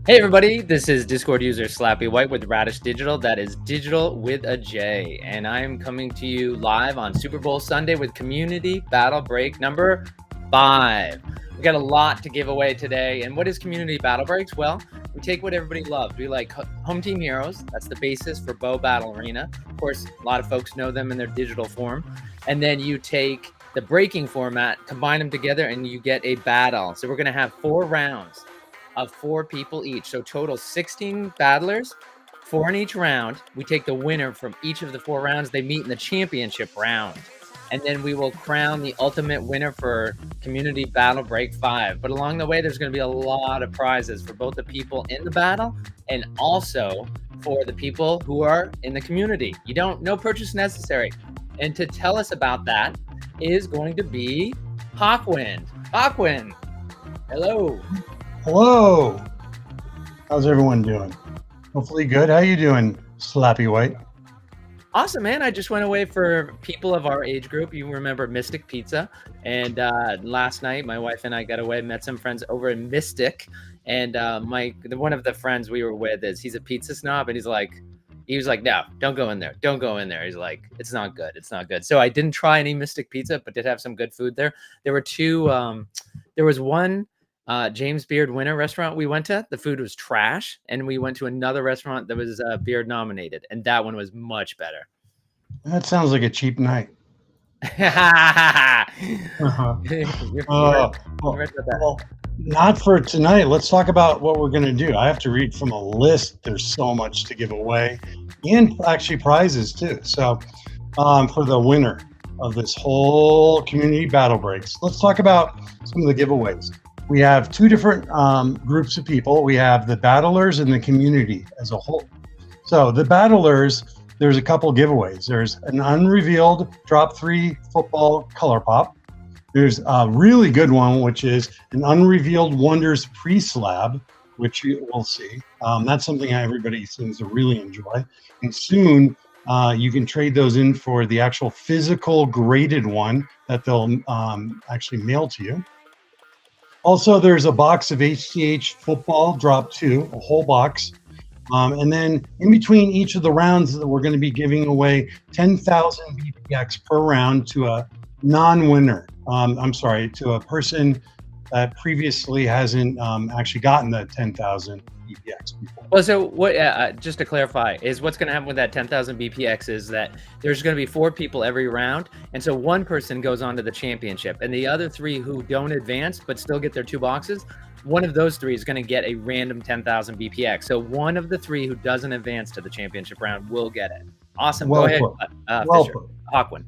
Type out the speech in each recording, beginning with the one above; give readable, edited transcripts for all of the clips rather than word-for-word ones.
Hey everybody, this is Discord user Slappy White with Radish Digital. That is digital with a J. And I'm coming to you live on Super Bowl Sunday with Community Battle Break number 5. We got a lot to give away today. And what is Community Battle Breaks? Well, we take what everybody loves. We like Home Team Heroes. That's the basis for Bo Battle Arena. Of course, a lot of folks know them in their digital form. And then you take the breaking format, combine them together, and you get a battle. So we're going to have 4 rounds of 4 people each. So total 16 battlers, 4 in each round. We take the winner from each of the 4 rounds. They meet in the championship round. And then we will crown the ultimate winner for Community Battle Break 5. But along the way, there's going to be a lot of prizes for both the people in the battle and also for the people who are in the community. No purchase necessary. And to tell us about that is going to be Hawkwind. Hawkwind, hello. Hello. How's everyone doing? Hopefully good. How you doing, Slappy White? Awesome, man. I just went away for people of our age group. You remember Mystic Pizza. And last night, my wife and I got away, met some friends over in Mystic. And one of the friends we were with he's a pizza snob. And he was like, no, don't go in there. Don't go in there. He's like, it's not good. It's not good. So I didn't try any Mystic Pizza, but did have some good food there. There were 2, there was one James Beard winner restaurant we went to. The food was trash, and we went to another restaurant that was Beard nominated, and that one was much better. That sounds like a cheap night. Well, not for tonight. Let's talk about what we're going to do. I have to read from a list. There's so much to give away, and actually prizes too. So for the winner of this whole Community Battle Breaks, let's talk about some of the giveaways. We have 2 different groups of people. We have the battlers and the community as a whole. So the battlers, there's a couple giveaways. There's an unrevealed Drop 3 football color pop. There's a really good one, which is an unrevealed Wonders pre-slab, which you will see. That's something everybody seems to really enjoy. And soon you can trade those in for the actual physical graded one that they'll actually mail to you. Also, there's a box of HTH football Drop 2, a whole box. And then in between each of the rounds that we're going to be giving away 10,000 BPX per round to a non-winner. To a person that previously hasn't actually gotten the 10,000 BPX before. Well, so what? Just to clarify, is what's going to happen with that 10,000 BPX is that there's going to be 4 people every round, and so one person goes on to the championship, and the other 3 who don't advance but still get their 2 boxes, one of those 3 is going to get a random 10,000 BPX. So one of the 3 who doesn't advance to the championship round will get it. Awesome. Go ahead, Fisher. Hawkwind.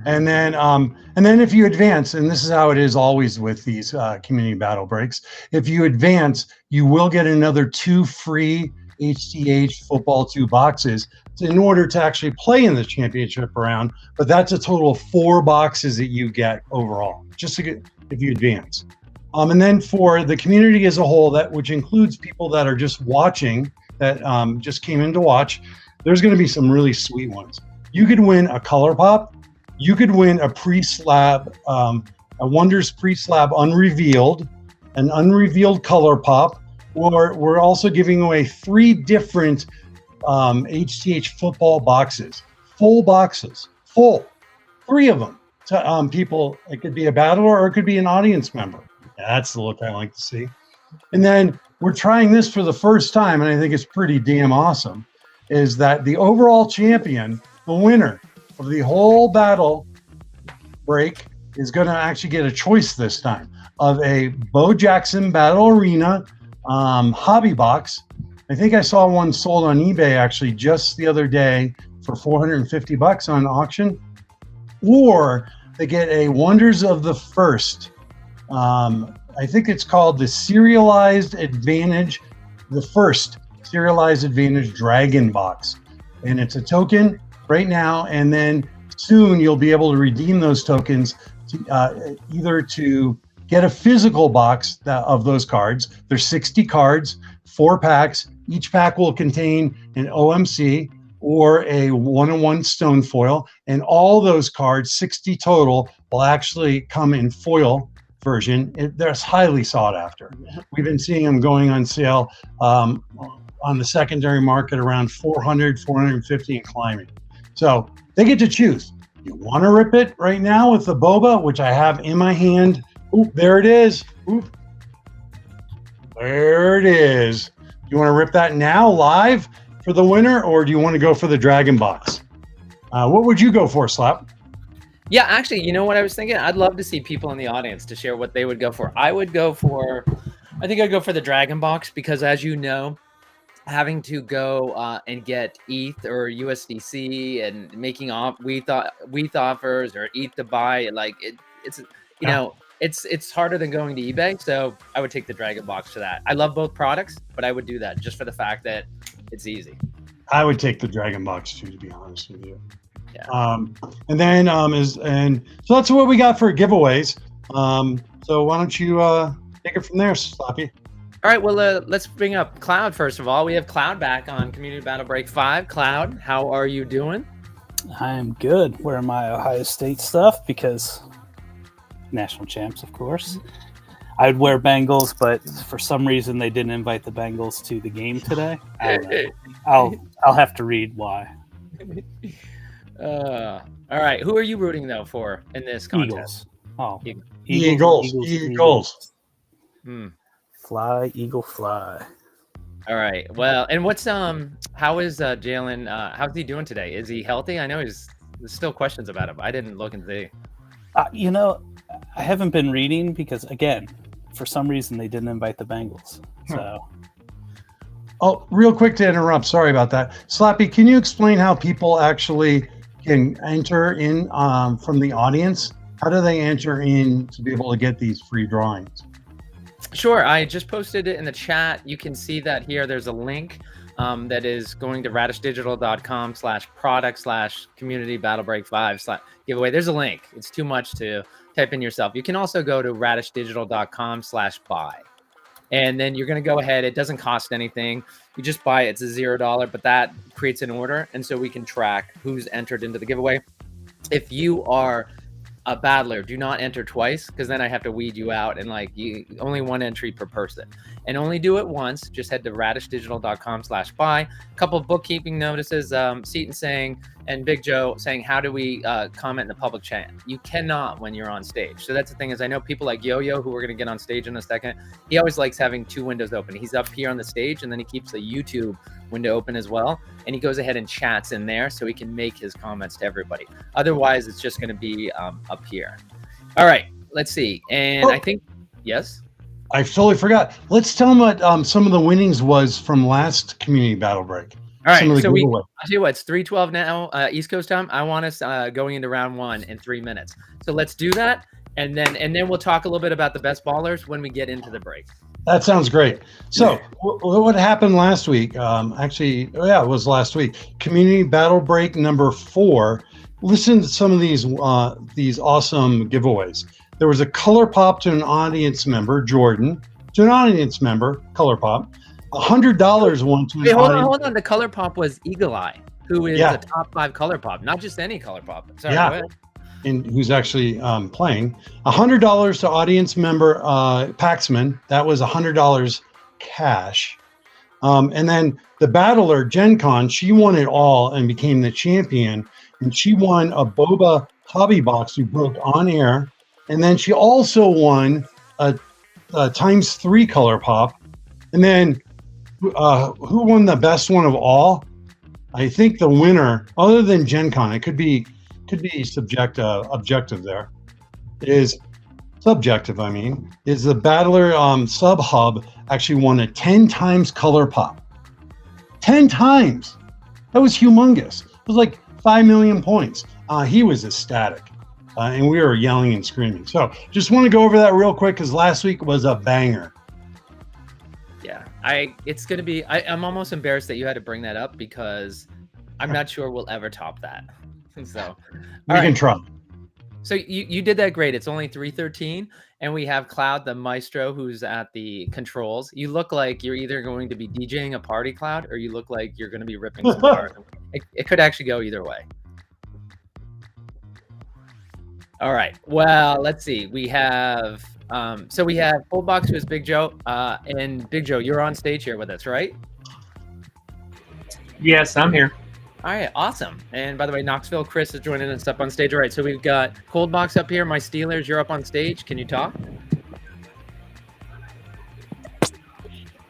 And then if you advance, and this is how it is always with these community battle breaks, if you advance, you will get another 2 free HTH football 2 boxes in order to actually play in the championship round. But that's a total of 4 boxes that you get overall, just to get, if you advance. And then for the community as a whole, which includes people that are just watching, that just came in to watch, there's going to be some really sweet ones. You could win a color pop. You could win a pre-slab, a Wonders pre-slab unrevealed, an unrevealed color pop, or we're also giving away 3 different HTH football boxes, full boxes, full, 3 of them to people. It could be a battler or it could be an audience member. That's the look I like to see. And then we're trying this for the first time, and I think it's pretty damn awesome, is that the overall champion, the winner of the whole battle break, is going to actually get a choice this time of a Bo Jackson Battle Arena hobby box. I think I saw one sold on eBay actually just the other day for $450 on auction. Or they get a Wonders of the First. I think it's called the Serialized Advantage, the First Serialized Advantage Dragon Box. And it's a token right now, and then soon you'll be able to redeem those tokens to, either to get a physical box of those cards. There's 60 cards, 4 packs. Each pack will contain an OMC or a 1-on-1 stone foil, and all those cards, 60 total, will actually come in foil version, they're highly sought after. We've been seeing them going on sale on the secondary market around 400, 450 and climbing. So they get to choose. You want to rip it right now with the boba, which I have in my hand. Oop, there it is. Oop. There it is. You want to rip that now live for the winner, or do you want to go for the Dragon Box? What would you go for, Slap? Yeah, actually, you know what I was thinking? I'd love to see people in the audience to share what they would go for. I think I'd go for the Dragon Box because, as you know, having to go and get ETH or USDC and making WETH offers or ETH to buy, like it's it's harder than going to eBay. So I would take the Dragon Box for that. I love both products, but I would do that just for the fact that it's easy. I would take the Dragon Box too, to be honest with you. Yeah. And then so that's what we got for giveaways. So why don't you take it from there, Slappy? All right, well, let's bring up Cloud first of all. We have Cloud back on Community Battle Break 5. Cloud, how are you doing? I am good. Wearing my Ohio State stuff because national champs, of course. I'd wear Bengals, but for some reason they didn't invite the Bengals to the game today. I don't know. I'll have to read why. All right, who are you rooting though for in this contest? Eagles. Fly, Eagle, fly. All right. Well, and what's how is Jalen? How's he doing today? Is he healthy? I know there's still questions about him. I didn't look and see. I haven't been reading because, again, for some reason they didn't invite the Bengals. So. Oh, real quick to interrupt. Sorry about that. Slappy, can you explain how people actually can enter in from the audience? How do they enter in to be able to get these free drawings? Sure. I just posted it in the chat. You can see that here. There's a link that is going to radishdigital.com/product/community battle break 5/giveaway. There's a link. It's too much to type in yourself. You can also go to radishdigital.com/buy. And then you're going to go ahead. It doesn't cost anything. You just buy it. It's a $0, but that creates an order. And so we can track who's entered into the giveaway. If you are a battler, do not enter twice, because then I have to weed you out, and only one entry per person, and only do it once. Just head to radishdigital.com/buy. A couple of bookkeeping notices. Seaton saying, and Big Joe saying, how do we comment in the public chat? You cannot when you're on stage. So that's the thing, is I know people like Yo-Yo, who we're going to get on stage in a second, he always likes having two windows open. He's up here on the stage, and then he keeps the YouTube window open as well, and he goes ahead and chats in there so he can make his comments to everybody. Otherwise, it's just going to be up here. All right, let's see. And I think, yes? I totally forgot. Let's tell them what some of the winnings was from last Community Battle Break. All right, so I'll tell you what, it's 3:12 now, East Coast time. I want us going into round 1 in 3 minutes. So let's do that, and then we'll talk a little bit about the best ballers when we get into the break. That sounds great. So what happened last week? It was last week. Community Battle Break number 4. Listen to some of these awesome giveaways. There was a color pop to an audience member, Jordan, to an audience member, color pop. $100 won to an audience. Hold on. The color pop was Eagle Eye, who is a top 5 color pop, not just any color pop. Sorry, go ahead. And who's actually playing. $100 to audience member Paxman. That was $100 cash. And then the battler, Gen Con, she won it all and became the champion. And she won a Boba hobby box we broke on air. And then she also won a ×3 color pop. And then who won the best one of all? I think the winner, other than Gen Con, it could be objective there, is subjective, is the battler sub hub actually won a 10 times color pop. 10 times. That was humongous. It was like 5 million points. He was ecstatic. And we were yelling and screaming. So just want to go over that real quick, because last week was a banger. Yeah, it's going to be, I'm almost embarrassed that you had to bring that up, because I'm not sure we'll ever top that. So we can try. So you did that great. It's only 3:13, and we have Cloud, the maestro, who's at the controls. You look like you're either going to be DJing a party, Cloud, or you look like you're going to be ripping some cars. It could actually go either way. All right. Well, let's see. We have So we have Cold Box, who is Big Joe, and Big Joe, you're on stage here with us, right? Yes, I'm here. All right, awesome. And by the way, Knoxville Chris is joining us up on stage. All right, so we've got Cold Box up here. My Steelers, you're up on stage. Can you talk?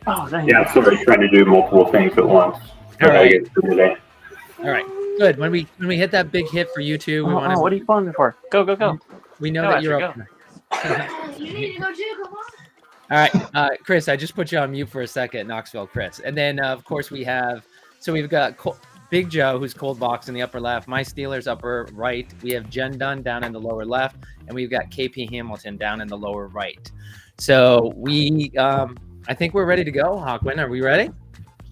Oh, thank Yeah, sorry, trying to do multiple things at once. All right. Today. All right, good. When we hit that big hit for you two, we want to. What are you calling for? Go, go, go. We know Go, that Asher, you're go. up. You need to go too. Come on. All right, Chris, I just put you on mute for a second, Knoxville Chris. And then, of course, we've got Big Joe, who's Cold Box in the upper left, my Steelers upper right. We have Jen Dunn down in the lower left, and we've got KP Hamilton down in the lower right. So I think we're ready to go, Hawkwind. Are we ready?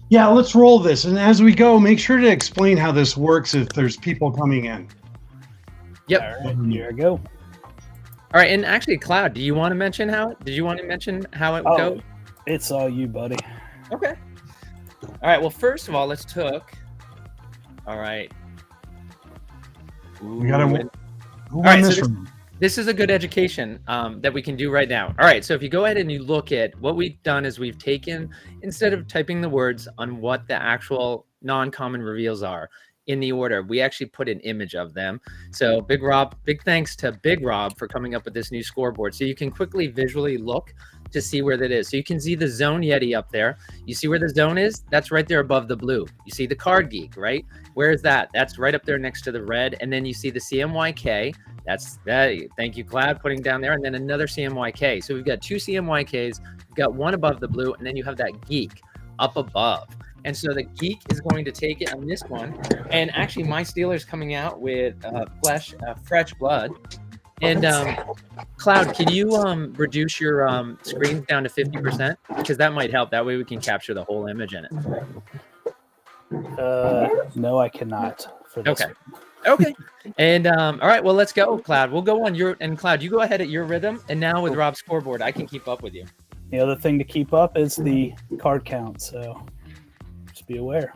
Yeah, let's roll this. And as we go, make sure to explain how this works if there's people coming in. Yep. All right, here I go. All right, and actually, Cloud, did you want to mention how it would go? It's all you, buddy. Okay. All right, well, first of all, let's talk. All right. We got to. Ooh, Who won right, so this this- one? This is a good education that we can do right now. All right, so if you go ahead and you look at what we've done is we've taken, instead of typing the words on what the actual non-common reveals are in the order, we actually put an image of them. So big thanks to Big Rob for coming up with this new scoreboard. So you can quickly visually look to see where that is. So you can see the Zone Yeti up there. You see where the zone is? That's right there above the blue. You see the Card Geek, right? Where is that? That's right up there next to the red. And then you see the CMYK. That's that. Thank you, Cloud, putting down there. And then another CMYK. So we've got two CMYKs. We've got one above the blue, and then you have that Geek up above. And so the Geek is going to take it on this one. And actually, my Steelers coming out with fresh blood. And Cloud, can you reduce your screens down to 50%? Because that might help. That way we can capture the whole image in it. No, I cannot. For this Okay. Okay. And all right, well, let's go, Cloud. We'll go on Cloud, you go ahead at your rhythm. And now with Rob's scoreboard, I can keep up with you. The other thing to keep up is the card count, so just be aware.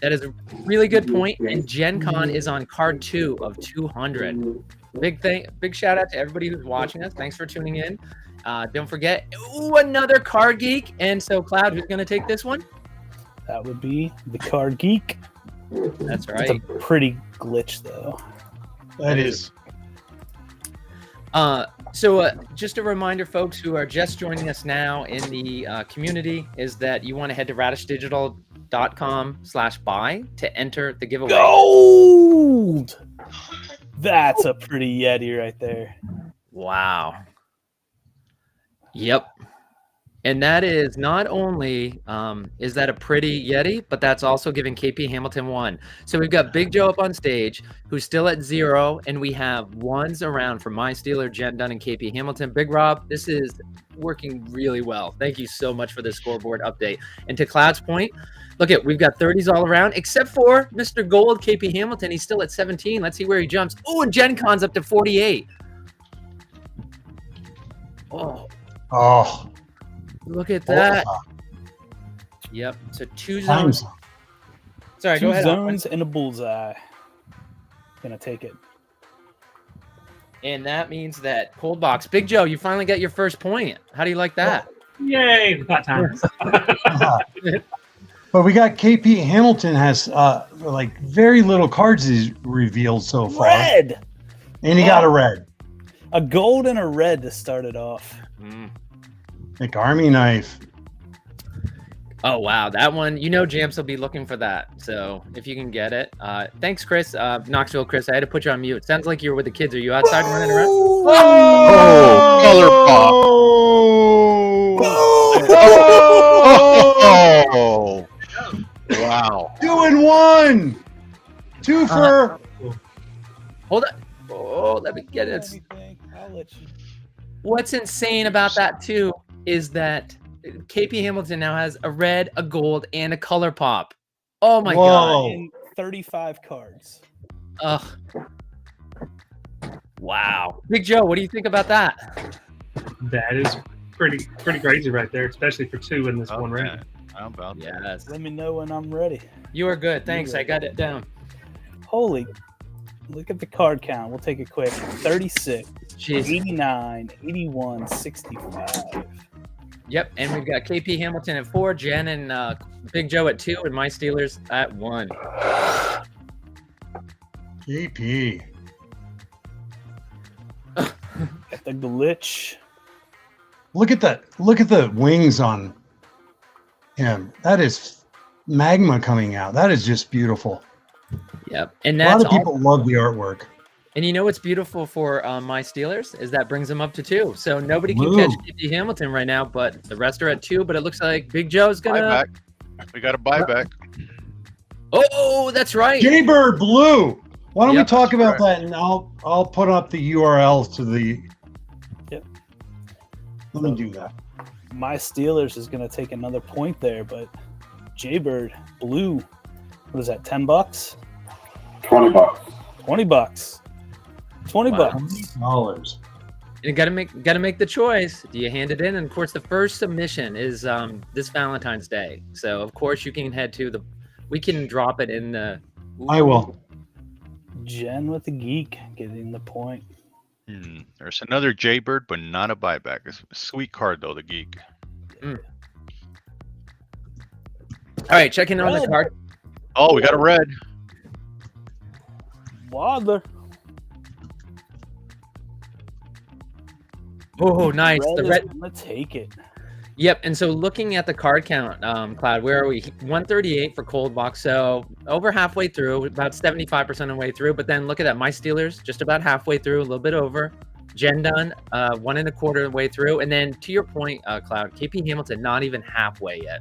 That is a really good point. And Gen Con is on card 2 of 200. Big shout out to everybody who's watching us. Thanks for tuning in. Don't forget, another Card Geek. And so, Cloud, who's going to take this one? That would be the Card Geek. That's It's right. a pretty glitch, though. That is. So just a reminder, folks who are just joining us now in the community, is that you want to head to radishdigital.com/buy to enter the giveaway. Gold! That's a pretty Yeti right there. Wow. Yep. And that is not only is that a pretty Yeti, but that's also giving KP Hamilton 1. So we've got Big Joe up on stage, who's still at 0, and we have 1s around for my Steeler, Jen Dunn, and KP Hamilton. Big Rob, this is working really well. Thank you so much for the scoreboard update. And to Cloud's point, look at, we've got 30s all around, except for Mr. Gold, KP Hamilton. He's still at 17. Let's see where he jumps. Oh, and Gen Con's up to 48. Oh. Look at that. Yep. So 2 Times. zones. Sorry, Two go ahead. zones and a bullseye. Gonna take it. And that means that Cold Box. Big Joe, you finally got your first point. How do you like that? Yay! About time. But we got KP Hamilton has like very little cards he's revealed so far. Red! And he got a red. A gold and a red to start it off. Like Army knife. Oh, wow. That one, Jamps will be looking for that. So if you can get it. Thanks, Chris. Knoxville, Chris, I had to put you on mute. Sounds like you're with the kids. Are you outside running around? Oh, color pop. Oh, wow. 2 and 1. 2 for. Hold on. Oh, let me get it. Anything, I'll let you. What's insane about that, too, is that KP Hamilton now has a red, a gold, and a color pop. Oh, my God. In 35 cards. Ugh. Wow. Big Joe, what do you think about that? That is pretty crazy right there, especially for 2 in this one Okay. round. How about that? Yes. Let me know when I'm ready. You are good. Thanks. I got it down. Holy, look at the card count. We'll take it quick. 36. Jeez. 89, 81, 65. Yep, and we've got KP Hamilton at 4, Jen and Big Joe at 2, and my Steelers at 1. KP. Got the glitch. Look at that. Look at the wings on him. That is magma coming out. That is just beautiful. Yep, and A lot that's of people love the artwork. And you know what's beautiful for my Steelers is that brings them up to 2. So nobody can Woo. catch KP Hamilton right now, but the rest are at 2. But it looks like Big Joe's gonna. Buyback. We got a buyback. Oh, that's right. Jaybird Blue. Why don't we Yep, talk that's about that? And I'll put up the URLs to the. Yep. Let me do that. My Steelers is going to take another point there, but Jaybird Blue, what is that? $10? $20. $20. $20 Wow. bucks. $20. You gotta make the choice. Do you hand it in? And of course, the first submission is this Valentine's Day. So of course, you can head to the. We can drop it in the. I will. Jen with the geek getting the point. There's another Jaybird, but not a buyback. It's a sweet card though, the geek. All right, checking on the Red. card. Oh, we got a red. Wadler. Oh, nice. The red. I'm going to take it. Yep. And so looking at the card count, Cloud, where are we? 138 for Cold Box. So over halfway through, about 75% of the way through. But then look at that. My Steelers, just about halfway through, a little bit over. Jen done, 1 1/4 of the way through. And then to your point, Cloud, KP Hamilton, not even halfway yet.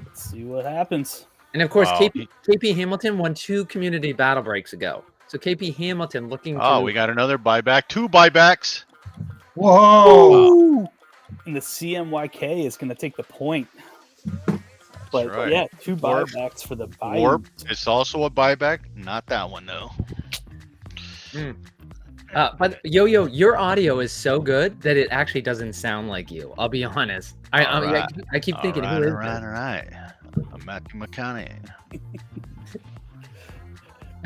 Let's see what happens. And of course, Wow. KP Hamilton won 2 community battle breaks ago. So KP Hamilton looking Oh, to. we got another buyback. 2 buybacks. Whoa. Ooh. And the CMYK is going to take the point. But right. yeah, 2 Warp. buybacks for the buy. Warp. It's also a buyback. Not that one though. But Yo-Yo, your audio is so good that it actually doesn't sound like you. I'll be honest. I keep thinking, all who is right, this? all right. I'm Matthew McConaughey.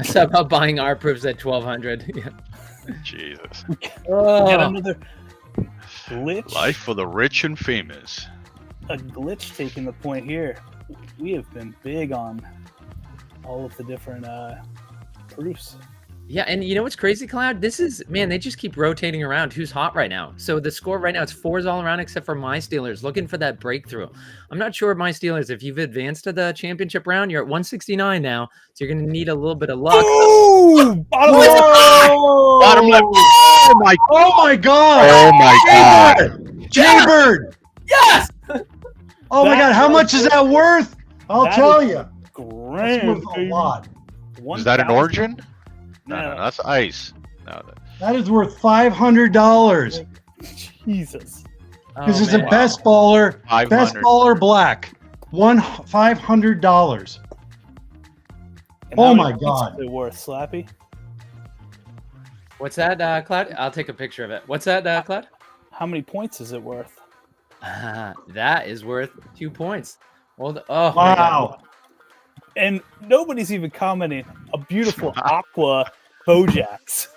So about buying our proofs at 1,200. Yeah. Jesus. Got Oh, another glitch. Life for the rich and famous. A glitch taking the point here. We have been big on all of the different proofs. yeah, and you know what's crazy, Cloud? This is, man, they just keep rotating around who's hot right now. So the score right now, it's 4s all around except for my Steelers, looking for that breakthrough. I'm not sure my Steelers, if you've advanced to the championship round, you're at 169 now, so you're going to need a little bit of luck. Ooh! Bottom left. Whoa. Bottom left. Oh my! Oh my God. Oh my God! Jaybird. Yes! Oh my That God. How was much is it. that worth? I'll That tell is you. That's Grand. worth a baby. lot. Is that an 1,000. origin? No, No. that's ice. No, That is worth $500 Jesus. because Oh, it's a man. best baller, 500. best baller black. $500. And Oh how my many points God. is it worth, Slappy? What's that, Cloud? I'll take a picture of it. What's that, Cloud? How many points is it worth? That is worth 2 points. Well, oh, my God. Wow. And nobody's even commenting. A beautiful aqua Bojax.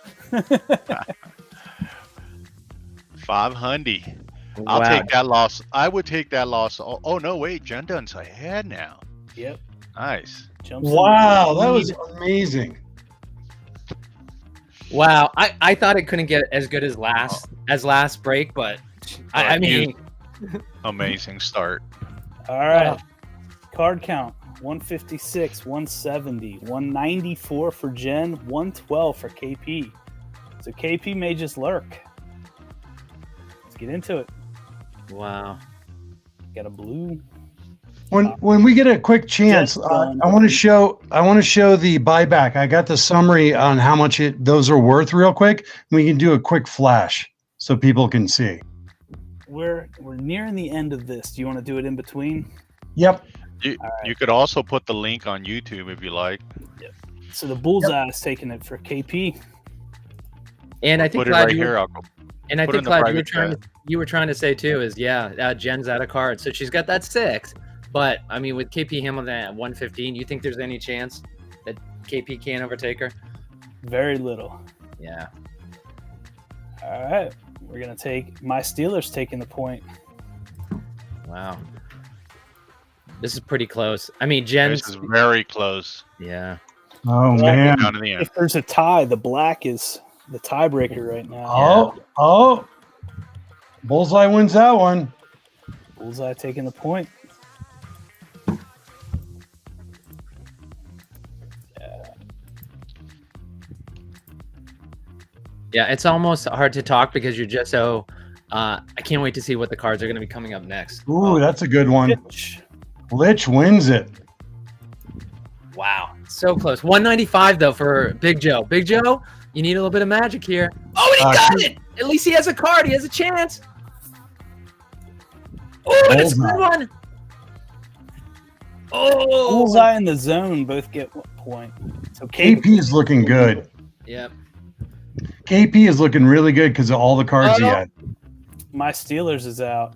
500. I'll Wow. take that loss. I would take that loss. Oh no, wait, Jen Dunn's ahead now. Yep. Nice. Jumps in Wow. the That was lead. amazing. Wow, I thought it couldn't get as good as last break, but I mean, Amazing start. All right. Card count 156, 170, 194 for Jen, 112 for KP. So KP may just lurk. Let's get into it. wow. Got a blue. When we get a quick chance, Just done. I want to show the buyback. I got the summary on how much those are worth real quick. We can do a quick flash so people can see. We're nearing the end of this. Do you want to do it in between? Yep. You could also put the link on YouTube if you like. So the bullseye is taking it for KP. And I think Put it Cloud, right you here. were, I'll go. and I put it think in the Cloud, private you were trying to say too is Jen's out of cards, so she's got that 6. But I mean, with KP Hamilton at 115, you think there's any chance that KP can't overtake her? Very little. Yeah. All right. We're going to take my Steelers taking the point. Wow. This is pretty close. I mean, Jen's. This is very close. Yeah. Oh, man. Down in the end. If there's a tie, the black is the tiebreaker right now. Oh. Bullseye wins that one. Bullseye taking the point. Yeah, it's almost hard to talk because you're just so. I can't wait to see what the cards are going to be coming up next. Ooh, that's a good one. Pitch. Lich wins it. Wow, so close. 195 though for Big Joe. Big Joe, you need a little bit of magic here. Oh, and he got it. At least he has a card. He has a chance. Oh, and it's a good one. Oh, Bullseye and the zone both get 1 point. So KP is looking good. Yep. KP is looking really good because of all the cards he had. My Steelers is out.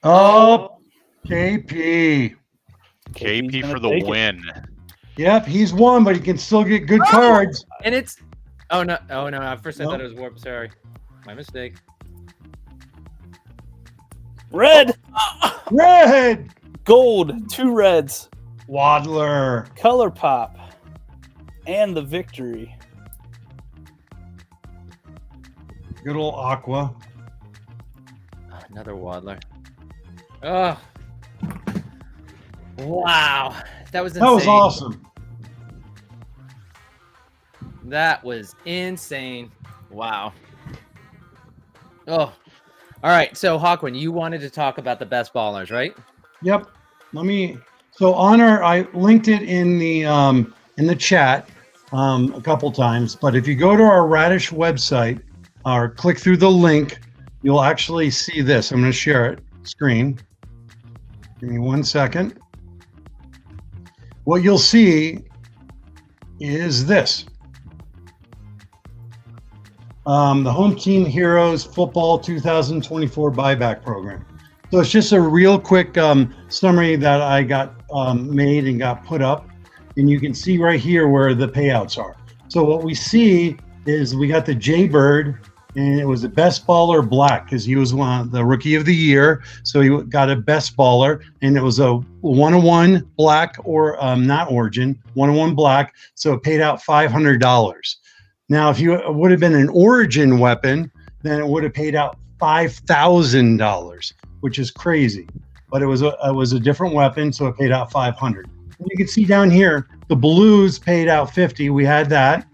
Oh, KP. KP gonna for the take it. win. Yep, he's won, but he can still get good cards. And it's. Oh no! At first I No. thought it was warp. Sorry, my mistake. Red, Red. gold, 2 reds, Waddler. color pop, and the victory. Good old Aqua. Another Waddler. Oh. Wow. That was insane. That was awesome. That was insane. Wow. Oh. All right. So, Hawkwind, you wanted to talk about the best ballers, right? Yep. So I linked it in the chat a couple times, but if you go to our Radish website or click through the link, you'll actually see this. I'm going to share it screen. Give me 1 second. What you'll see is this. The Home Team Heroes Football 2024 buyback program. So it's just a real quick summary that I got made and got put up. And you can see right here where the payouts are. So what we see is we got the Jaybird, and it was the best baller black because he was the rookie of the year. So he got a best baller, and it was a 101 black or not origin, 101 black. So it paid out $500. Now, if you would have been an origin weapon, then it would have paid out $5,000, which is crazy. But it was a different weapon, so it paid out $500. You can see down here, the blues paid out $50. We had that.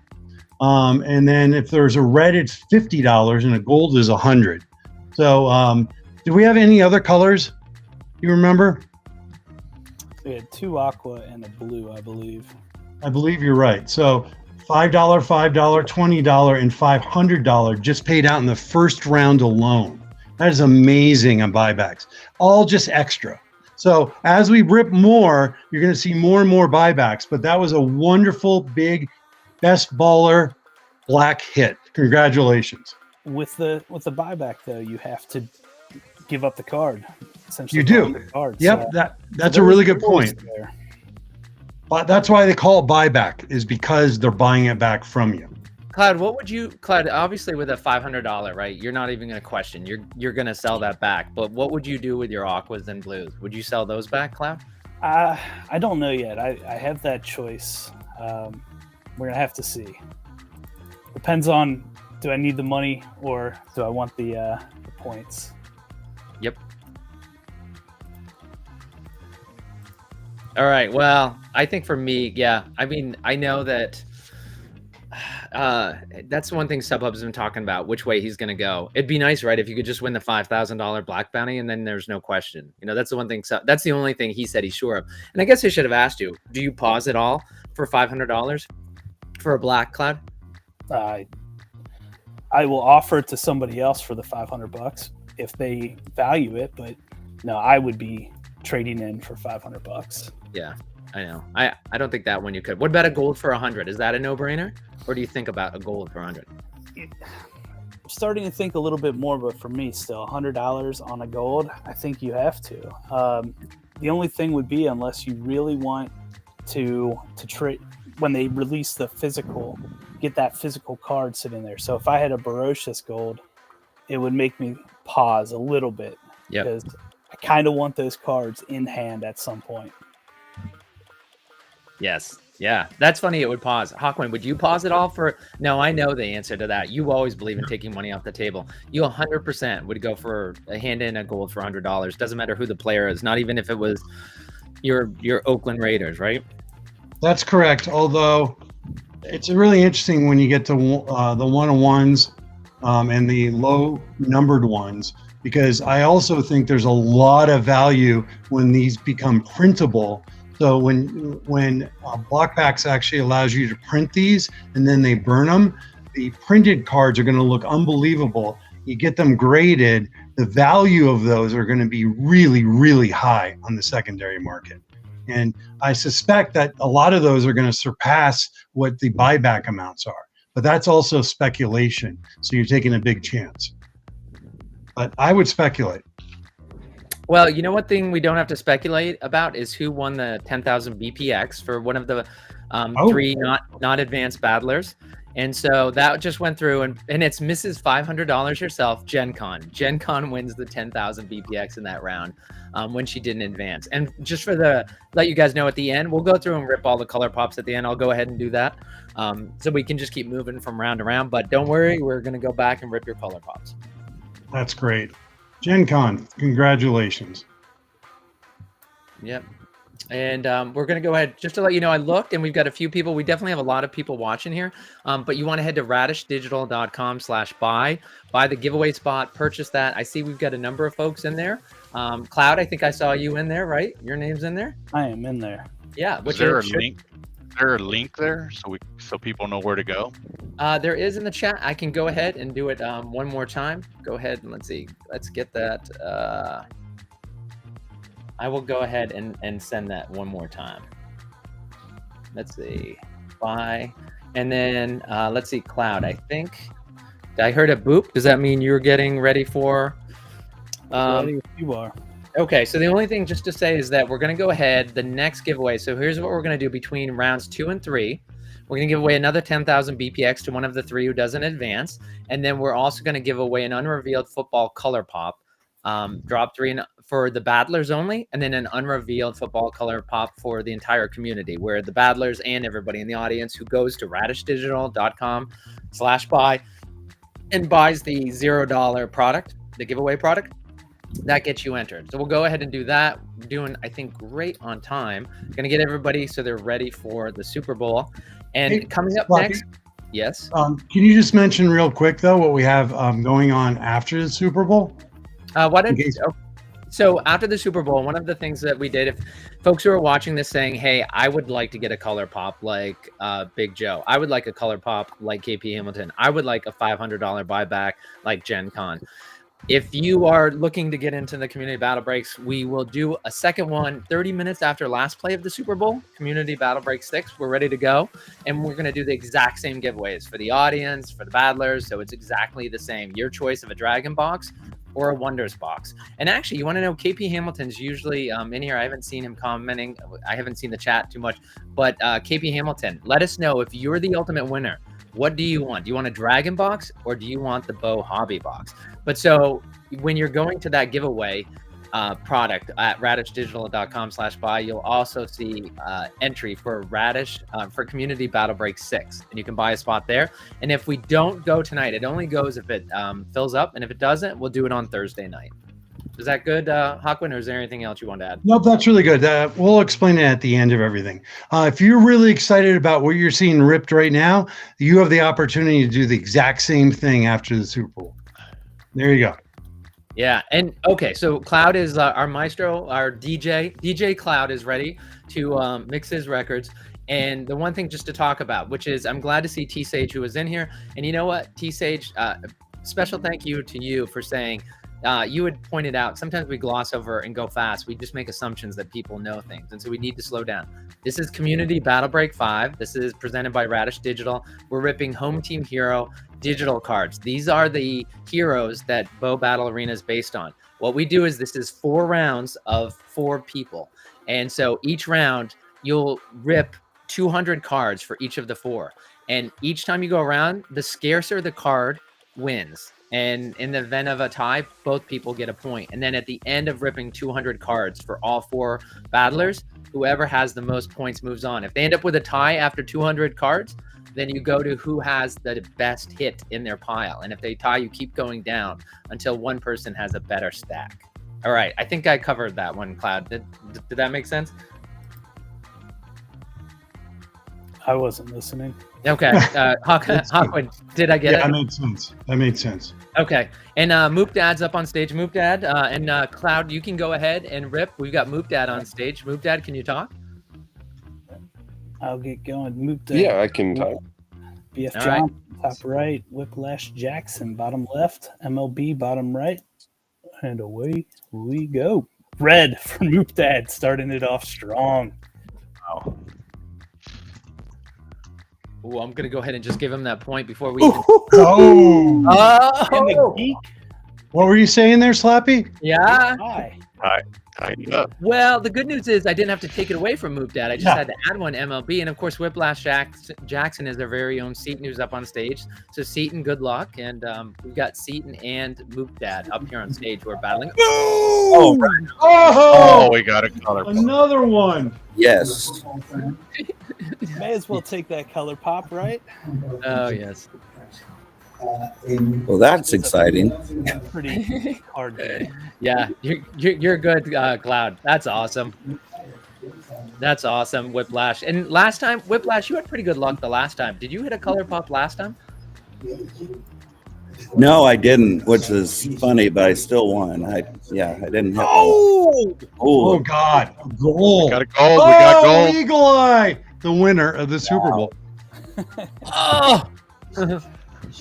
And then if there's a red, it's $50, and a gold is $100. So, do we have any other colors? You remember? We had 2 aqua and a blue, I believe. I believe you're right. So, $5, $5, $20, and $500 just paid out in the first round alone. That is amazing on buybacks. All just extra. So as we rip more, you're going to see more and more buybacks. But that was a wonderful, big, best baller black hit. Congratulations. With the buyback though, you have to give up the card. Essentially, You do. the card. Yep, So that's a really good point. there. But that's why they call it buyback, is because they're buying it back from you. Cloud, Cloud, obviously with a $500, right? You're not even going to question. You're going to sell that back. But what would you do with your aquas and blues? Would you sell those back, Cloud? I don't know yet. I have that choice. We're gonna have to see. Depends on, do I need the money or do I want the points? Yep. All right. Well, I think for me, yeah. I mean, I know that that's one thing SubHub's been talking about, which way he's going to go. It'd be nice, right, if you could just win the $5,000 black bounty and then there's no question. You know, that's the one thing. That's the only thing he said he's sure of. And I guess I should have asked you, do you pause it all for $500 for a black, Cloud? I will offer it to somebody else for the $500 if they value it, but no, I would be trading in for $500. Yeah, I know. I don't think that one you could. What about a gold for 100? Is that a no-brainer? Or do you think about a gold for 100? I'm starting to think a little bit more, but for me still, $100 on a gold, I think you have to. The only thing would be, unless you really want to trade, when they release the physical get that physical card sitting there. So if I had a Barocious Gold, it would make me pause a little bit because I kind of want those cards in hand at some point. Yes. Yeah. That's funny. It would pause. Hawkwind, would you pause it all for? No, I know the answer to that. You always believe in taking money off the table. You 100% would go for a hand in a gold for $100. Doesn't matter who the player is. Not even if it was your Oakland Raiders, right? That's correct. Although it's really interesting when you get to the one-on-ones and the low numbered ones, because I also think there's a lot of value when these become printable. So when block packs actually allows you to print these and then they burn them, the printed cards are going to look unbelievable. You get them graded, the value of those are going to be really, really high on the secondary market. And I suspect that a lot of those are going to surpass what the buyback amounts are. But that's also speculation. So you're taking a big chance. But I would speculate. Well, you know what thing we don't have to speculate about is who won the 10,000 BPX for one of the three not advanced battlers. And so that just went through, and it's Mrs. $500 herself, Gen Con. Gen Con wins the 10,000 BPX in that round when she didn't advance. And just for let you guys know at the end, we'll go through and rip all the color pops at the end. I'll go ahead and do that. So we can just keep moving from round to round. But don't worry, we're going to go back and rip your color pops. That's great. Gen Con, congratulations. Yep. And we're going to go ahead, just to let you know, I looked and we've got a few people. We definitely have a lot of people watching here. But you want to head to radishdigital.com/buy. Buy the giveaway spot, purchase that. I see we've got a number of folks in there. Cloud, I think I saw you in there, right? Your name's in there? I am in there. Yeah. Is there a link? Is there a link there so people know where to go? There is in the chat. I can go ahead and do it one more time. Go ahead and let's see. Let's get that. I will go ahead and send that one more time. Let's see. Bye. And then let's see. Cloud, I think. I heard a boop. Does that mean you're getting ready for? Ready if you are. Okay, so the only thing just to say is that we're going to go ahead, the next giveaway. So here's what we're going to do between rounds 2 and 3. We're going to give away another 10,000 BPX to one of the 3 who doesn't advance. And then we're also going to give away an unrevealed football color pop. Drop 3 for the battlers only, and then an unrevealed football color pop for the entire community, where the battlers and everybody in the audience who goes to radishdigital.com/buy and buys the $0 product, the giveaway product, that gets you entered. So we'll go ahead and do that. We're doing, I think, great on time. Gonna get everybody so they're ready for the Super Bowl. And coming up next, yes. Can you just mention real quick though what we have going on after the Super Bowl? So after the Super Bowl, one of the things that we did, if folks who are watching this saying, hey, I would like to get a color pop like Big Joe, I would like a color pop like KP Hamilton, I would like a $500 buyback like Gen Con. If you are looking to get into the community battle breaks, we will do a second one 30 minutes after last play of the Super Bowl, Community Battle Break 6. We're ready to go. And we're going to do the exact same giveaways for the audience, for the battlers. So it's exactly the same. Your choice of a Dragon box or a Wonders box. And actually, you want to know, KP Hamilton's usually in here. I haven't seen him commenting. I haven't seen the chat too much. But KP Hamilton, let us know if you're the ultimate winner. What do you want? Do you want a Dragon box or do you want the Bow Hobby box? But so when you're going to that giveaway product at radishdigital.com/buy, you'll also see entry for Radish for Community Battle Break 6. And you can buy a spot there. And if we don't go tonight, it only goes if it fills up. And if it doesn't, we'll do it on Thursday night. Is that good, Hawkwind, or is there anything else you want to add? Nope, that's really good. We'll explain it at the end of everything. If you're really excited about what you're seeing ripped right now, you have the opportunity to do the exact same thing after the Super Bowl. There you go. Yeah, and okay, so Cloud is our maestro, our DJ. DJ Cloud is ready to mix his records. And the one thing just to talk about, which is I'm glad to see T-Sage who was in here. And you know what, T-Sage, special thank you to you for saying, you had pointed out sometimes we gloss over and go fast. We just make assumptions that people know things. And so we need to slow down. This is Community Battle Break 5. This is presented by Radish Digital. We're ripping Home Team Hero digital cards. These are the heroes that Bow Battle Arena is based on. What we do is this is 4 rounds of 4 people. And so each round you'll rip 200 cards for each of the 4. And each time you go around, the scarcer the card wins. And in the event of a tie, both people get a point. And then at the end of ripping 200 cards for all 4 battlers, whoever has the most points moves on. If they end up with a tie after 200 cards, then you go to who has the best hit in their pile. And if they tie, you keep going down until one person has a better stack. All right. I think I covered that one, Cloud. Did that make sense? I wasn't listening. Okay. Hawkwood, did I get it? That made sense. That made sense. Okay. And Moop Dad's up on stage. Moop Dad and Cloud, you can go ahead and rip. We've got Moop Dad on stage. Moop Dad, can you talk? I'll get going. Moop Dad. Yeah, I can talk. BF All Johnson, top right. Whiplash Jackson, bottom left. MLB, bottom right. And away we go. Red for Moop Dad, starting it off strong. Wow. Ooh, I'm gonna go ahead and just give him that point before we. Oh, And the geek. what were you saying there, Slappy? Yeah. Hi. Well, the good news is I didn't have to take it away from Moop Dad. I just Yeah. had to add one MLB, and of course, Whiplash Jackson is our very own Seaton, who's up on stage. So Seaton, good luck, and we've got Seaton and Moop Dad up here on stage who are battling. Oh, Oh, we got a color. another one. Yes. May as well take that color pop, right? Oh yes. Well, that's exciting. Pretty hard game. Yeah, you're good, Cloud. That's awesome. That's awesome, Whiplash. And last time, Whiplash, you had pretty good luck the last time. Did you hit a color pop last time? No, I didn't, which is funny, but I still won. I didn't hit. Oh Oh, God, gold. Got a gold. We got gold. Eagle Eye, the winner of the Super Bowl. Oh. I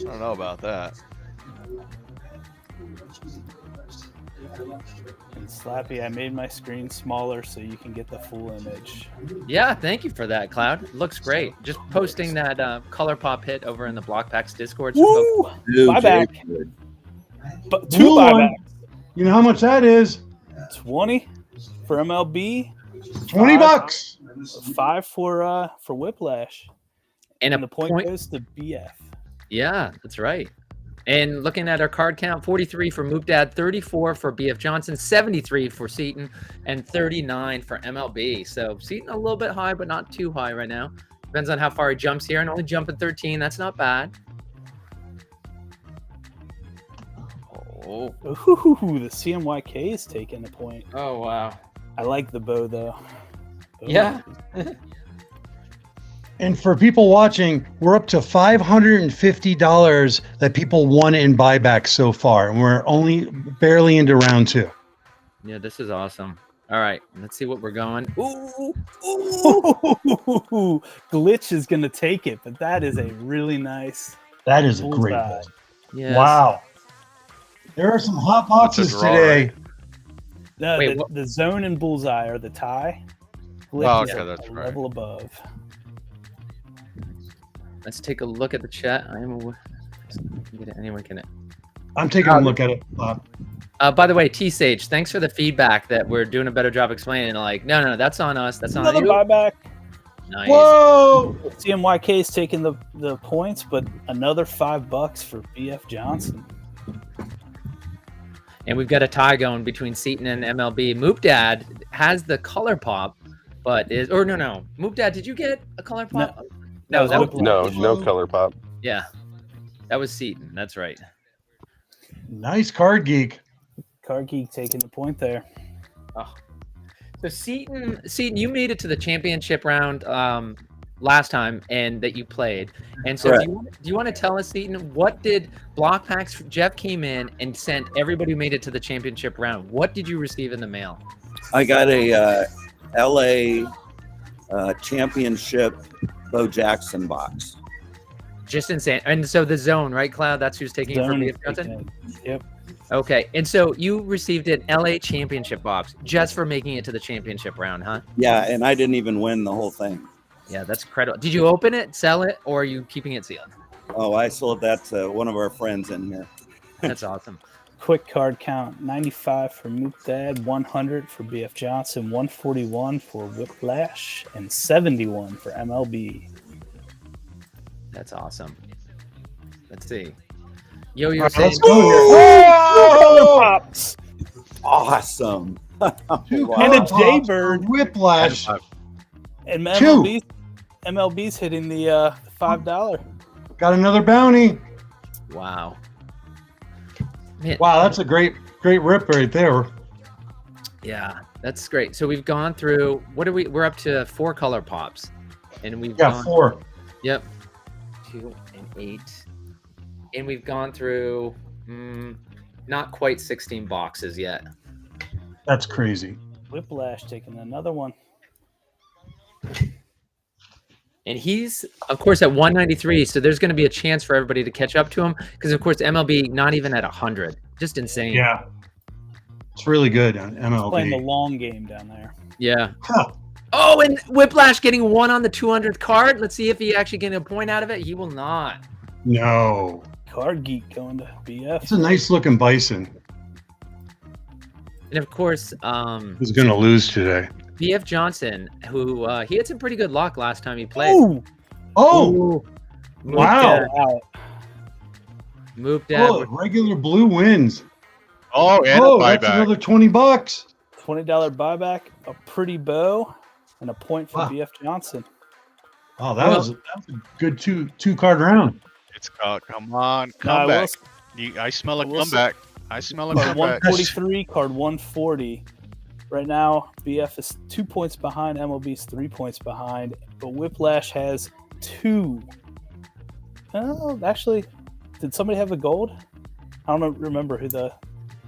don't know about that. And Slappy, I made my screen smaller so you can get the full image. Yeah, thank you for that, Cloud. Looks great. Just posting that color pop hit over in the Block Packs Discord. So Woo! dude, Buyback. Jason. But Blue 2 one. buybacks. You know how much that is? 20 for MLB. $20. 5 for Whiplash. and And a the point goes to BF. Yeah, that's right. And looking at our card count, 43 for Moop Dad, 34 for BF Johnson, 73 for Seaton, and 39 for MLB. So Seaton a little bit high, but not too high right now. Depends on how far he jumps here, and only jumping 13. That's not bad. Oh, Ooh, the CMYK is taking the point. oh wow. I like the bow though. Bow. Yeah. And for people watching, we're up to $550 that people won in buybacks so far, and we're only barely into round 2. Yeah, this is awesome. All right, let's see what we're going. Ooh, Ooh, Glitch is gonna take it, but that is a really nice. That is a great bullseye. list. yes. Wow. There are some hot boxes draw, today. No, Wait, what? the zone and bullseye are the tie. Glitch Oh, is okay, a that's right. level above. Let's take a look at the chat. Get it. Anyone can it? I'm taking a look at it. By the way, T Sage, thanks for the feedback that we're doing a better job explaining. Like, no, that's on us. That's on Another you. buyback. Nice. Whoa! CMYK is taking the points, but another $5 for BF Johnson. And we've got a tie going between Seaton and MLB. Moop Dad has the color pop, but no. Moop Dad, did you get a color pop? No, that was, No color pop. yeah, that was Seaton. That's right. Nice card geek. Card Geek taking the point there. So Seaton, you made it to the championship round last time, and that you played. And so, Correct. do you want to tell us, Seaton, what did Block Packs? Jeff came in and sent everybody who made it to the championship round. What did you receive in the mail? I got a LA championship Bo Jackson box. Just insane. And so the zone, right, Cloud? That's who's taking Zone it is for BF Johnson? taking it. Yep. Okay. And so you received an LA championship box just for making it to the championship round, huh? Yeah, and I didn't even win the whole thing. Yeah, that's incredible. Did you open it, sell it, or are you keeping it sealed? Oh, I sold that to one of our friends in here. That's awesome. Quick card count: 95 for Mookdad, 100 for BF Johnson, 141 for Whiplash, and 71 for MLB. That's awesome. Let's see. Yo, you're All right, saying let's go here. Color pops Awesome. Two Wow. And a color pops for Jaybird. Whiplash. and Two. MLB's hitting the $5. Got another bounty. wow. Man, Wow, that's a great rip right there. yeah, that's great. So we've gone through. What are we? We're up to 4 color pops, and we've Yeah, gone, 4. Yep, 2 and 8, and we've gone through not quite 16 boxes yet. That's crazy. Whiplash taking another one. And he's, of course, at 193. So there's going to be a chance for everybody to catch up to him because, of course, MLB not even at 100. Just insane. Yeah. It's really good on Playing the MLB. long game down there. Yeah. Huh. Oh, and Whiplash getting 1 on the 200th card. Let's see if he actually getting a point out of it. He will not. No. Card Geek going to BF. It's a nice looking bison. And of course, Who's going to lose today? BF Johnson, who he had some pretty good luck last time he played. Ooh, Oh, wow. out. Moved down. Oh, regular blue wins. Oh, and Oh, a that's buyback. another $20. $20 buyback, a pretty bow, and a point for Wow. BF Johnson. Oh, that was a good two card round. It's come on, Now, I will comeback. I smell a I will say- comeback. I smell a Card comeback. 143, card 140. Right now, BF is 2 points behind. MLB's 3 points behind. But Whiplash has 2. Oh, actually, did somebody have a gold? I don't remember who the.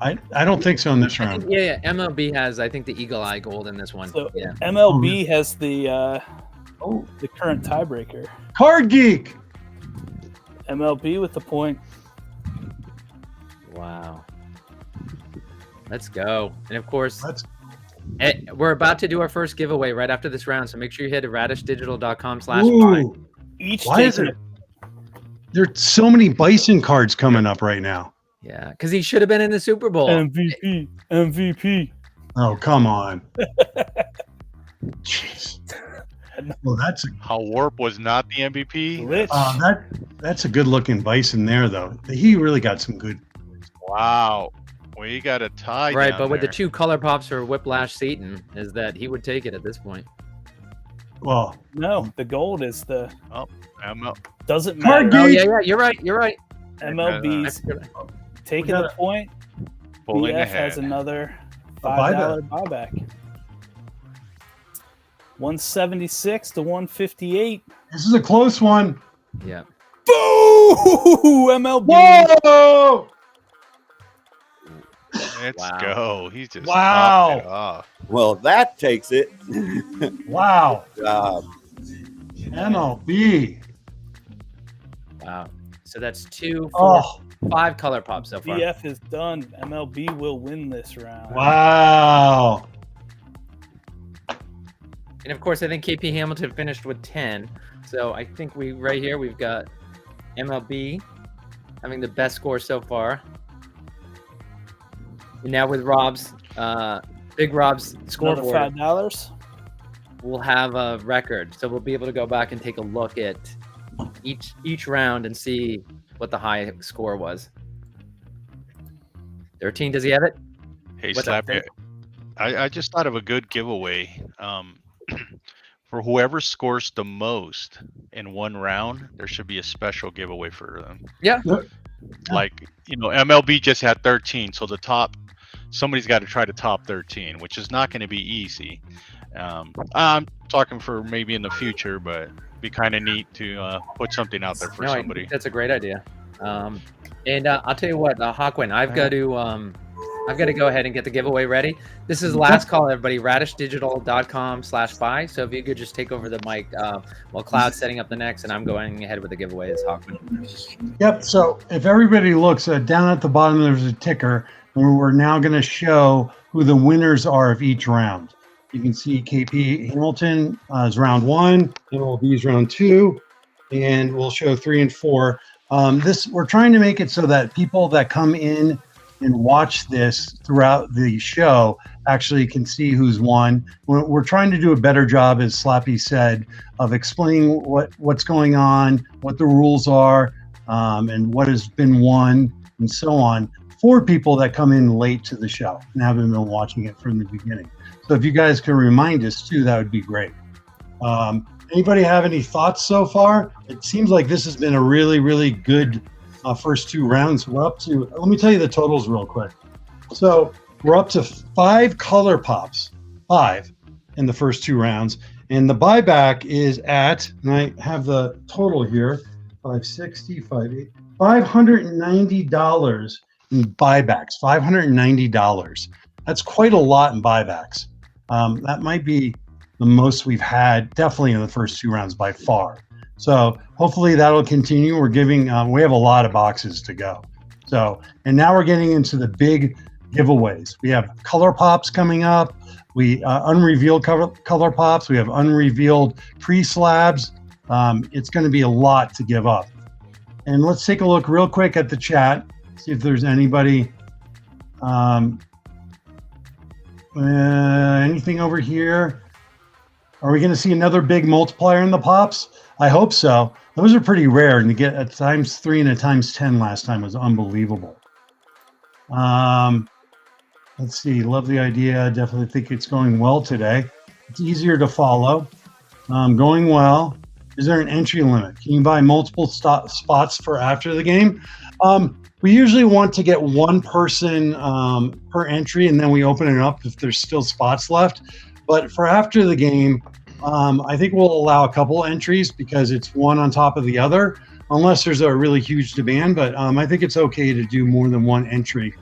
I don't think so in this I think- round. yeah, MLB has, I think, the Eagle Eye Gold in this one. So Yeah. MLB has the Oh, current tiebreaker. Card Geek. MLB with the point. Wow. Let's go. And of course, Let's we're about to do our first giveaway right after this round. So make sure you hit radishdigital.com/buy. Ooh, Each why is taking it? There's so many bison cards coming up right now. Yeah, because he should have been in the Super Bowl. MVP. Oh, come on. Jeez. Well, that's How Warp was not the MVP. Glitch. that's a good looking bison there, though. He really got some good. Wow. We got a tie. Right, down but with the there. 2 color pops for Whiplash Seaton, is that he would take it at this point. Well, No, the gold is the doesn't Card matter. Oh, Geek. yeah, yeah, you're right. You're right. MLB's taking We the got point. pulling BF ahead. has another A $5 buyback. 176 to 158. This is a close one. Yeah. Boo! MLB. Whoa! Let's Wow. go. He's just Wow. popped it off. Well, that takes it. Wow. Job. MLB. Wow. So that's 2, 4, Oh, 5 color pops so far. BF is done. MLB will win this round. wow. And of course, I think KP Hamilton finished with 10. So I think we've got MLB having the best score so far. And now with Big Rob's Another scoreboard, $5. we'll have a record. So we'll be able to go back and take a look at each round and see what the high score was. 13, does he have it? Hey, What's up, Slappy. I just thought of a good giveaway. For whoever scores the most in one round, there should be a special giveaway for them. Yeah. Like, MLB just had 13, so somebody's got to try to top 13, which is not going to be easy. I'm talking for maybe in the future, but it'd be kind of neat to put something out there for No, I somebody. think that's a great idea. And I'll tell you what, Hawkwind, I've got to go ahead and get the giveaway ready. This is last call, everybody. Radishdigital.com/buy. So if you could just take over the mic while Cloud's setting up the next, and I'm going ahead with the giveaway as Hawkwind. Yep. So if everybody looks down at the bottom, there's a ticker where we're now going to show who the winners are of each round. You can see KP Hamilton is round 1, MLB is round 2, and we'll show 3 and 4. We're trying to make it so that people that come in and watch this throughout the show actually can see who's won. We're trying to do a better job, as Slappy said, of explaining what's going on, what the rules are, and what has been won, and so on, for people that come in late to the show and haven't been watching it from the beginning. So if you guys can remind us too, that would be great. Anybody have any thoughts so far? It seems like this has been a really, really good first 2 rounds. We're up to, let me tell you the totals real quick. So we're up to 5 color pops, 5 in the first 2 rounds. And the buyback is at, and I have the total here, $560, $590 in buybacks, $590. That's quite a lot in buybacks. That might be the most we've had, definitely in the first 2 rounds by far. So hopefully that'll continue. We're giving, we have a lot of boxes to go. So, and now we're getting into the big giveaways. We have color pops coming up. We unrevealed color pops. We have unrevealed pre-slabs. It's going to be a lot to give up. And let's take a look real quick at the chat, see if there's anybody. Anything over here? Are we going to see another big multiplier in the pops? I hope so. Those are pretty rare, and to get a ×3 and a ×10 last time was unbelievable. Let's see. Love the idea. Definitely think it's going well today. It's easier to follow. Going well. Is there an entry limit? Can you buy multiple spots for after the game? We usually want to get 1 person per entry, and then we open it up if there's still spots left. But for after the game, I think we'll allow a couple entries because it's one on top of the other, unless there's a really huge demand. But I think it's okay to do more than 1 entry,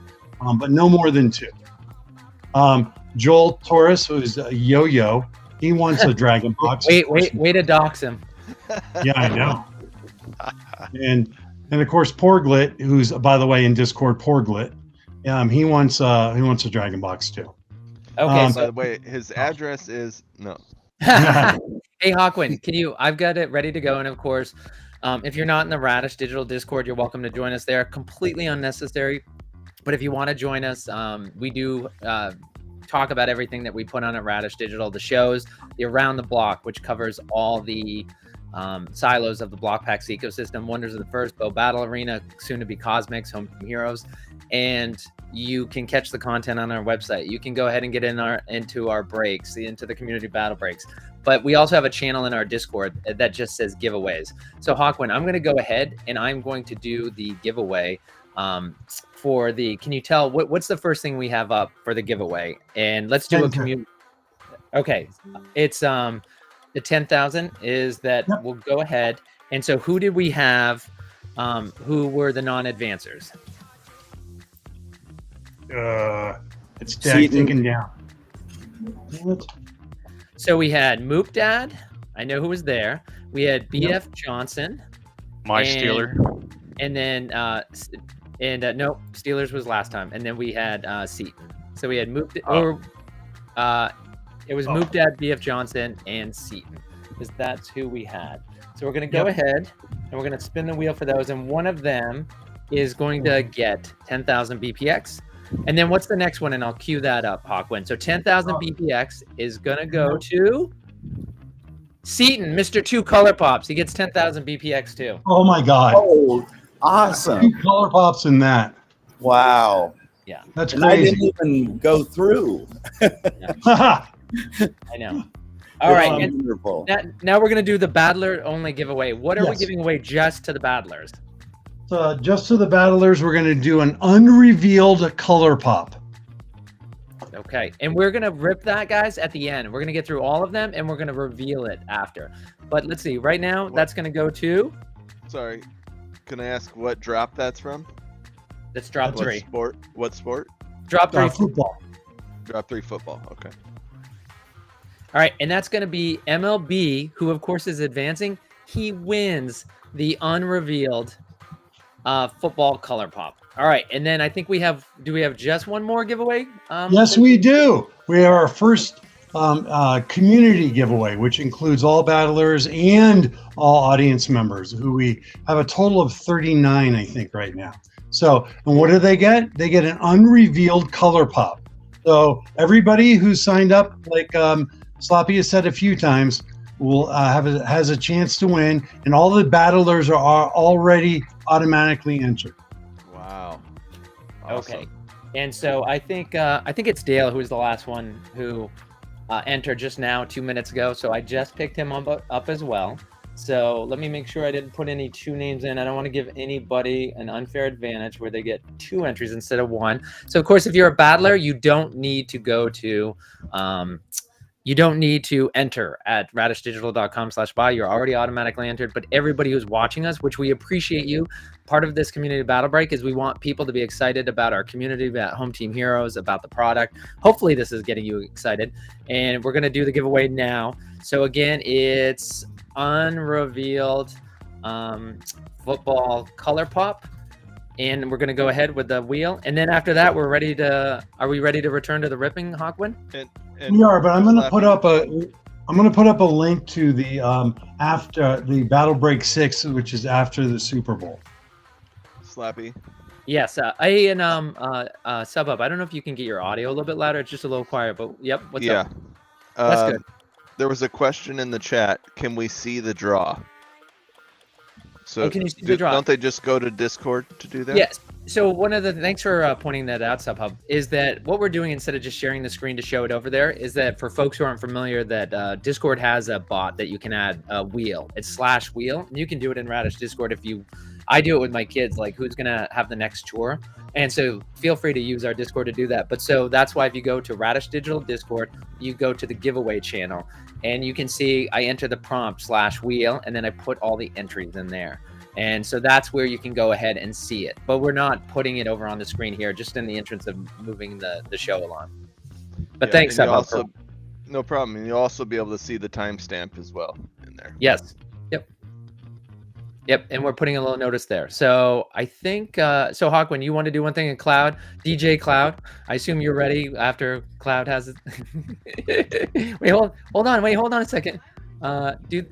but no more than 2. Joel Torres, who's a yo-yo, he wants a dragon box. Wait to dox him. Yeah, I know. And of course Porglit, who's, by the way, in Discord, Porglit, he wants a dragon box too. Okay. By the way, his address is no. Hey Hawkwind, I've got it ready to go, and of course, if you're not in the Radish Digital Discord, you're welcome to join us there. Completely unnecessary, but if you want to join us, we do talk about everything that we put on at Radish Digital, the shows, the Around the Block, which covers all the silos of the Block Packs ecosystem, Wonders of the First, Bow Battle Arena, soon to be Cosmics, Home Team Heroes, and you can catch the content on our website. You can go ahead and get into our breaks, into the community battle breaks. But we also have a channel in our Discord that just says giveaways. So Hawkwind, I'm going to go ahead and I'm going to do the giveaway for the. Can you tell what's the first thing we have up for the giveaway? And let's do a community. Okay, it's the 10,000 is that. Yep. We'll go ahead. And so who did we have? Who were the non-advancers? It's taken down. So we had Moop Dad. I know who was there. We had BF Johnson. My Steeler. And then no, Steelers was last time. And then we had Seaton. So we had Moop. It was Moop Dad, BF Johnson, and Seaton, because that's who we had. So we're gonna go ahead and we're gonna spin the wheel for those, and one of them is going to get 10,000 BPX. And then what's the next one? And I'll cue that up, Hawkwind. So 10,000 BPX is going to go to Seaton, Mr. 2 Color Pops. He gets 10,000 BPX too. Oh my God. Oh, awesome. 2 color pops in that. Wow. Yeah. That's and crazy. I didn't even go through. I know. All right. And wonderful. now we're going to do the Battler only giveaway. What are we Yes. giving away just to the Battlers? Just to the battlers, we're going to do an unrevealed color pop. Okay, and we're gonna rip that, guys, at the end. We're gonna get through all of them, and we're gonna reveal it after. But let's see. Right now, that's gonna go to. Sorry, can I ask what drop that's from? Let's drop What 3. sport? What sport? Drop 3. Football. Drop 3 football. Okay. All right, and that's gonna be MLB, who of course is advancing. He wins the unrevealed football color pop. All right, and then I think we have. Do we have just one more giveaway? Yes, we do. We have our first community giveaway, which includes all battlers and all audience members, who we have a total of 39, I think, right now. So, and what do they get? They get an unrevealed color pop. So everybody who's signed up, like Sloppy has said a few times, will has a chance to win, and all the battlers are already automatically entered. Wow. Okay. Awesome. And so I think it's Dale who was the last one who entered just now 2 minutes ago. So I just picked him up as well. So let me make sure I didn't put any 2 names in. I don't want to give anybody an unfair advantage where they get 2 entries instead of 1. So of course, if you're a battler, you don't need to go to you don't need to enter at radishdigital.com/buy. You're already automatically entered. But everybody who's watching us, which we appreciate you, part of this community battle break is we want people to be excited about our community, about Home Team Heroes, about the product. Hopefully this is getting you excited. And we're going to do the giveaway now. So again, it's unrevealed football color pop. And we're going to go ahead with the wheel. And then after that, are we ready to return to the ripping, Hawkwind? We are, but I'm going to put up a link to the after the Battle Break 6, which is after the Super Bowl. Slappy. Yes, Sub Up. I don't know if you can get your audio a little bit louder. It's just a little quiet, but yep. What's up? That's good. There was a question in the chat. Can we see the draw? So can you see the draw? Don't they just go to Discord to do that? Yes. So thanks for pointing that out, SubHub, is that what we're doing instead of just sharing the screen to show it over there is that for folks who aren't familiar, that Discord has a bot that you can add a wheel. It's /wheel. And you can do it in Radish Discord I do it with my kids, like who's going to have the next chore. And so feel free to use our Discord to do that. But so that's why if you go to Radish Digital Discord, you go to the giveaway channel and you can see I enter the prompt /wheel and then I put all the entries in there. And so that's where you can go ahead and see it. But we're not putting it over on the screen here, just in the entrance of moving the show along. But thanks, Sub. No problem. And you'll also be able to see the timestamp as well in there. Yes. Yep. And we're putting a little notice there. So I think, so Hawkwind, you want to do one thing in Cloud? DJ Cloud, I assume you're ready after Cloud has it. Wait, hold on a second. Do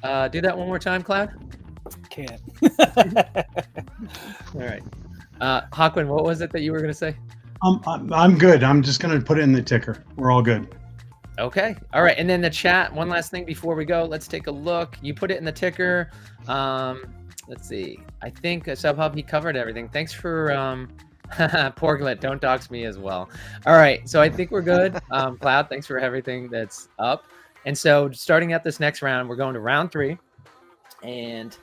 that one more time, Cloud. Can't. All right. Hawkwind, what was it that you were going to say? I'm good. I'm just going to put it in the ticker. We're all good. Okay. All right. And then the chat, one last thing before we go. Let's take a look. You put it in the ticker. Let's see. I think SubHub, he covered everything. Thanks for Porglet. Don't dox me as well. All right. So I think we're good. Cloud, thanks for everything that's up. And so starting at this next round, we're going to round 3. And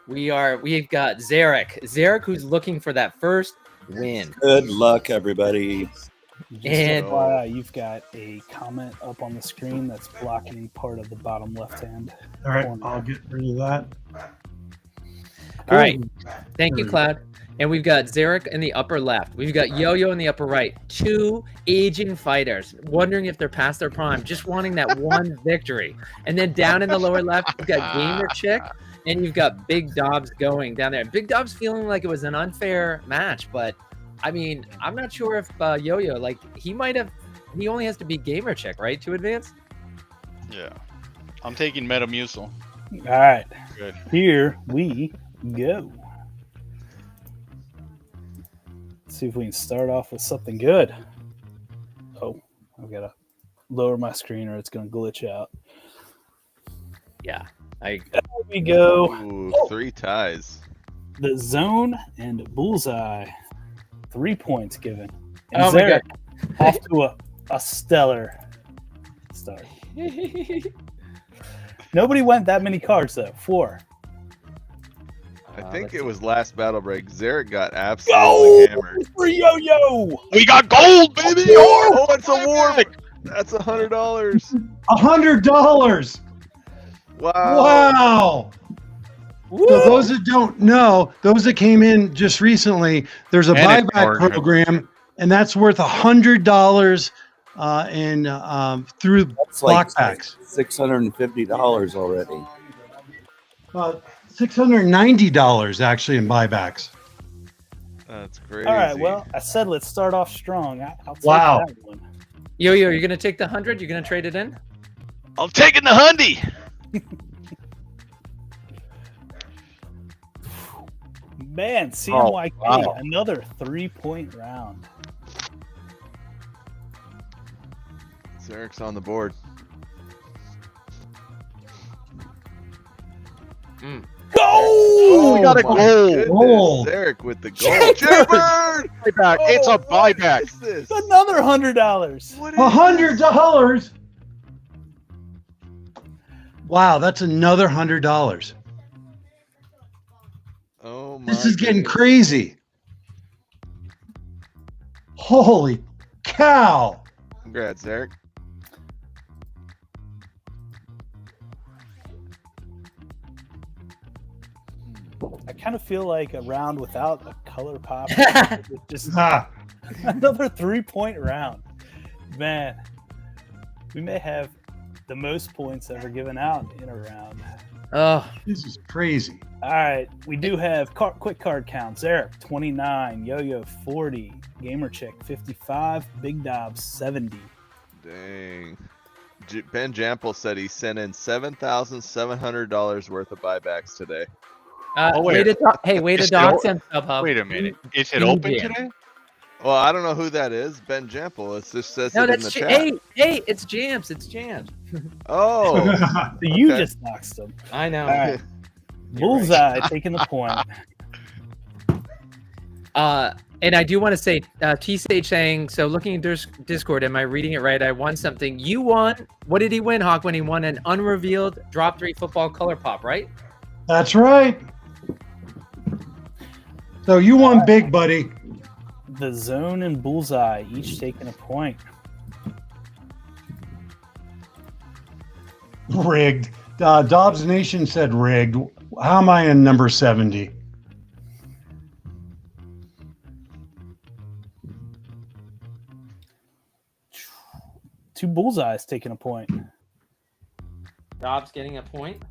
we've got Zarek, who's looking for that first win. Good luck, everybody. And you've got a comment up on the screen that's blocking part of the bottom left-hand All right, corner. I'll get rid of that. All right. Thank you, Cloud. And we've got Zarek in the upper left. We've got Yo-Yo in the upper right. 2 aging fighters, wondering if they're past their prime, just wanting that one victory. And then down in the lower left, you've got Gamer Chick, and you've got Big Dobbs going down there. Big Dobbs feeling like it was an unfair match, but I mean, I'm not sure if Yo-Yo, like he only has to be Gamer Chick, right, to advance? Yeah. I'm taking Metamucil. All right. Good. Here we go. Let's see if we can start off with something good. Oh, I've got to lower my screen or it's going to glitch out. Yeah. There we go. Ooh, 3 ties. The zone and bullseye. 3 points given. And Oh my Zarek off to a stellar start. Nobody went that many cards though. 4. I think it was last battle break. Zarek got absolutely hammered. For Yo-Yo! We got gold, baby! Oh, it's a war. That's $100. $100. Wow. Wow. So those that don't know, those that came in just recently, there's a And it's buyback margin. program, and that's worth $100 through That's block packs. $650 already. $690 actually in buybacks. That's crazy. All right, well, I said let's start off strong. I'll take Wow. that one. Yo-Yo, you're going to take the 100? You're going to trade it in? I'm taking the Hundy. Man, CMYK, wow. another 3-point round. Eric's on the board. Go! Oh, we got a my goal. goodness, Goal. Eric with the goal. Jaybird! Jaybird! Buyback. It's a buyback. What is this? Another $100. What is $100. Wow, that's another $100. Oh my This is getting goodness. crazy. Holy cow! Congrats, Eric. I kind of feel like a round without a color pop. Just Ah, another 3-point round. Man, we may have the most points ever given out in a round. Oh, this is crazy. All right, we do have quick card counts. Eric, 29. Yo-Yo, 40. Gamer Chick, 55. Big Dobbs, 70. Dang. Ben Jample said he sent in $7,700 worth of buybacks today. way to Is it dox o- him, StubHub. Wait a minute. Is it Easy. open today? Well, I don't know who that is. Ben Jample. It just says No, it in the that's chat. hey, it's Jams. It's Jams. Oh, So you Okay. just knocked them. I know. All right. Bullseye taking the point. And I do want to say, T-Stage saying, so looking at Discord, am I reading it right? I won something. You won. What did he win, Hawk, when he won an unrevealed Drop 3 football color pop, right? That's right. So you won big, buddy. The Zone and Bullseye each taking a point. Rigged. Dobbs Nation said rigged. How am I in number 70? Two Bullseyes taking a point. Dobbs getting a point.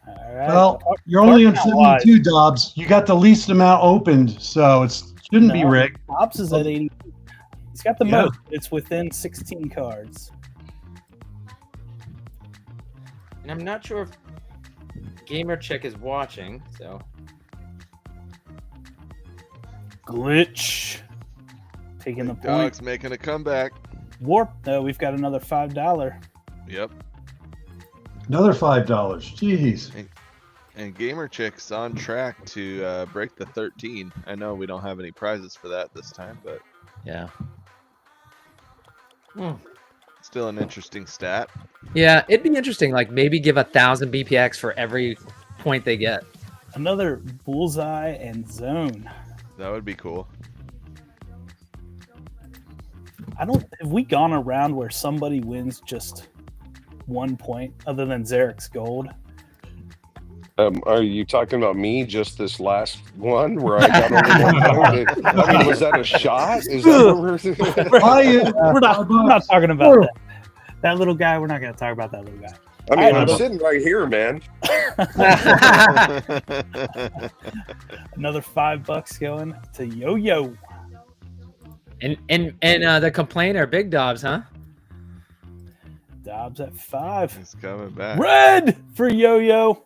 All right. Well, you're only in Card count wise, 72, Dobbs. You got the least amount opened, so it shouldn't be No. rigged. Dobbs is at 80. He's got the Yeah. most. It's within 16 cards. And I'm not sure if Gamer Chick is watching, so. Glitch. Taking the point. Dog's making a comeback. Warp. No, we've got another $5. Yep. Another $5. Jeez. And Gamer Chick's on track to break the 13. I know we don't have any prizes for that this time, but Yeah. still an interesting stat. Yeah, it'd be interesting. Like maybe give 1,000 BPX for every point they get. Another Bullseye and Zone. That would be cool. Have we gone around where somebody wins just 1 point other than Zarek's gold? Are you talking about me just this last one where I got only 1 point? I mean, was that a shot? Is that what we're not talking about that. That little guy, we're not going to talk about that little guy. I mean, All I'm right, sitting right here, man. Another $5 going to Yo-Yo. And the complainer, Big Dobbs, huh? Dobbs at 5. He's coming back. Red for Yo-Yo.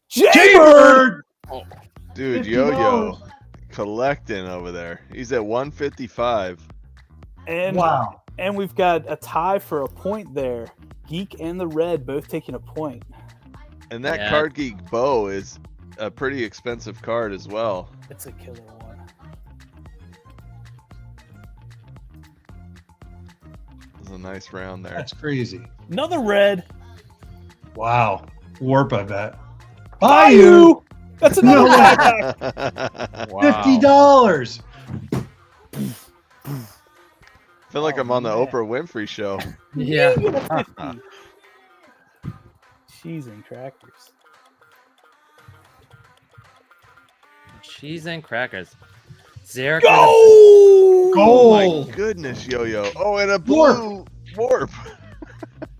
Jaybird! Dude, $50. Yo-Yo collecting over there. He's at 155. And Wow. And we've got a tie for a point there. Geek and the Red both taking a point. And that Yeah. Card Geek bow is a pretty expensive card as well. It's a killer one. It was a nice round there. That's crazy. Another Red. Wow. Warp, I bet. Bayou! That's another No. buyback. Wow. $50. I feel like I'm on the man. Oprah Winfrey show. Yeah. Even a 50. Cheese and crackers. Cheese and crackers. Zarek. Go! Oh my Gold. goodness, Yo-Yo. Oh, and a blue warp.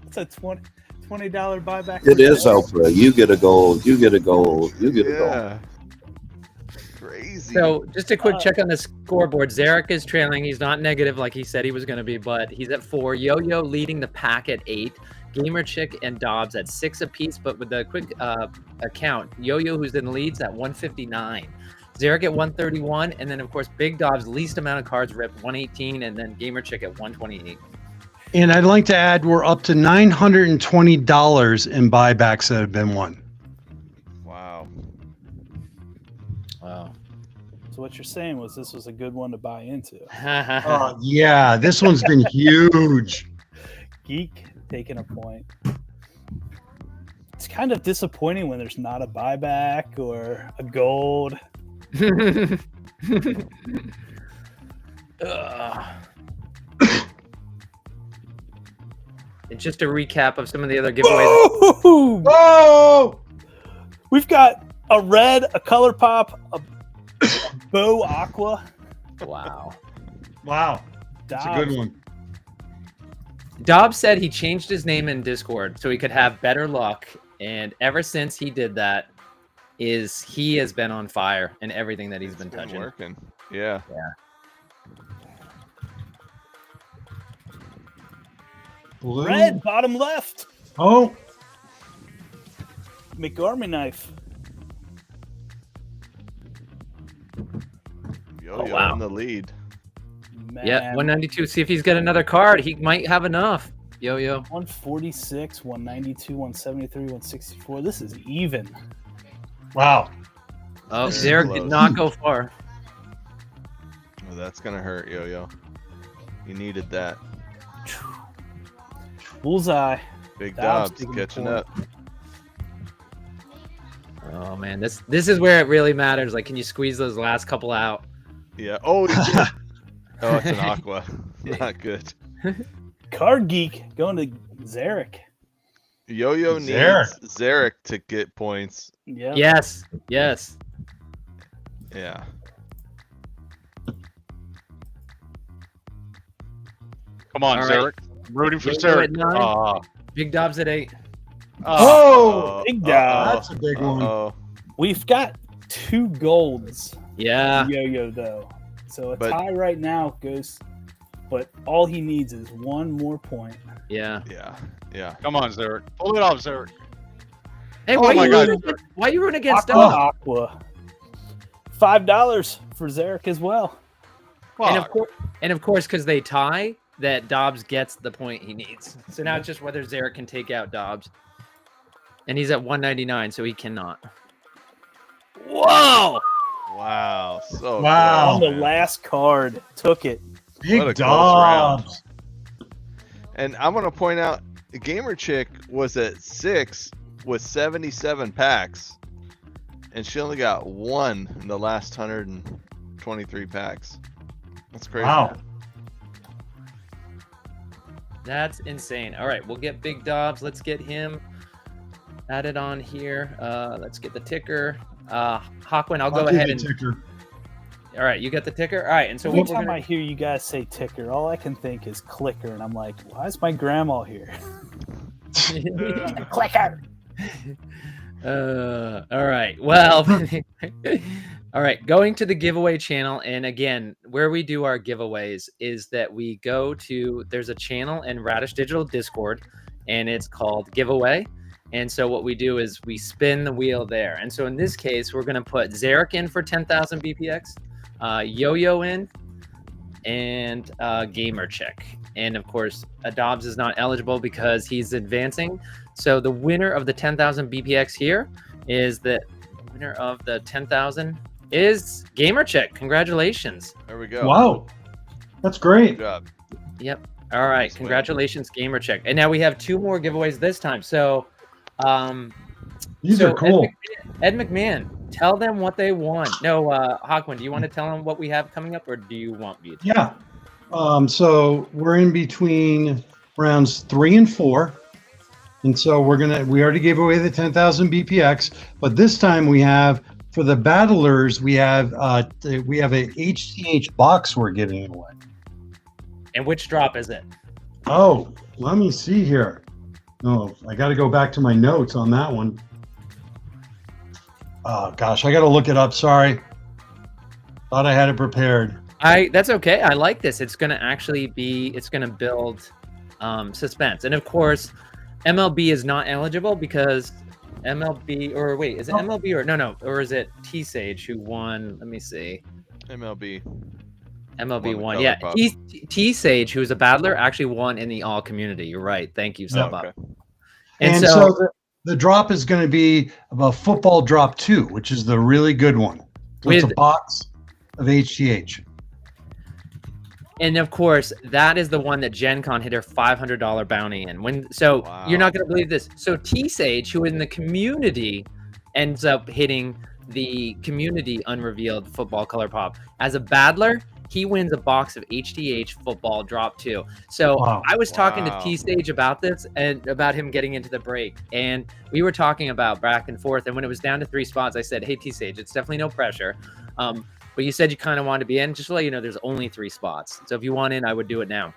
That's a $20 buyback. It is Oprah. You get a gold. You get a gold. You get a gold. Yeah. Crazy. So just a quick check on the scoreboard. Zarek is trailing. He's not negative like he said he was going to be, but he's at 4. Yo-Yo leading the pack at 8. Gamer Chick and Dobbs at 6 apiece, but with a quick account, Yo-Yo, who's in the leads, at 159. Zarek at 131, and then of course Big Dobbs, least amount of cards ripped, 118, and then Gamer Chick at 128. And I'd like to add, we're up to $920 in buybacks that have been won. Wow. Wow. So what you're saying was this was a good one to buy into. Yeah, this one's been huge. Geek taking a point. It's kind of disappointing when there's not a buyback or a gold. And just a recap of some of the other giveaways. Whoa! Whoa! We've got a red, a color pop, a bow aqua. Wow. Wow. That's a good one. Dobbs said he changed his name in Discord so he could have better luck, and ever since he did that, he has been on fire in everything that he's been touching. Working. Yeah. Blue. Red, bottom left. Oh. McArmy knife. Yo-Yo wow. in the lead. Man. Yeah, 192. See if he's got another card. He might have enough. Yo-Yo. 146, 192, 173, 164. This is even. Wow. Oh, Very Zarek did close. not go far. Oh, that's gonna hurt, Yo-Yo. You needed that. Bullseye. Big Dobbs Dobbs taking catching the up. Oh man, this is where it really matters. Like, can you squeeze those last couple out? Yeah. Oh, he did. Oh, it's an aqua. Not good. Card Geek going to Zarek. Yo-Yo needs Zarek. Zarek to get points. Yeah. Yes. Yes. Yeah. Come on, All right. Zarek. I'm rooting for Yo-Yo at Zarek. 9. Oh, Big Dobbs at 8. Oh! Big Dobbs. That's a big one. Oh, We've got 2 golds. Yeah. Yo-Yo though. So a But- tie right now goes, but all he needs is 1 more point. Yeah. yeah. Yeah. come on, Zarek. Pull it off, Zarek. Hey, Oh why my you God. rooting against, why you rooting against Aqua, Dobbs? Aqua. $5 for Zarek as well. Fuck. And of course, because they tie, that Dobbs gets the point he needs. So now it's just whether Zarek can take out Dobbs. And he's at 199, so he cannot. Whoa! Wow. So Wow. On the last card, took it. What a Big close Dobbs. And I'm gonna point out, the Gamer Chick was at 6 with 77 packs, and she only got 1 in the last 123 packs. That's crazy. Wow. That's insane. All right, we'll get Big Dobbs. Let's get him added on here. Let's get the ticker. Hawkwin, I'll go give ahead you and. ticker. All right, you got the ticker. All right, and so Every what we're time gonna. I hear you guys say ticker, all I can think is clicker, and I'm like, why is my grandma here? Clicker. All right. Well, all right. Going to the giveaway channel. And again, where we do our giveaways is that we go to, there's a channel in Radish Digital Discord, and it's called Giveaway. And so what we do is we spin the wheel there. And so in this case, we're going to put Zarek in for 10,000 BPX, Yo-Yo in, and Gamer Check. And of course, Dobbs is not eligible because he's advancing. So the winner of the 10,000 BPX here is the winner of the 10,000 is Gamer Check. Congratulations. There we go. Wow. That's great. Good job. Yep. All right. Nice win. Congratulations, Gamer Check. And now we have 2 more giveaways this time. So, These are cool. Ed McMahon, tell them what they want. No, Hawkwin, do you want to tell them what we have coming up, or do you want me to? Yeah. So we're in between rounds 3 and 4. And so we already gave away the 10,000 BPX, but this time we have, for the battlers, we have a HTH box we're giving away. And which drop is it? Oh, let me see here. Oh, I got to go back to my notes on that one. Oh gosh, I got to look it up. Sorry. Thought I had it prepared. That's okay. I like this. It's going to actually be, it's going to build suspense. And of course, MLB is not eligible because MLB, or wait, is it MLB or no, or is it T-Sage who won? Let me see. MLB. MLB Won the won. Color Yeah, Pop. T-Sage, who's a battler, actually won in the all community. You're right. Thank you, Sub Up. Okay. And so the drop is going to be a football drop 2, which is the really good one. So it's a box of HGH. And of course, that is the one that Gen Con hit her $500 bounty in. Wow. You're not going to believe this. So T-Sage, who in the community ends up hitting the community unrevealed football color pop. As a battler, he wins a box of HDH football drop 2. So I was talking to T-Sage about this and about him getting into the break. And we were talking about back and forth. And when it was down to 3 spots, I said, hey, T-Sage, it's definitely no pressure. But you said you kind of wanted to be in. Just to let you know, there's only 3 spots. So if you want in, I would do it now.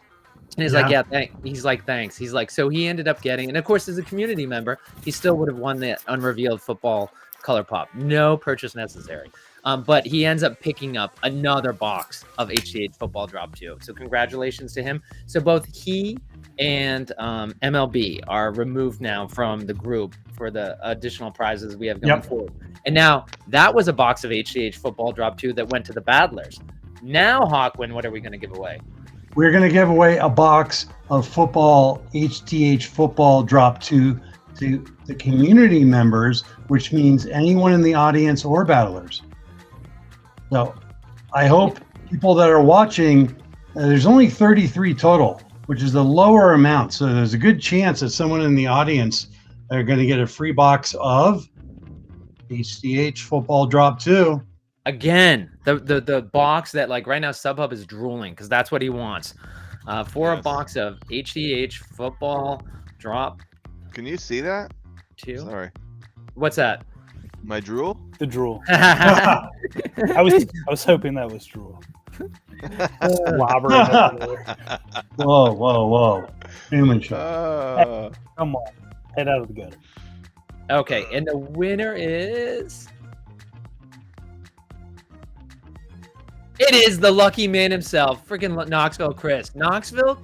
And he's like, yeah, he's like, thanks. He's like, so he ended up getting, and of course, as a community member, he still would have won the unrevealed football color pop. No purchase necessary. But he ends up picking up another box of HDH football drop 2. So congratulations to him. So both he and MLB are removed now from the group for the additional prizes we have going forward. And now that was a box of HDH football drop 2 that went to the battlers. Now, Hawkwind, what are we going to give away? We're going to give away a box of football HDH football drop 2 to the community members, which means anyone in the audience or battlers. So I hope people that are watching, there's only 33 total, which is the lower amount. So there's a good chance that someone in the audience are going to get a free box of HDH football drop 2. Again, the box that, like, right now SubHub is drooling because that's what he wants. For a box of HDH football drop. Can you see that? 2. Sorry. What's that? My drool? The drool. I was hoping that was drool. Whoa. Human show. Come on. Head out of the gutter. Okay, and the winner is... It is the lucky man himself, freaking Knoxville Chris. Knoxville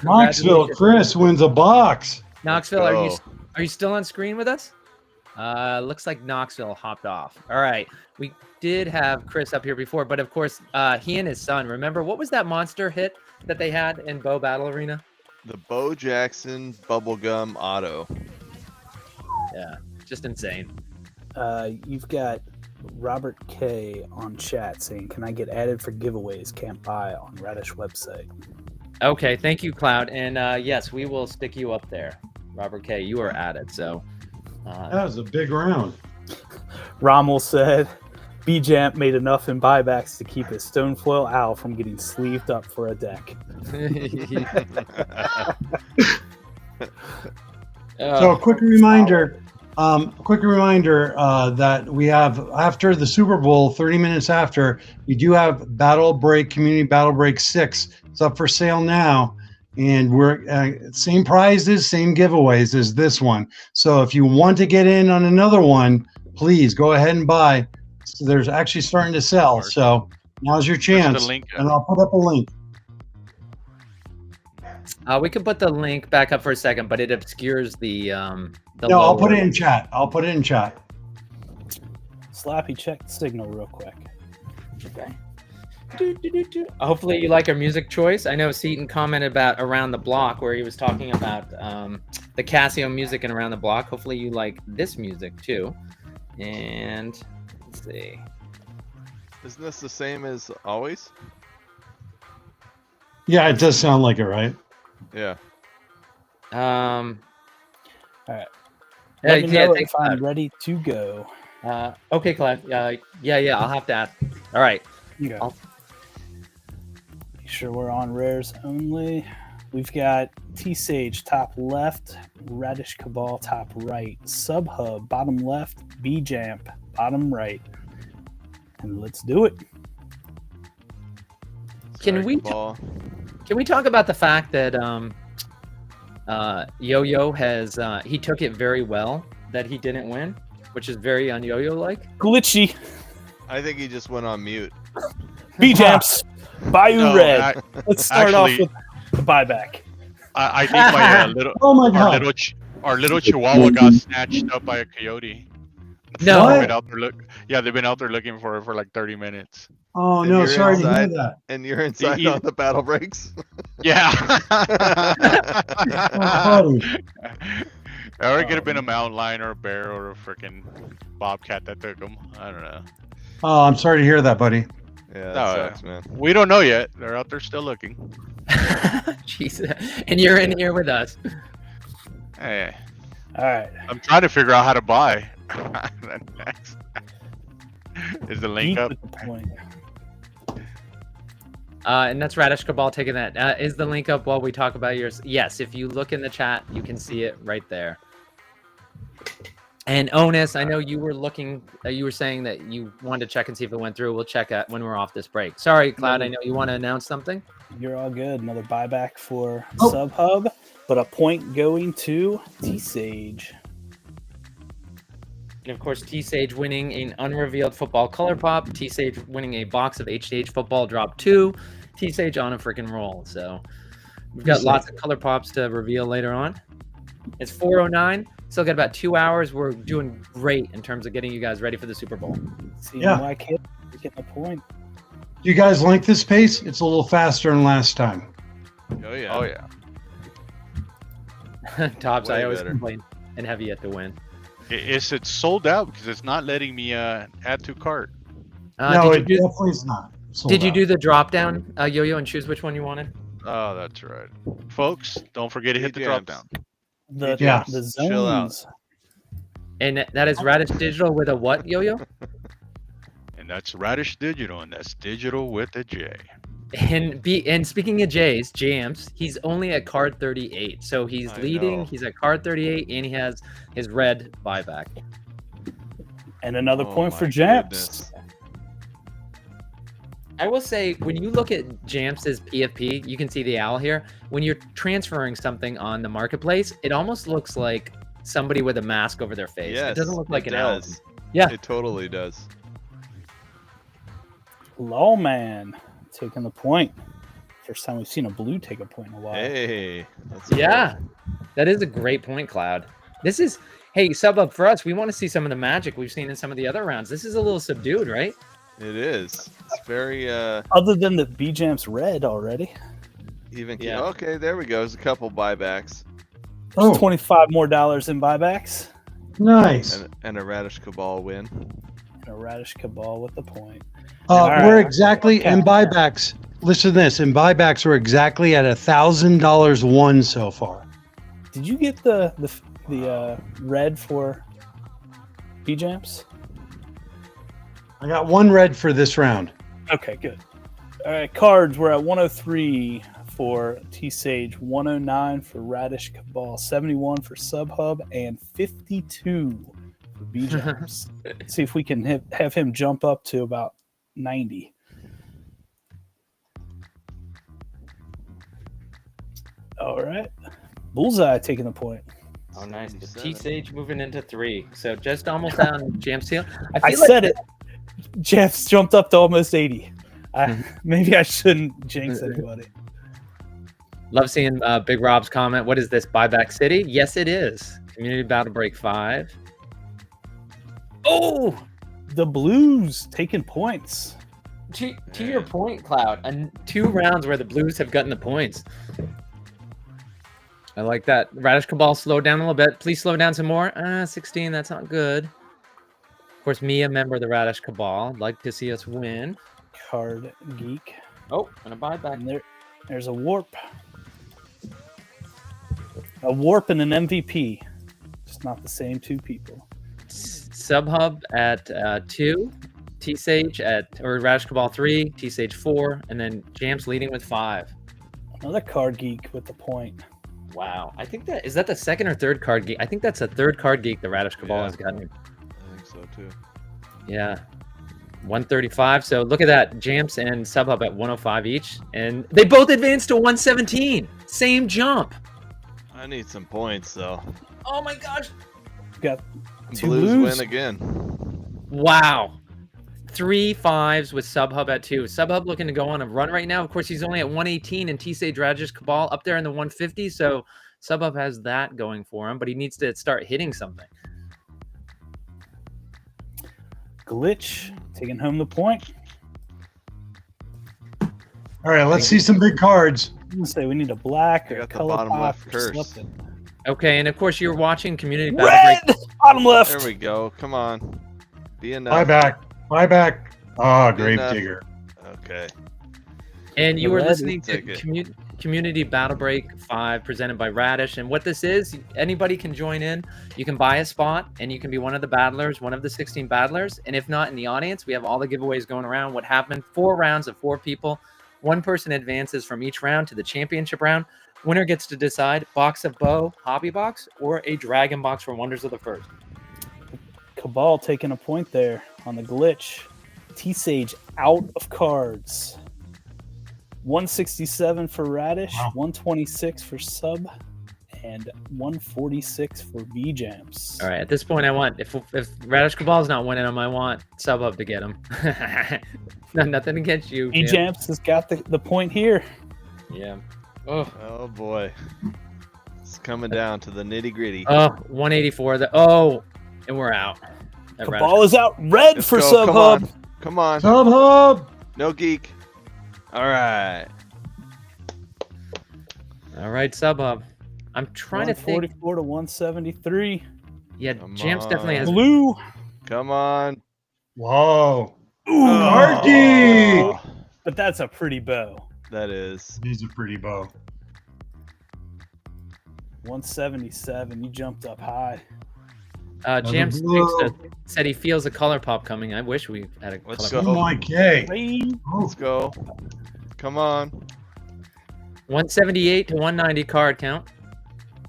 Chris wins a box. Knoxville, are you still on screen with us? Looks like Knoxville hopped off. All right, we did have Chris up here before, but of course, he and his son. Remember, what was that monster hit that they had in Bo Battle Arena? The Bo Jackson Bubblegum Auto. Yeah, just insane. You've got Robert K on chat saying, "Can I get added for giveaways? Can't buy on Radish website." Okay, thank you, Cloud, and yes, we will stick you up there, Robert K. You are added, so. That was a big round. Rommel said, B-Jamp made enough in buybacks to keep his Stonefoil Owl from getting sleeved up for a deck. So a quick reminder that we have, after the Super Bowl, 30 minutes after, we do have Community Battle Break 6. It's up for sale now. And we're same prizes, same giveaways as this one. So if you want to get in on another one, please go ahead and buy. So there's actually starting to sell. So now's your chance. And I'll put up a link. We can put the link back up for a second, but it obscures the No, I'll put it in chat. Slappy, check the signal real quick. Okay. Hopefully you like our music choice. I know Seaton commented about Around the Block, where he was talking about the Casio music and Around the Block. Hopefully you like this music too. And let's see. Isn't this the same as always? Yeah, it does sound like it, right? Yeah. All right. Let me know if I'm ready to go. Okay, Clive. Yeah. I'll have to ask. All right. Okay. Make sure we're on rares only. We've got T-Sage top left, Radish Cabal top right, Subhub bottom left, B-Jamp bottom right. And let's do it. Can we talk about the fact that Yo-Yo has he took it very well that he didn't win, which is very un-Yo-Yo like? Glitchy. I think he just went on mute. B-Jamps, Bayou Red. Let's start off with the buyback. I think my Our little Chihuahua got snatched up by a coyote. No. They've been out there they've been out there looking for it for like 30 minutes. Oh And no, you're sorry to hear inside? that. And you're inside He- on the battle breaks. Yeah. Oh, buddy. Or it could have been a mountain lion or a bear or a freaking bobcat that took him. I don't know. Oh, I'm sorry to hear that, buddy. Yeah, that No, sucks, man. We don't know yet. They're out there still looking. Jesus. And you're in here with us. Hey, All right. I'm trying to figure out how to buy. Is the link Geek up? with the point. And that's Radish Cabal taking that. Is the link up while we talk about yours? Yes, if you look in the chat, you can see it right there. And Onus, I know you were looking, you were saying that you wanted to check and see if it went through. We'll check it when we're off this break. Sorry, Cloud, I know you want to announce something. You're all good. Another buyback for Oh. SubHub, but a point going to T-Sage. And of course, T-Sage winning an unrevealed football color pop. T-Sage winning a box of HH football drop 2. T-Sage on a freaking roll. So we've got lots of color pops to reveal later on. It's 4:09. Still got about 2 hours. We're doing great in terms of getting you guys ready for the Super Bowl. See Yeah. why can't get the point. Do you guys like this pace? It's a little faster than last time. Oh yeah. Oh yeah. Tops, I Way always better. complain and have yet to win. It's sold out because it's not letting me add to cart. No, did it you do, definitely is not. Sold did you out. do the drop down, Yo-Yo, and choose which one you wanted? Oh, that's right. Folks, don't forget to hit the drop down. The Yeah. the Chill out. zones. And that is Radish Digital with a what, Yo-Yo? And that's Radish Digital, and that's digital with a J. And speaking of J's, Jams, he's only at card 38. So he's I leading. know. He's at card 38, and he has his red buyback. And another Oh point my for Japs. goodness. I will say, when you look at Jams's PFP, you can see the owl here. When you're transferring something on the marketplace, it almost looks like somebody with a mask over their face. Yes, it doesn't look like it an owl. does. Yeah. It totally does. Lawman taking the point. First time we've seen a blue take a point in a while. Hey. That's Yeah, that is a great point, Cloud. This is, hey, sub up for us. We want to see some of the magic we've seen in some of the other rounds. This is a little subdued, right? It is. It's very Other than the B-Jam's red already. even. Yeah. Okay, there we go. There's a couple buybacks Oh, $25 more in buybacks. nice. and a Radish Cabal win. And a Radish Cabal with the point. We're right. exactly in buybacks. Listen to this. In buybacks, we're exactly at $1,000 won so far. Did you get the red for B-Jams? I got one red for this round. Okay, good. All right, cards. We're at 103 for T-Sage, 109 for Radish Cabal, 71 for SubHub, and 52 for B-Jams. See if we can have him jump up to about 90. All right. Bullseye taking the point. Oh, nice. The 57. T-Sage moving into 3. So just almost down Jam's heel. I feel like said it. Jeff's jumped up to almost 80. Maybe I shouldn't jinx anybody. Love seeing Big Rob's comment. What is this, Buyback City? Yes, it is. Community Battle Break 5. Oh! The Blues taking points. To your point, Cloud, and 2 rounds where the Blues have gotten the points. I like that. Radish Cabal, slow down a little bit. Please slow down some more. 16, that's not good. Of course, Mia, member of the Radish Cabal. Like to see us win. Card Geek. Oh, and a buyback. And there's a warp. A warp and an MVP. Just not the same two people. SubHub at 2. T-Sage or Radish Cabal 3. T-Sage 4. And then Jam's leading with 5. Another Card Geek with the point. Wow. I think is that the second or third card geek? I think that's a third card geek the Radish Cabal Yeah. has gotten. I think so too. Yeah. 135. So look at that. Jamps and SubHub at 105 each. And they both advanced to 117. Same jump. I need some points though. Oh my gosh. Got two Blues Blues. win again. Wow. 3 5s with SubHub at 2. SubHub looking to go on a run right now. Of course, he's only at 118 and T-Sage Radish Cabal up there in the 150. So SubHub has that going for him, but he needs to start hitting something. Glitch taking home the point. All right, let's see some big cards. I'm gonna say we need a black I or a got the color bottom pop left or curse. something. Okay, and of course you're watching Community Battle Red Break. bottom left. There we go. Come on. Be enough. Buy back. Oh, Be Grave enough. Digger. Okay. And you The were red listening to Take it. Community Battle Break 5 presented by Radish. And what this is, anybody can join in. You can buy a spot and you can be one of the battlers, one of the 16 battlers. And if not in the audience, we have all the giveaways going around. What happened? 4 rounds of 4 people. 1 person advances from each round to the championship round. Winner gets to decide box of bow, hobby box, or a dragon box for Wonders of the First. Cabal taking a point there on the glitch. T-Sage out of cards. 167 for Radish, Wow. 126 for Sub, and 146 for V-Jams. All right, at this point, I want, if Radish Cabal's not winning him, I want SubHub to get him. Nothing against you. Jim. V-Jams has got the point here. Yeah. Oh. Oh boy. It's coming down to the nitty gritty. Oh, 184. And we're out. That Radish Cabal is out red Let's for go. SubHub. Come on. SubHub. No geek. All right. All right, SubHub. I'm trying to think. 144 to 173. Yeah, Come Jams definitely has. Blue. Come on. Whoa. Ooh, Marky. Oh, but that's a pretty bow. that is. He's a pretty bow. 177. You jumped up high. Jams Whoa. said he feels a color pop coming. I wish we had a Let's color go. Oh my K. Rain. Let's go. Come on. 178 to 190 card count.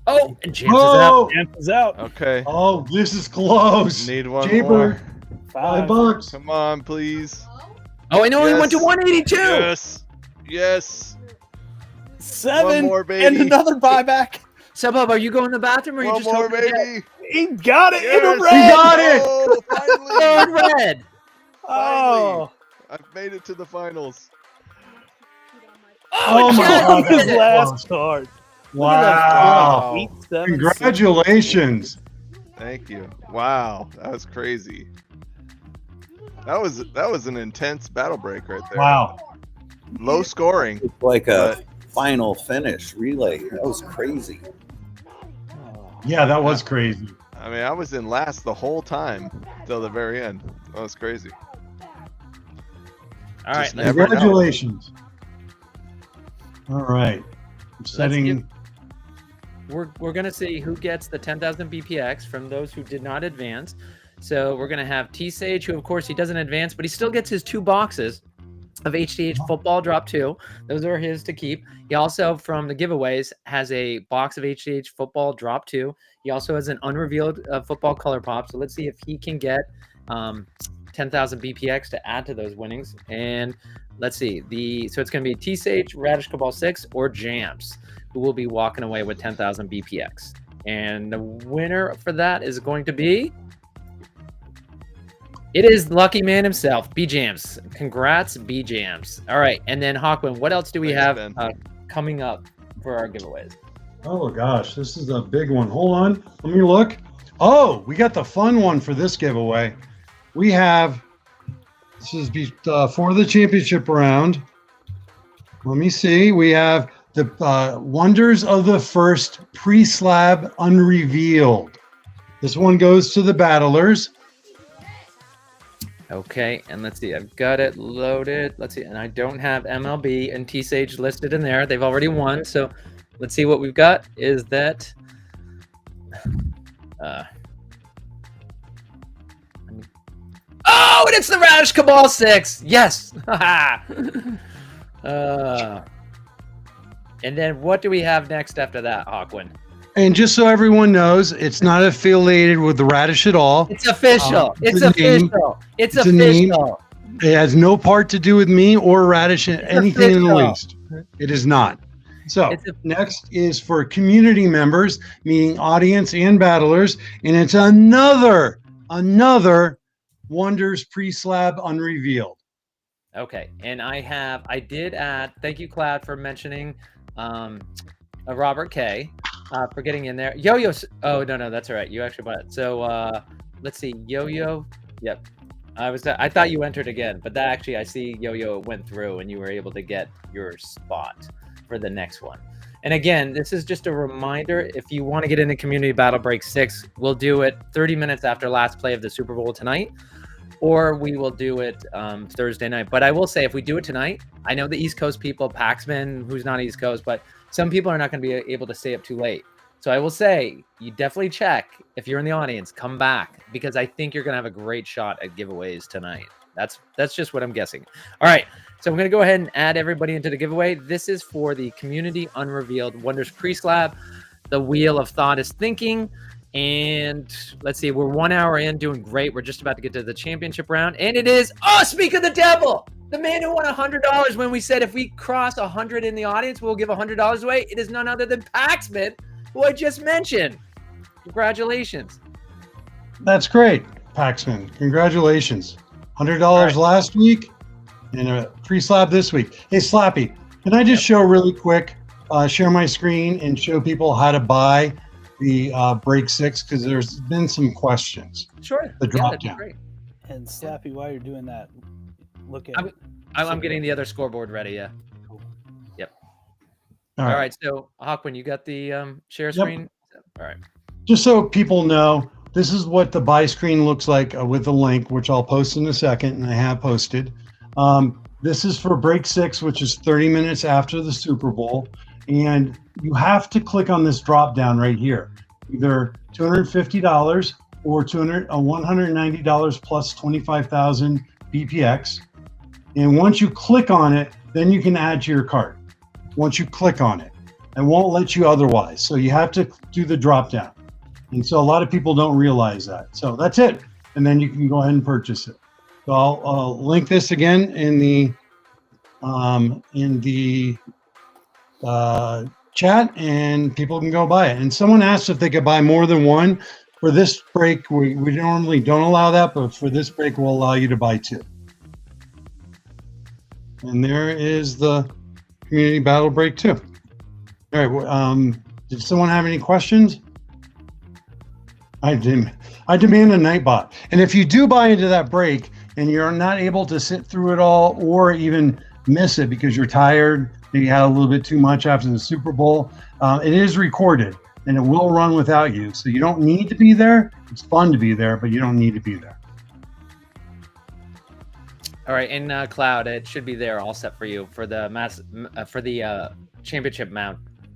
Oh, and Jams is Whoa. out. Jams is out. Okay. Oh, this is close. Need one Chamber. more. $5. Come on, please. Oh, I know he went to Yes. 182. Yes. Yes. 7 more, baby. and another buyback. SubHub, are you going to the bathroom or are you One just more, hoping to get baby. He got it in Yes. a red. He got it. Oh, finally. Oh, red? Oh, I've made it to the finals. Oh my Jams God, did his it. that's last close. card. Wow. 8-7. Congratulations. Thank you. Wow, that was crazy. That was an intense battle break right there. Wow. Low scoring. It's like a final finish relay. That was crazy. Yeah, that was crazy. I mean, I was in last the whole time till the very end. That was crazy. All right, Just let's never know. Congratulations. All right. I'm setting. we're gonna see who gets the 10,000 BPX from those who did not advance. So we're gonna have T-Sage, who of course he doesn't advance, but he still gets his 2 boxes of HDH football drop 2. Those are his to keep. He also, from the giveaways, has a box of HDH football drop 2. He also has an unrevealed football color pop. So let's see if he can get 10,000 BPX to add to those winnings. And let's see, so it's going to be T-Sage, Radish Cabal 6, or Jams, who will be walking away with 10,000 BPX. And the winner for that is going to be, it is Lucky Man himself, B-Jams. Congrats, B-Jams. All right, and then Hawkwind, what else do we Thanks, have Ben. coming up for our giveaways? Oh gosh, this is a big one. Hold on, let me look. Oh, we got the fun one for this giveaway. We have, this is for the championship round. Let me see. We have the Wonders of the First pre-slab unrevealed. This one goes to the battlers. Okay, and let's see. I've got it loaded. Let's see, and I don't have MLB and T-Sage listed in there. They've already won, so let's see what we've got. Is that oh, and it's the Radish Cabal 6. Yes. And then what do we have next after that, Hawkwind? And just so everyone knows, it's not affiliated with the Radish at all. It's official. It's a name. official. It's It's a name. official. It has no part to do with me or Radish, anything in the official. least. It is not. So It's a- next is for community members, meaning audience and battlers, and it's another Wonders pre-slab unrevealed. Okay, and I did add, thank you, Cloud, for mentioning Robert K. for getting in there. Yo-Yo. Oh, no, that's all right. You actually bought it. So let's see. Yo-Yo. Yep. I thought you entered again, but that actually I see Yo-Yo went through and you were able to get your spot for the next one. And again, this is just a reminder. If you want to get into Community Battle Break 6, we'll do it 30 minutes after last play of the Super Bowl tonight, or we will do it Thursday night. But I will say, if we do it tonight, I know the East Coast people, Paxman, who's not East Coast, but some people are not going to be able to stay up too late. So I will say, you definitely check if you're in the audience, come back, because I think you're going to have a great shot at giveaways tonight. That's just what I'm guessing. All right. So I'm going to go ahead and add everybody into the giveaway. This is for the Community Unrevealed Wonders Pre-Slab. The Wheel of Thought is thinking. And let's see, we're 1 hour in, doing great. We're just about to get to the championship round. And it is, speak of the devil, the man who won $100 when we said if we cross 100 in the audience, we'll give $100 away. It is none other than Paxman, who I just mentioned. Congratulations. That's great, Paxman. Congratulations. $100 last week and a pre-slab this week. Hey, Slappy, can I just show really quick, share my screen and show people how to buy the Break 6? Because there's been some questions. Sure. The drop that'd be down. great. And Slappy, while you're doing that, look at. I'm getting the other scoreboard ready. Yeah. Yep. All All right. right. So, Hawkwind, you got the share screen? All right. Just so people know, this is what the buy screen looks like with the link, which I'll post in a second, and I have posted. This is for Break 6, which is 30 minutes after the Super Bowl. And you have to click on this drop down right here, either $250 or $190 plus 25,000 BPX. And once you click on it, then you can add to your cart. Once you click on it, it won't let you otherwise. So you have to do the drop down. And so a lot of people don't realize that. So that's it. And then you can go ahead and purchase it. So I'll link this again in the chat, and people can go buy it. And someone asked if they could buy more than one. For this break, we normally don't allow that, but for this break, we'll allow you to buy 2. And there is the Community Battle Break 2. All right. Did someone have any questions? I demand a Nightbot. And if you do buy into that break and you're not able to sit through it all or even miss it because you're tired, maybe you had a little bit too much after the Super Bowl, it is recorded and it will run without you. So you don't need to be there. It's fun to be there, but you don't need to be there. All right, in Cloud, it should be there all set for you for the championship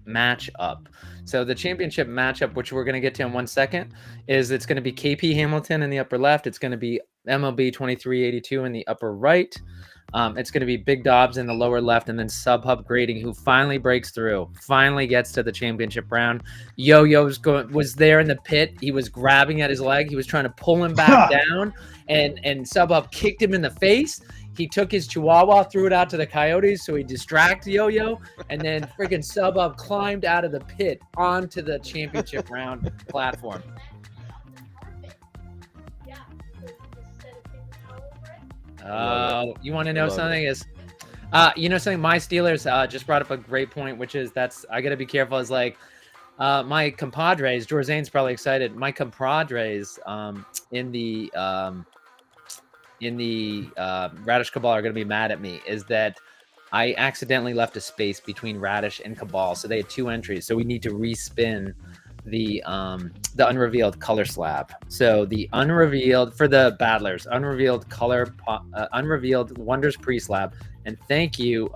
matchup. So the championship matchup, which we're going to get to in 1 second, is it's going to be KP Hamilton in the upper left. It's going to be MLB 2382 in the upper right. It's going to be Big Dobbs in the lower left, and then Subhub Grading, who finally breaks through, finally gets to the championship round. Yo-Yo was there in the pit. He was grabbing at his leg. He was trying to pull him back down, and Subhub kicked him in the face. He took his chihuahua, threw it out to the coyotes, so he distracted Yo-Yo, and then freaking Subhub climbed out of the pit onto the championship round platform. You want to know something? Something my Steelers just brought up a great point, which is I got to be careful. Is like my compadres, Jorzane's probably excited. My compadres in the Radish Cabal are going to be mad at me. Is that I accidentally left a space between Radish and Cabal, so they had 2 entries. So we need to respin the unrevealed color slab. So the unrevealed for the battlers, unrevealed Wonders pre-slab. And thank you,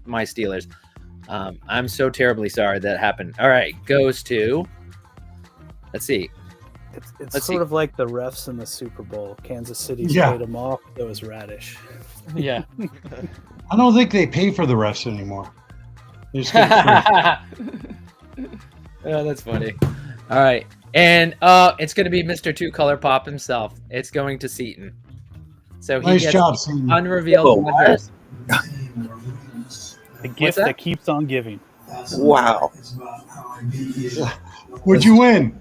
my Steelers. I'm so terribly sorry that happened. All right, goes to, let's see. It's sort of like the refs in the Super Bowl. Kansas City paid them off. It was Radish. Yeah. I don't think they pay for the refs anymore. They just get free. Oh, that's funny. All right. And it's going to be Mr. Two Color Pop himself. It's going to Seaton. So he gets job, Seaton. unrevealed wonders. The gift that keeps on giving. Wow. What'd you win?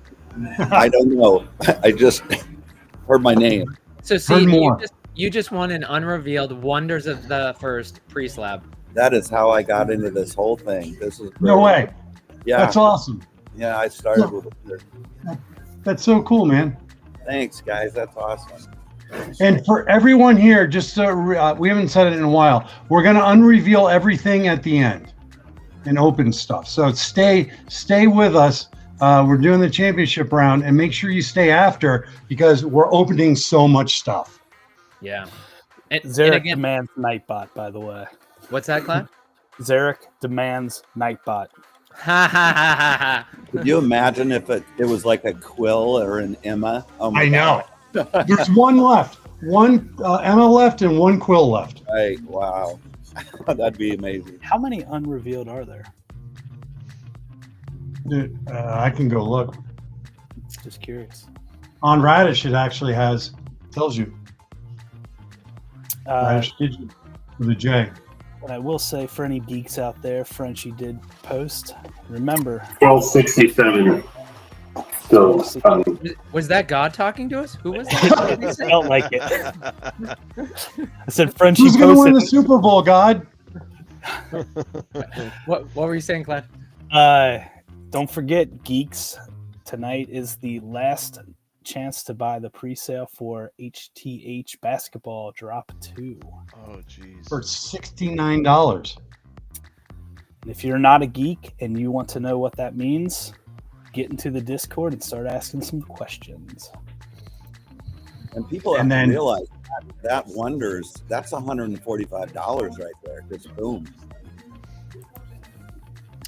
I don't know. I just heard my name. So Seaton, you just won an unrevealed Wonders of the First pre-slab. That is how I got into this whole thing. This is great. No way. Yeah. That's awesome. Yeah, I started with a That's so cool, man. Thanks, guys. That's awesome. And for everyone here, just so we haven't said it in a while, we're going to unreveal everything at the end and open stuff. So stay with us. We're doing the championship round, and make sure you stay after because we're opening so much stuff. Yeah. Zarek demands Nightbot, by the way. What's that, Clive? Zarek demands Nightbot. Ha ha ha ha ha. Could you imagine if it was like a Quill or an Emma? Oh my I know. God. There's one left. One Emma left and one Quill left. Right. Wow. That'd be amazing. How many unrevealed are there? Dude, I can go look. Just curious. On Radish, it actually tells you. Radish Digital with a J. But I will say, for any geeks out there, Frenchie did post. Remember, 1267. So, Was that God talking to us? Who was that? felt like it. I said Frenchie Who's going to win the posted. Super Bowl, God? What were you saying, Clive? Don't forget, geeks. Tonight is the last chance to buy the pre-sale for HTH Basketball Drop 2. Oh, jeez. For $69. And if you're not a geek and you want to know what that means, get into the Discord and start asking some questions. And people have to realize that wonders. That's $145 right there. Just boom.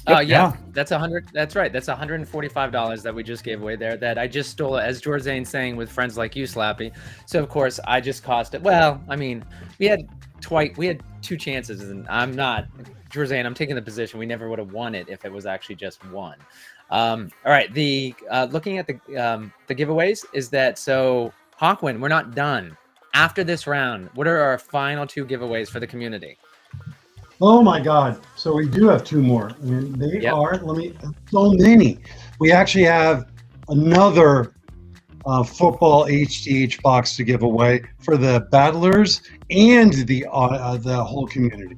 Oh yeah, that's $100. That's right. That's $145 that we just gave away there. That I just stole, as Jorzane's saying, with friends like you, Slappy. So of course I just cost it. Well, I mean, we had two chances, and I'm not Jorzane. I'm taking the position we never would have won it if it was actually just one. All right. The looking at the giveaways is that so Hawkwind, we're not done after this round. What are our final two giveaways for the community? Oh my God. So we do have two more. I mean, they are, so many. We actually have another football HTH box to give away for the battlers and the whole community.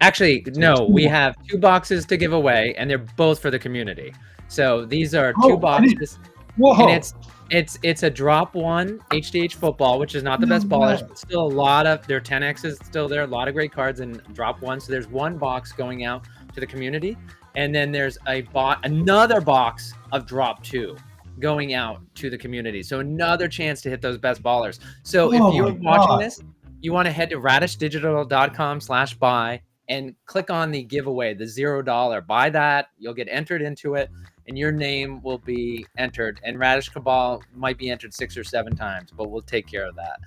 Actually, no, we have two boxes to give away, and they're both for the community. So these are two boxes. Whoa. And it's a drop one HDH football, which is not the best ballers, but still a lot of their 10Xs still there, a lot of great cards in drop one. So there's one box going out to the community, and then there's another box of drop two going out to the community. So another chance to hit those best ballers. So if you're watching this, you want to head to radishdigital.com/buy and click on the giveaway, the $0. Buy that, you'll get entered into it, and your name will be entered. And Radish Cabal might be entered 6 or 7 times, but we'll take care of that.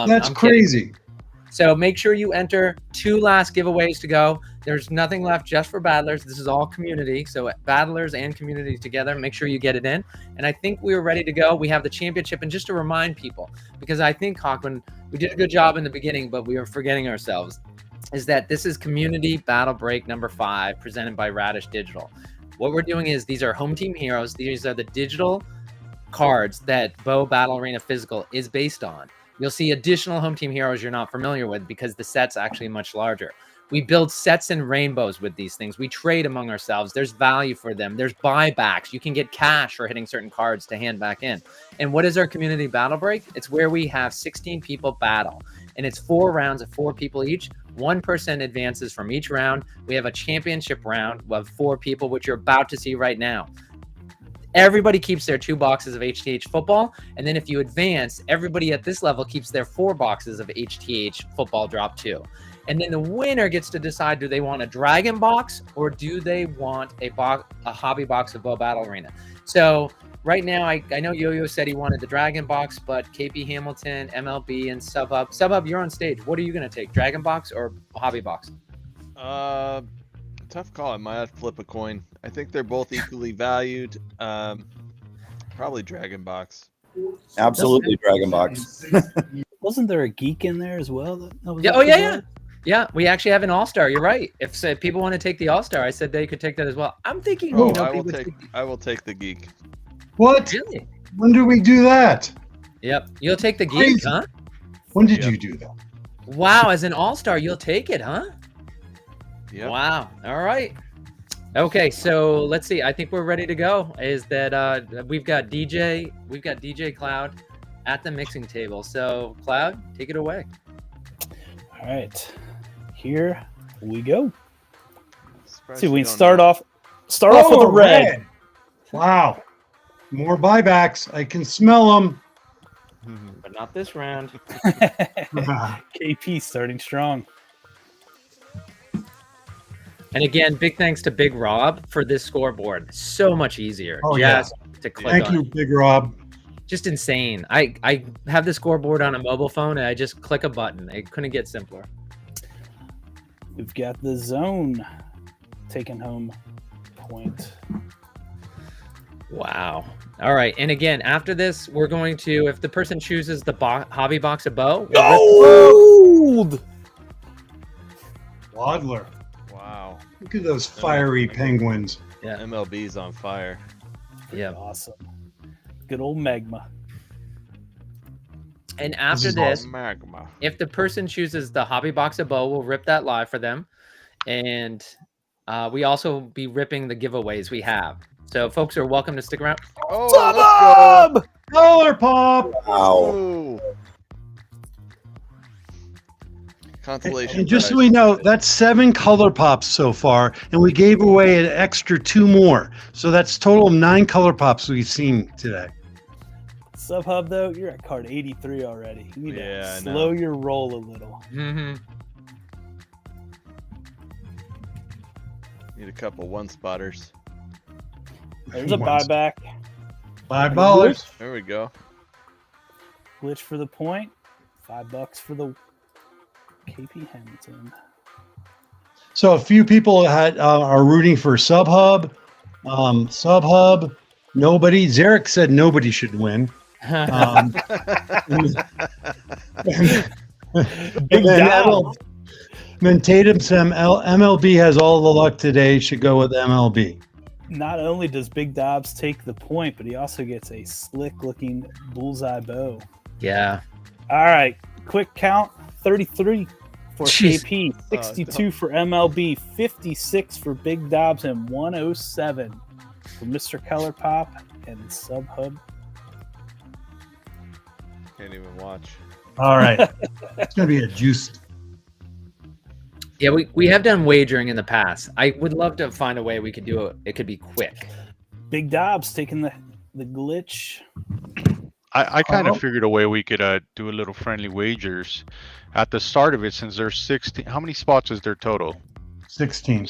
That's crazy. So make sure you enter. 2 last giveaways to go. There's nothing left just for battlers. This is all community. So battlers and community together, make sure you get it in. And I think we're ready to go. We have the championship. And just to remind people, because I think, Hawkwind, we did a good job in the beginning, but we were forgetting ourselves, is that this is Community Battle Break number 5, presented by Radish Digital. What we're doing is these are home team heroes. These are the digital cards that Bo Battle Arena Physical is based on. You'll see additional home team heroes you're not familiar with because the set's actually much larger. We build sets and rainbows with these things. We trade among ourselves. There's value for them. There's buybacks. You can get cash for hitting certain cards to hand back in. And what is our Community Battle Break? It's where we have 16 people battle. And it's 4 rounds of 4 people each. 1 person advances from each round. We have a championship round of 4 people, which you're about to see right now. Everybody keeps their 2 boxes of HTH football. And then if you advance, everybody at this level keeps their 4 boxes of HTH football drop 2. And then the winner gets to decide, do they want a dragon box or do they want a hobby box of Bo Battle Arena? So right now, I know Yo-Yo said he wanted the dragon box, but KP Hamilton, MLB, and SubHub, you're on stage. What are you going to take, dragon box or hobby box? Tough call. I might have to flip a coin. I think they're both equally valued. Probably dragon box. Absolutely, dragon box. Wasn't there a geek in there as well? Yeah, we actually have an all-star. You're right. If people want to take the all-star, I said they could take that as well. I'm thinking, I will take the geek. What? Really? When do we do that? Yep. You'll take the geek, huh? When did you do that? Wow, as an all-star, you'll take it, huh? Yeah. Wow. All right. Okay, so let's see. I think we're ready to go. Is that we've got DJ Cloud at the mixing table. So Cloud, take it away. All right, here we go. Surprised See, you we don't start know. off with the red. Wow. More buybacks. I can smell them. But not this round. KP starting strong. And again, big thanks to Big Rob for this scoreboard. So much easier. Oh, just to click Thank on. you, Big Rob. Just insane. I have the scoreboard on a mobile phone and I just click a button. It couldn't get simpler. We've got the zone taking home point. Wow. All right. And again, after this, we're going to, if the person chooses the hobby box of bow, Gold! Waddler. Wow. Look at those fiery penguins. Yeah. MLB's on fire. Yeah. Awesome. Good old magma. And after is this, Magma. if the person chooses the hobby box of bow, we'll rip that live for them. And we also be ripping the giveaways we have. So folks are welcome to stick around. Oh, let's go. Color Pop. Wow. Ooh. Consolation. And just so prize. we know, that's 7 Color Pops so far, and we gave away an extra 2 more. So that's total of 9 Color Pops we've seen today. SubHub, though, you're at card 83 already. You need Yeah, I to know. slow your roll a little. Mm-hmm. Need a couple one spotters. There's a Once. buyback. $5. There we go. Glitch for the point. $5 for the KP Hamilton. So a few people are rooting for SubHub. SubHub, nobody. Zarek said nobody should win. Big down. Then Tatum said MLB has all the luck today. Should go with MLB. Not only does Big Dobbs take the point, but he also gets a slick-looking bullseye bow. Yeah. All right, quick count: 33 for Jeez. KP, 62 for MLB, 56 for Big Dobbs, and 107 for Mr. Color Pop and SubHub. Can't even watch. All right. It's going to be a juice. Yeah, we have done wagering in the past. I would love to find a way we could do it. It could be quick. Big Dobbs taking the glitch. I kind of figured a way we could do a little friendly wagers at the start of it, since there's 16. How many spots is there total? 16.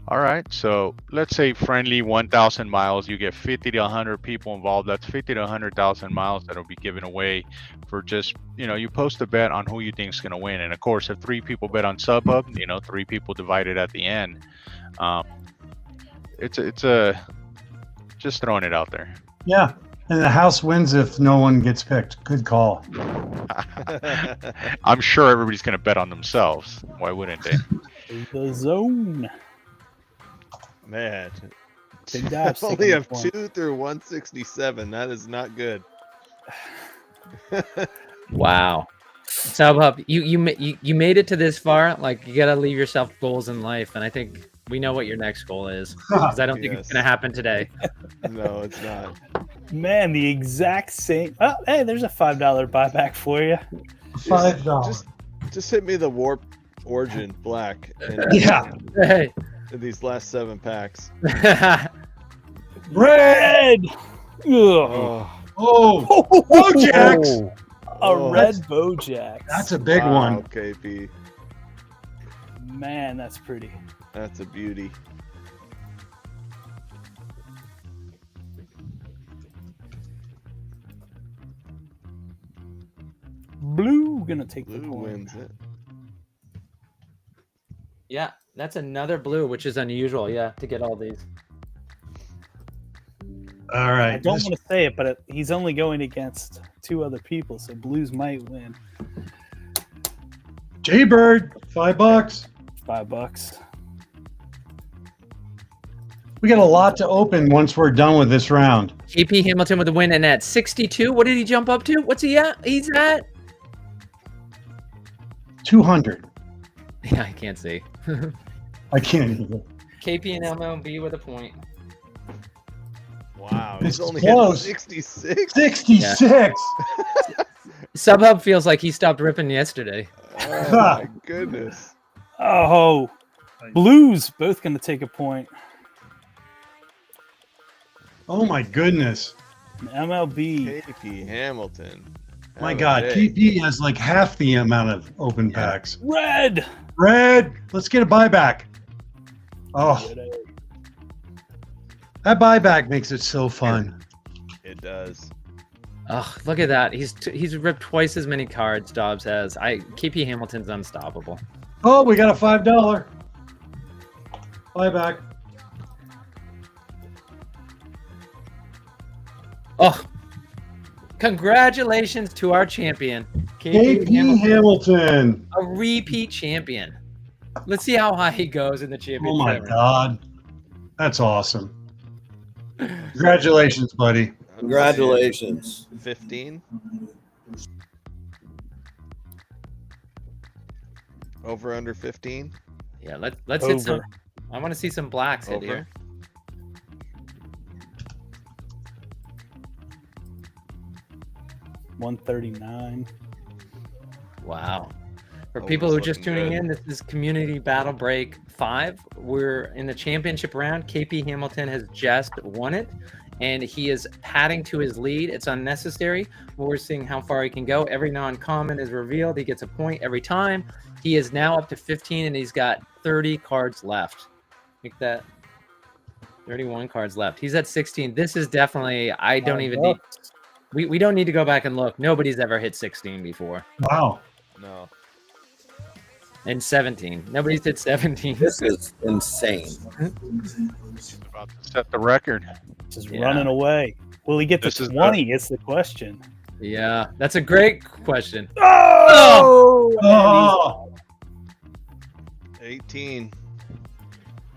All right, so let's say friendly 1,000 miles. You get 50 to 100 people involved. That's 50 to 100,000 miles that'll be given away for just, you post a bet on who you think is going to win. And of course, if 3 people bet on SubHub, 3 people divided at the end. It's just throwing it out there. Yeah. And the house wins if no one gets picked. Good call. I'm sure everybody's going to bet on themselves. Why wouldn't they? The zone. Man. Big Dobbs Only taking the have point. 2 through 167. That is not good. Wow. SubHub, you made it to this far. Like, you gotta leave yourself goals in life, and I think we know what your next goal is, because I don't think it's Yes. gonna happen today. No, it's not. Man, the exact same. Oh, hey, there's a $5 buyback for you. $5. Just hit me the Warp Origin Black in, Yeah. Hey. in these last 7 packs. Red. Ugh. Oh, Oh, Bojax. A red Bojack. That's a big wow, one. KP. Man, that's pretty. That's a beauty. Blue gonna take the Blue point. wins it. Yeah, that's another blue, which is unusual. Yeah, to get all these. All right. I don't want to say it, but he's only going against 2 other people, so Blues might win. Jaybird, $5. $5. We got a lot to open once we're done with this round. KP Hamilton with the win, and at 62, what did he jump up to? What's he at? He's at 200. Yeah, I can't see. I can't even. KP and MLB with a point. Wow, It's he's only close. 66. 66. SubHub feels like he stopped ripping yesterday. Oh my goodness. Oh, Blues both going to take a point. Oh my goodness. MLB. KP Hamilton. My Have a God, day. KP has like half the amount of open packs. Red. Red, let's get a buyback. Oh, that buyback makes it so fun. It does. Oh, look at that. He's ripped twice as many cards Dobbs has. KP Hamilton's unstoppable. Oh, we got a $5 buyback. Oh, congratulations to our champion, KP Hamilton. a repeat champion. Let's see how high he goes in the championship. Oh my God. That's awesome. Congratulations, buddy. Congratulations. 15. Over under 15. Yeah, let's hit some. Over. I want to see some blacks hit Over. here. $139. Wow. For Over's people who are just looking tuning good. in, this is Community Battle Break 5. We're in the championship round. KP Hamilton has just won it, and he is padding to his lead. It's unnecessary. We're seeing how far he can go. Every non-common is revealed. He gets a point every time. He is now up to 15, and he's got 30 cards left. Make that 31 cards left. He's at 16. This is definitely, I don't even need, we don't need to go back and look. Nobody's ever hit 16 before. Wow. No. And 17. Nobody's hit 17. This is insane. About to set the record. Just Yeah. running away. Will he get to This is 20? It's the question. Yeah, that's a great question. Oh! Oh, 18.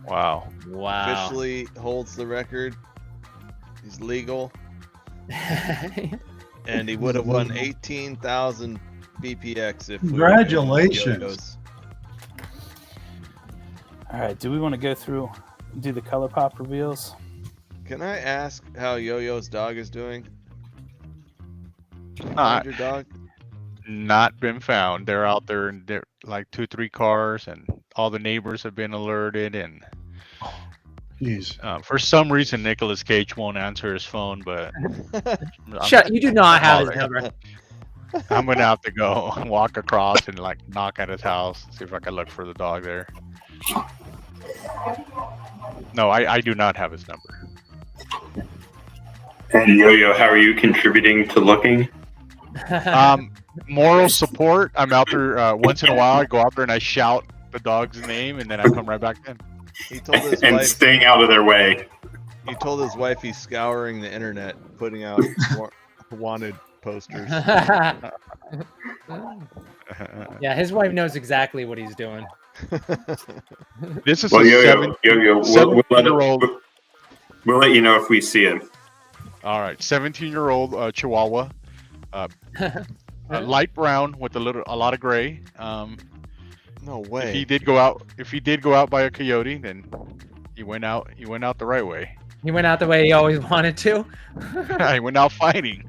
Wow. Wow. Officially holds the record. He's legal. And he would have won 18,000 BPX if we were in Congratulations. Yo-Yos. All right. Do we want to go through, do the color pop reveals? Can I ask how Yo-Yo's dog is doing? Not, Find your dog? not been found. They're out there in like 2-3 cars, and all the neighbors have been alerted. And jeez. for some reason, Nicolas Cage won't answer his phone. But Shut, you do not have his number. I'm gonna have to go and walk across and like knock at his house, see if I can look for the dog there. No, I do not have his number. And Yo-Yo, how are you contributing to looking? Moral support. I'm out there once in a while. I go out there and I shout the dog's name, and then I come right back in. He told his And wife. staying out of their way. He told his wife he's scouring the internet, putting out wanted posters. Yeah, his wife knows exactly what he's doing. This is Well, a Yo-Yo, we'll let 17-year-old. we'll let you know if we see him. All right, 17-year-old Chihuahua, light brown with a lot of gray. No If way. he did go out by a coyote, then he went out the right way. He went out the way he always wanted to. He went out fighting.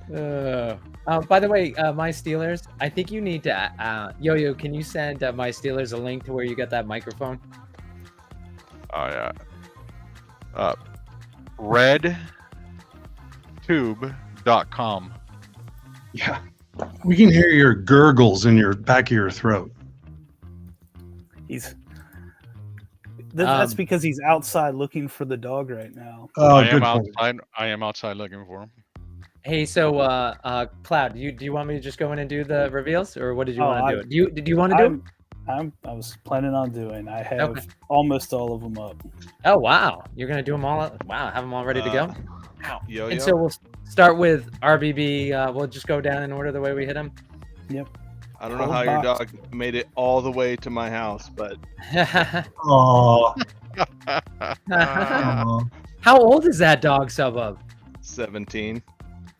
By the way, My Steelers, I think you need to, Yo-Yo, can you send My Steelers a link to where you got that microphone? Oh yeah. Redtube.com. Yeah. We can hear your gurgles in your back of your throat. That's because he's outside looking for the dog right now. Oh, I good am point. outside. I am outside looking for him. Hey, so Cloud, do you want me to just go in and do the reveals, or what did you want to do? Did you want to do it? I was planning on doing. I have almost all of them up. Oh wow, you're gonna do them all? Wow, have them all ready to go. Wow. Yo-Yo? And so we'll start with RBB. We'll just go down in order the way we hit them. Yep. I don't know how your dog made it all the way to my house, but Oh. How old is that dog, Subbub? 17.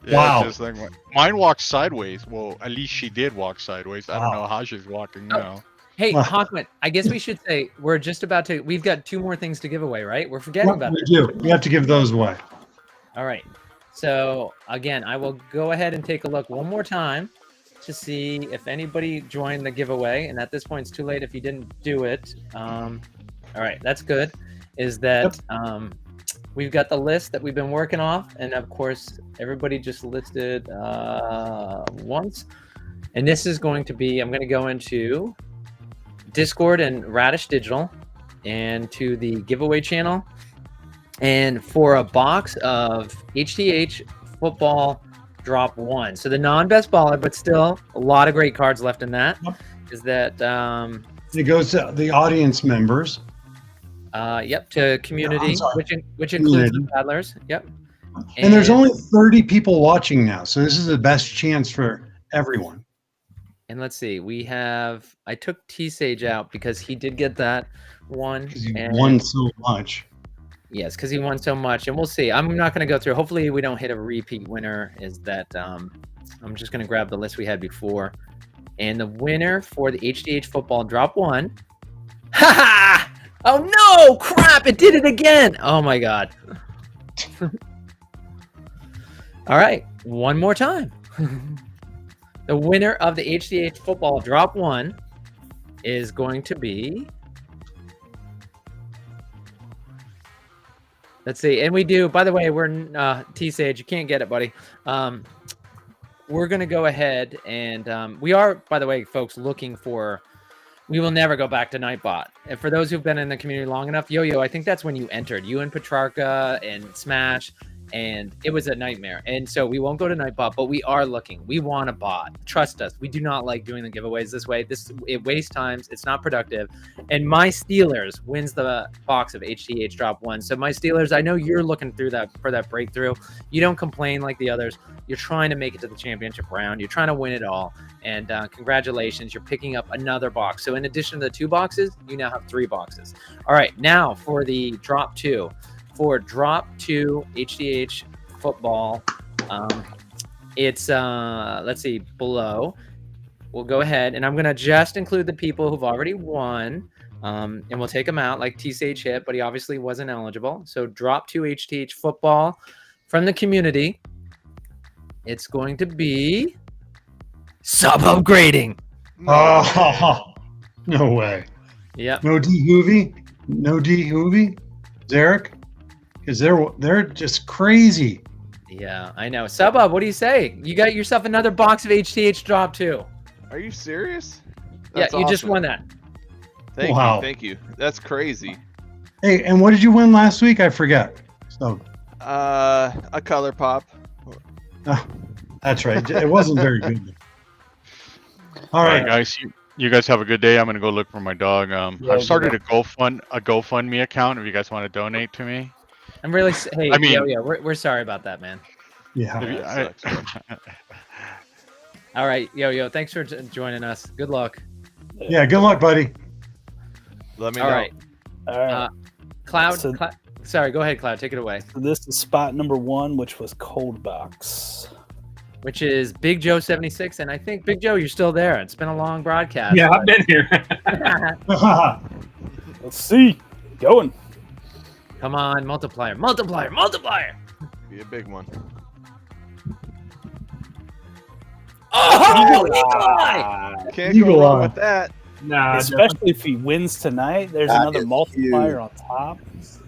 Yeah, Wow. just like mine walks sideways. Well, at least she did walk sideways. I don't know how she's walking now. Hey, Well- Hawkman, I guess we should say we're just about to. We've got 2 more things to give away, right? We're forgetting about We this. do. We have to give those away. All right. So again, I will go ahead and take a look one more time to see if anybody joined the giveaway. And at this point, it's too late if you didn't do it. All right, that's good. Is that we've got the list that we've been working off, and of course, everybody just listed once. And this is going to be. I'm going to go into Discord and Radish Digital, and to the giveaway channel. And for a box of HTH football drop 1, so the non-best baller, but still a lot of great cards left in that. Is that it goes to the audience members? Yep, to community, which includes Community. the paddlers. Yep. And there's only 30 people watching now, so this is the best chance for everyone. And let's see, we have. I took T-Sage out because he did get that one. Because you and- won so much. Yes, because he won so much, and we'll see. I'm not going to go through. Hopefully, we don't hit a repeat winner. Is that I'm just going to grab the list we had before, and the winner for the HDH football drop 1. Ha ha! Oh no! Crap! It did it again! Oh my god! All right, one more time. The winner of the HDH football drop 1 is going to be. Let's see, and we do. By the way, we're T-Sage. You can't get it, buddy. We're gonna go ahead and we are, by the way, folks, looking for. We will never go back to Nightbot. And for those who've been in the community long enough, Yo-Yo, I think that's when you entered. You and Petrarca and Smash, and it was a nightmare. And so we won't go to Nightbot, but we are looking. We want a bot. Trust us. We do not like doing the giveaways this way. It wastes times. It's not productive. And my Steelers wins the box of HTH drop 1. So my Steelers, I know you're looking through that for that breakthrough. You don't complain like the others. You're trying to make it to the championship round. You're trying to win it all. And congratulations, you're picking up another box. So in addition to the 2 boxes, you now have 3 boxes. All right, now for the drop 2. For drop 2 HDH football, it's let's see, below. We'll go ahead, and I'm gonna just include the people who've already won, and we'll take them out like T-Sage hit, but he obviously wasn't eligible. So drop 2 HDH football from the community. It's going to be sub upgrading. Oh, no way. Yeah. No D Hoovy? No D Hoovy? Zarek? Because they're just crazy. Yeah, I know. Sub up, what do you say? You got yourself another box of HTH drop 2. Are you serious? Yeah, you just won that. Thank you. That's crazy. Hey, and what did you win last week? I forget. So a color pop. that's right. It wasn't very good. All All right, right, guys. You guys have a good day. I'm gonna go look for my dog. I've started a GoFundMe account. If you guys want to donate to me, I'm really. Hey, I mean- yeah, we're sorry about that, man. yeah. If you- that I- All right, Yo, thanks for joining us. Good luck. Yeah, good luck, buddy. Let me All know. right, All right. Cloud. So- Sorry, go ahead, Cloud. Take it away. So this is spot number 1, which was Cold Box. Which is Big Joe 76, and I think Big Joe, you're still there. It's been a long broadcast. Yeah, I've been here. Let's see. Going. Come on, multiplier. Be a big one. Oh, eagle eye! Can't Eagle go wrong eye. with that. Nah, Especially if he wins tonight, there's That another is multiplier huge. on top.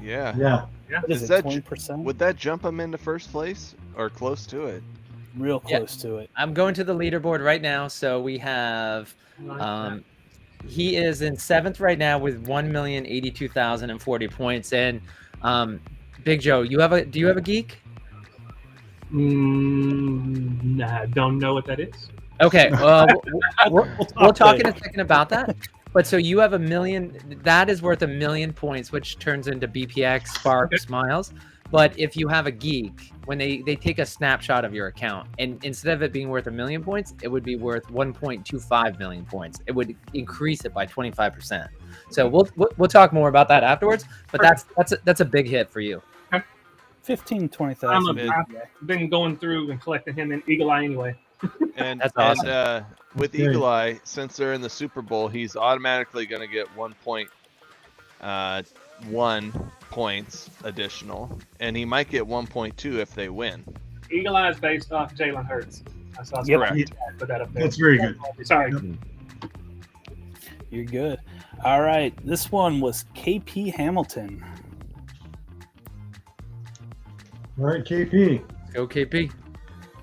Yeah. Yeah. What is Is it, that 20%? Would that jump him into first place or close to it? Real Yeah. close to it. I'm going to the leaderboard right now. So we have, he is in 7th right now with 1,082,040 points. And Big Joe, do you have a geek? Nah, don't know what that is. Okay, we'll talk in a second about that. But so you have 1 million, that is worth 1 million points, which turns into BPX, Sparks, Miles. But if you have a geek, when they take a snapshot of your account, and instead of it being worth 1 million points, it would be worth 1.25 million points. It would increase it by 25%. So we'll talk more about that afterwards. But that's a big hit for you. 15, 20,000. I've been going through and collecting him in Eagle Eye anyway. And That's awesome. And, with Eagle Eye, since they're in the Super Bowl, he's automatically going to get 1.1 points additional, and he might get 1.2 if they win. Eagle Eye is based off Jalen Hurts. I saw Yep. correct. Put that up there. That's very good. Sorry. You're good. All right. This one was KP Hamilton. All right, KP. Let's go, KP.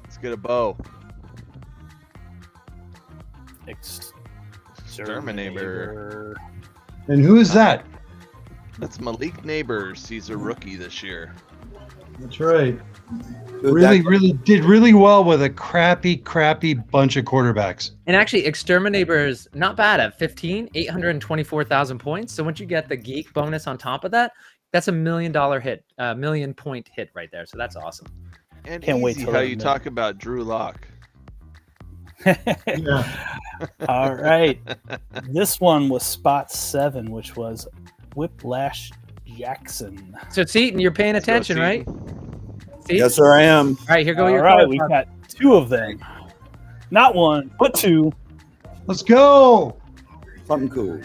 Let's get a bow. Exterminator. And who is that? That's Malik Neighbors. He's a rookie this year. That's right. Really did really well with a crappy bunch of quarterbacks. And actually, Exterminator's not bad at 15, 824,000 points. So once you get the geek bonus on top of that, that's $1 million hit, $1 million point hit right there. So that's awesome. And Can't wait easy till how that you minute. talk about Drew Lock. Yeah. All right. This one was spot 7, which was Whiplash Jackson. So Seaton, you're paying attention, right? Seaton? Yes, sir, I am. All right, here go All your right, color we pop. got 2 of them. Not 1, but 2. Let's go. Something cool.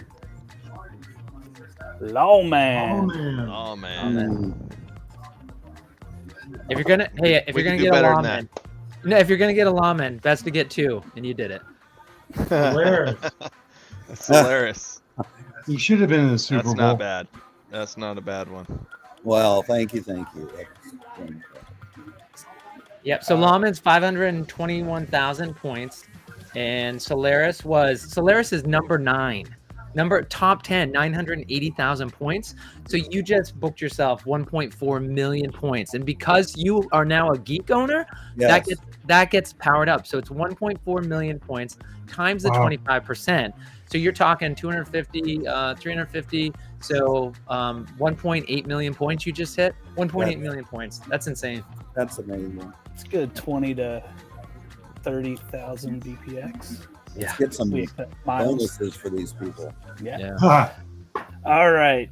Lawman. Oh man. If you're gonna, hey, if We you're can gonna do get a better than lawman, no, if you're gonna get a lawman, best to get 2, and you did it. Hilarious. That's hilarious. He should have been in the Super That's Bowl. not bad. That's not a bad one. Well, thank you. Yep. So lawman's 521,000 points, and Solaris is number 9. Top 10, 980,000 points. So you just booked yourself 1.4 million points, and because you are now a geek owner, Yes. that gets powered up. So it's 1.4 million points times the 25%. So you're talking 250, 350. So 1.8 million points you just hit. 1.8 million points. That's insane. That's amazing. It's good. 20 to 30,000 BPX. Let's get some We accept miles. bonuses for these people. Yeah. Ah, All right.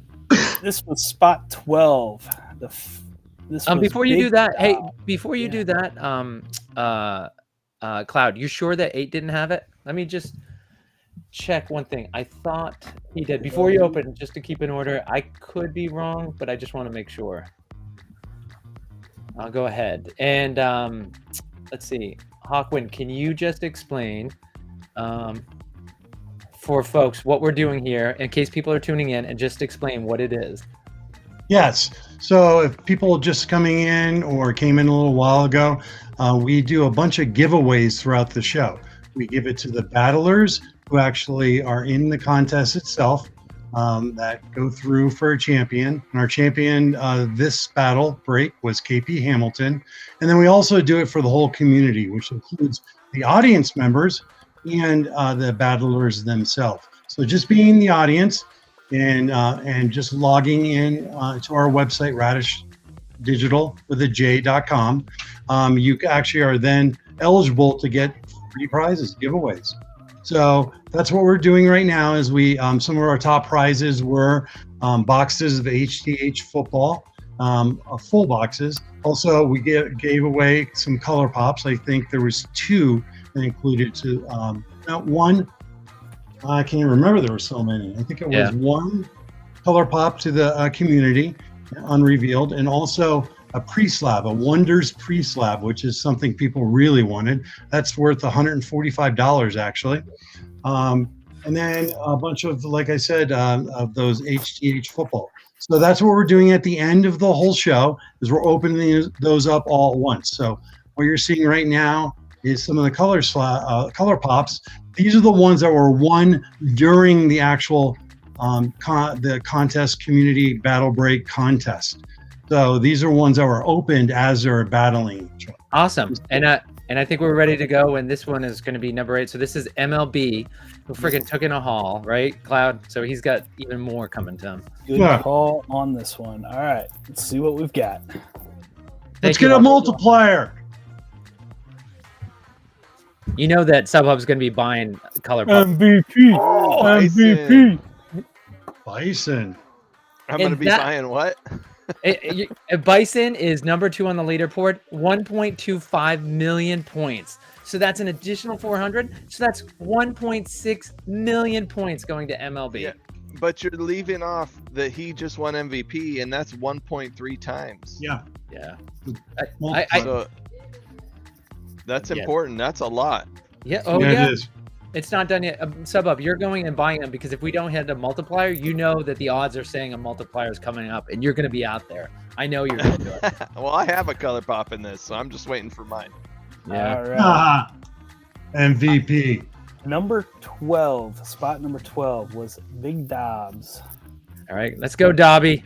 This was spot 12. This was Before you Big do that, hey, Cow. before you do that, Cloud, you sure that 8 didn't have it? Let me just check one thing. I thought he did. Before you open, just to keep in order, I could be wrong, but I just want to make sure. I'll go ahead. And let's see. Hawkwind, can you just explain for folks what we're doing here in case people are tuning in, and just explain what it is? Yes. So if people just coming in or came in a little while ago, we do a bunch of giveaways throughout the show. We give it to the battlers who actually are in the contest itself that go through for a champion. And our champion this battle break was KP Hamilton. And then we also do it for the whole community, which includes the audience members and the battlers themselves. So just being the audience and just logging in to our website, radishdigital.com, you actually are then eligible to get free prizes, giveaways. So that's what we're doing right now. Is we some of our top prizes were boxes of HTH football, full boxes. Also, we gave away some color pops. I think there was 2 that included to one. I can't remember. There were so many. I think it was 1 color pop to the community, unrevealed, and also a pre-slab, a Wonders pre-slab, which is something people really wanted. That's worth $145 actually. And then a bunch of, like I said, of those HTH football. So that's what we're doing at the end of the whole show, is we're opening those up all at once. So what you're seeing right now is some of the color pops. These are the ones that were won during the actual the contest community battle break contest. So these are ones that were opened as they're battling. Awesome. And I think we're ready to go. And this one is going to be number 8. So this is MLB, who freaking took in a haul, right, Cloud? So he's got even more coming to him. Good call on this one. All right. Let's see what we've got. Let's get a multiplier. You know that SubHub's going to be buying color pop. MVP. Oh, MVP. Bison. I'm going to be buying what? Bison is number 2 on the leaderboard, 1.25 million points. So that's an additional 400. So that's 1.6 million points going to MLB. Yeah, but you're leaving off that he just won MVP, and that's 1.3 times. Yeah. Yeah. So that's important. That's a lot. Yeah. Oh, yeah. It is. It's not done yet. Subbub, you're going and buying them because if we don't hit a multiplier, you know that the odds are saying a multiplier is coming up, and you're going to be out there. I know you're going to do it. Well, I have a color pop in this, so I'm just waiting for mine. Yeah. All right. MVP. Number 12, spot number 12 was Big Dobbs. All right, let's go, Dobby.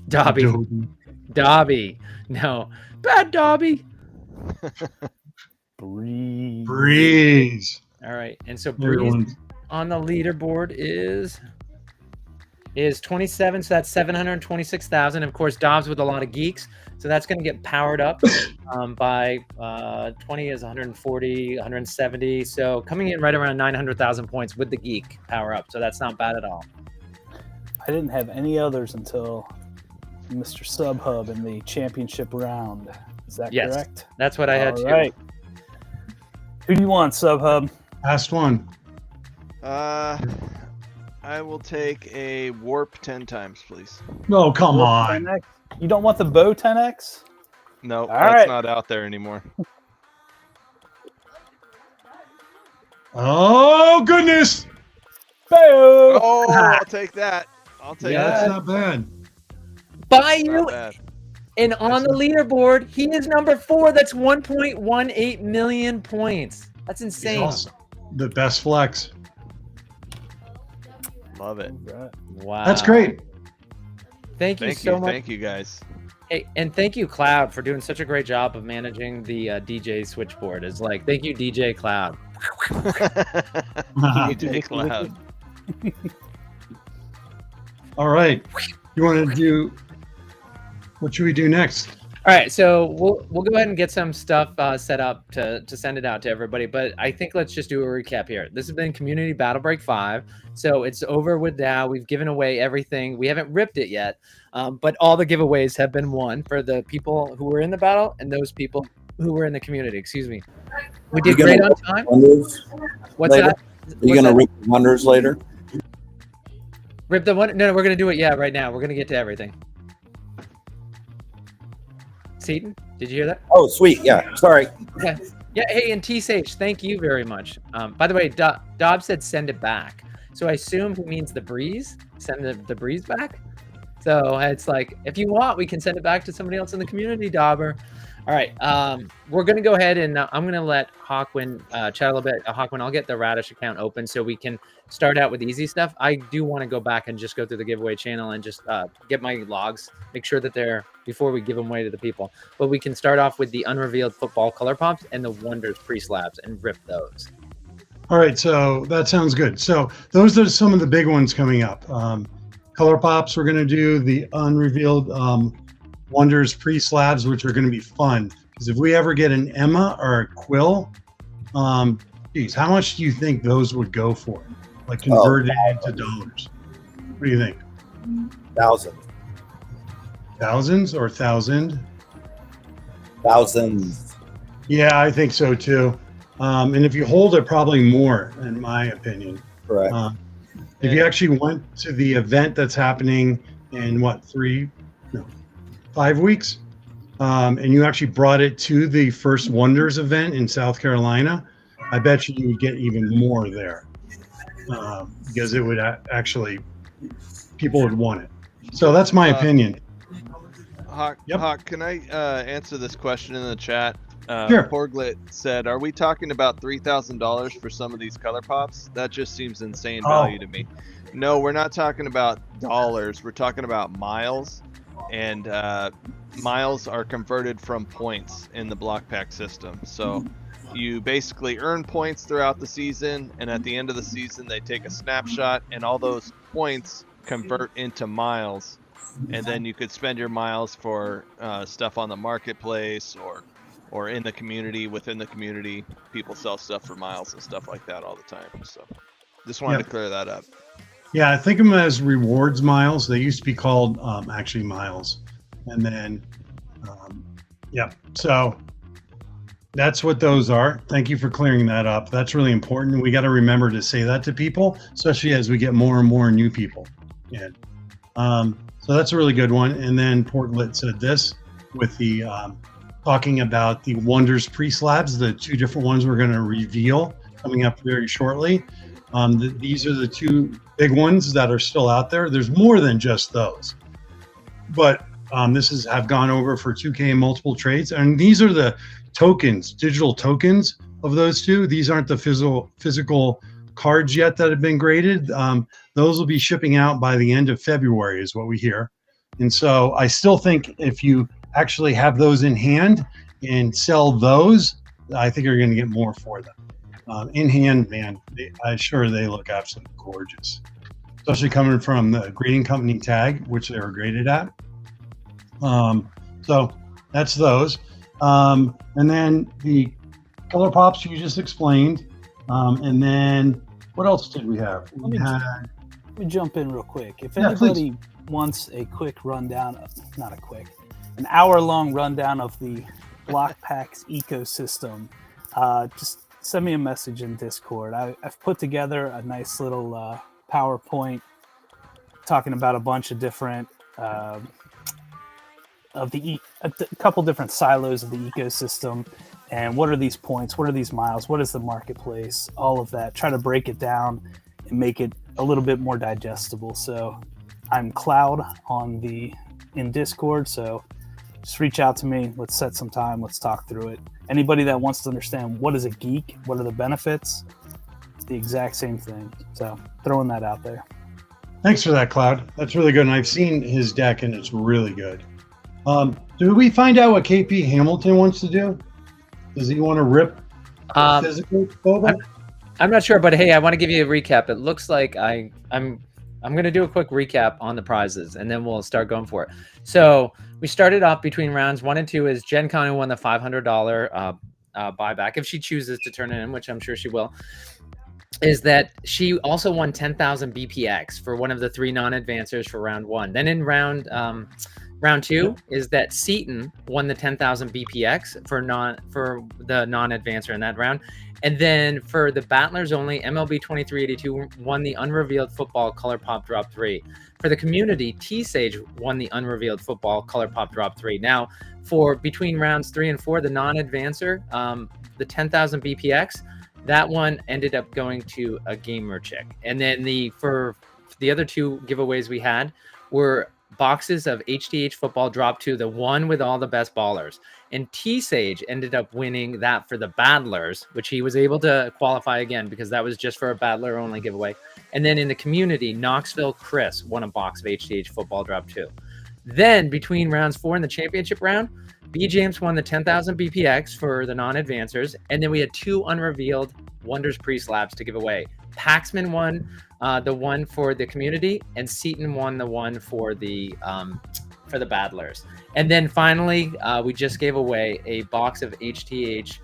Dobby. No, bad Dobby. Breeze. All right, and so Breeze on the leaderboard is 27, so that's 726,000. Of course, Dobbs with a lot of geeks, so that's going to get powered up by 20 is 140, 170. So coming in right around 900,000 points with the geek power up. So that's not bad at all. I didn't have any others until Mr. Subhub in the championship round. Is that correct? That's what I had too. All right. Who do you want, Subhub? Last one. I will take a warp 10 times, please. No, come Warp on. 10X? You don't want the bow 10X? No, All that's right. not out there anymore. Oh, goodness. Bow! Oh, I'll take that. I'll take Yeah, that. that's not bad. By Not you, bad. and on the leaderboard, he is number 4. That's 1.18 million points. That's insane. Awesome. The best flex. Love it. Wow. That's great. Thank you Thank so you. much. Thank you, guys. Hey, and thank you, Cloud, for doing such a great job of managing the DJ switchboard. It's like, thank you, DJ Cloud. DJ Cloud. All right. You want to do, what should we do next? All right, so we'll go ahead and get some stuff set up to send it out to everybody. But I think let's just do a recap here. This has been Community Battle Break 5. So it's over with now. We've given away everything. We haven't ripped it yet, but all the giveaways have been won for the people who were in the battle and those people who were in the community. Excuse me. We did great on time. What's later? that? Are you going to rip the wonders later? Rip the one? No, we're going to do it, right now. We're going to get to everything. Seaton, did you hear that? Oh, sweet. Yeah. Sorry. Okay. Yeah. Hey, and T-Sage, thank you very much. By the way, Dob said send it back. So I assume he means the breeze. Send the breeze back. So it's like, if you want, we can send it back to somebody else in the community, Dauber. All right. We're going to go ahead and I'm going to let Hawkwin chat a little bit. Hawkwin, I'll get the Radish account open so we can start out with easy stuff. I do want to go back and just go through the giveaway channel and just get my logs, make sure that they're before we give them away to the people. But we can start off with the unrevealed football color pops and the Wonders pre-slabs and rip those. All right, so that sounds good. So those are some of the big ones coming up. Color pops, we're going to do the unrevealed Wonders pre-slabs, which are going to be fun. Because if we ever get an Emma or a Quill, geez, how much do you think those would go for? Like converted into dollars. What do you think? Thousands. Thousands or thousand? Thousands. Yeah, I think so too. And if you hold it, probably more, in my opinion. Correct. If you actually went to the event that's happening in 5 weeks, and you actually brought it to the first Wonders event in South Carolina, I bet you would get even more there, because it would actually, people would want it. So that's my opinion. Hawk, Hawk, can I answer this question in the chat? Sure. Porglet said, "Are we talking about $3,000 for some of these color pops? That just seems insane value to me." No, we're not talking about dollars. We're talking about miles, and miles are converted from points in the block pack system. So you basically earn points throughout the season, and at the end of the season, they take a snapshot, and all those points convert into miles, and then you could spend your miles for stuff on the marketplace or in the community. Within the community, people sell stuff for miles and stuff like that all the time. So just wanted to clear that up. Yeah, I think of them as rewards miles. They used to be called actually miles. And then, yeah, so that's what those are. Thank you for clearing that up. That's really important. We got to remember to say that to people, especially as we get more and more new people in. So that's a really good one. And then Portlet said this with the talking about the Wonders pre-slabs, the two different ones we're going to reveal coming up very shortly. These are the two big ones that are still out there. There's more than just those, but have gone over for 2K and multiple trades, and these are the tokens, digital tokens of those two. These aren't the physical cards yet that have been graded. Those will be shipping out by the end of February, is what we hear. And so I still think if you actually have those in hand and sell those, I think you're going to get more for them. In hand, man, I'm sure they look absolutely gorgeous, especially coming from the grading company tag, which they were graded at. So that's those. And then the color pops you just explained. And then what else did we have? Let me jump in real quick. If Yeah, anybody wants a quick rundown, an hour-long rundown of the Block Packs ecosystem, just send me a message in Discord. I've put together a nice little PowerPoint talking about a bunch of different a couple different silos of the ecosystem, and what are these points, what are these miles, what is the marketplace, all of that. Try to break it down and make it a little bit more digestible. So I'm Cloud in Discord, so just reach out to me. Let's set some time. Let's talk through it. Anybody that wants to understand what is a geek, what are the benefits, it's the exact same thing. So throwing that out there. Thanks for that, Cloud. That's really good. And I've seen his deck, and it's really good. Do we find out what KP Hamilton wants to do? Does he want to rip physical Boba? I'm not sure, but hey, I want to give you a recap. It looks like I'm going to do a quick recap on the prizes, and then we'll start going for it. So we started off between rounds 1 and 2 is Jen Con, who won the $500 buyback, if she chooses to turn it in, which I'm sure she will. Is that she also won 10,000 BPX for one of the 3 non-advancers for round 1. Then in round 2 is that Seaton won the 10,000 BPX for the non-advancer in that round. And then for the battlers only, MLB 2382 won the unrevealed football color pop drop 3. For the community, T-Sage won the unrevealed football color pop drop 3. Now, for between rounds 3 and 4, the non-advancer, the 10,000 BPX, that one ended up going to a gamer chick. And then for the other 2 giveaways we had were boxes of HDH football drop 2, the one with all the best ballers. And T-Sage ended up winning that for the battlers, which he was able to qualify again because that was just for a battler only giveaway. And then in the community, Knoxville Chris won a box of HDH football drop 2. Then between rounds 4 and the championship round, B James won the 10,000 BPX for the non-advancers. And then we had 2 unrevealed Wonders pre-slabs to give away. Paxman won the one for the community, and Seaton won the one for the battlers. And then finally, we just gave away a box of HTH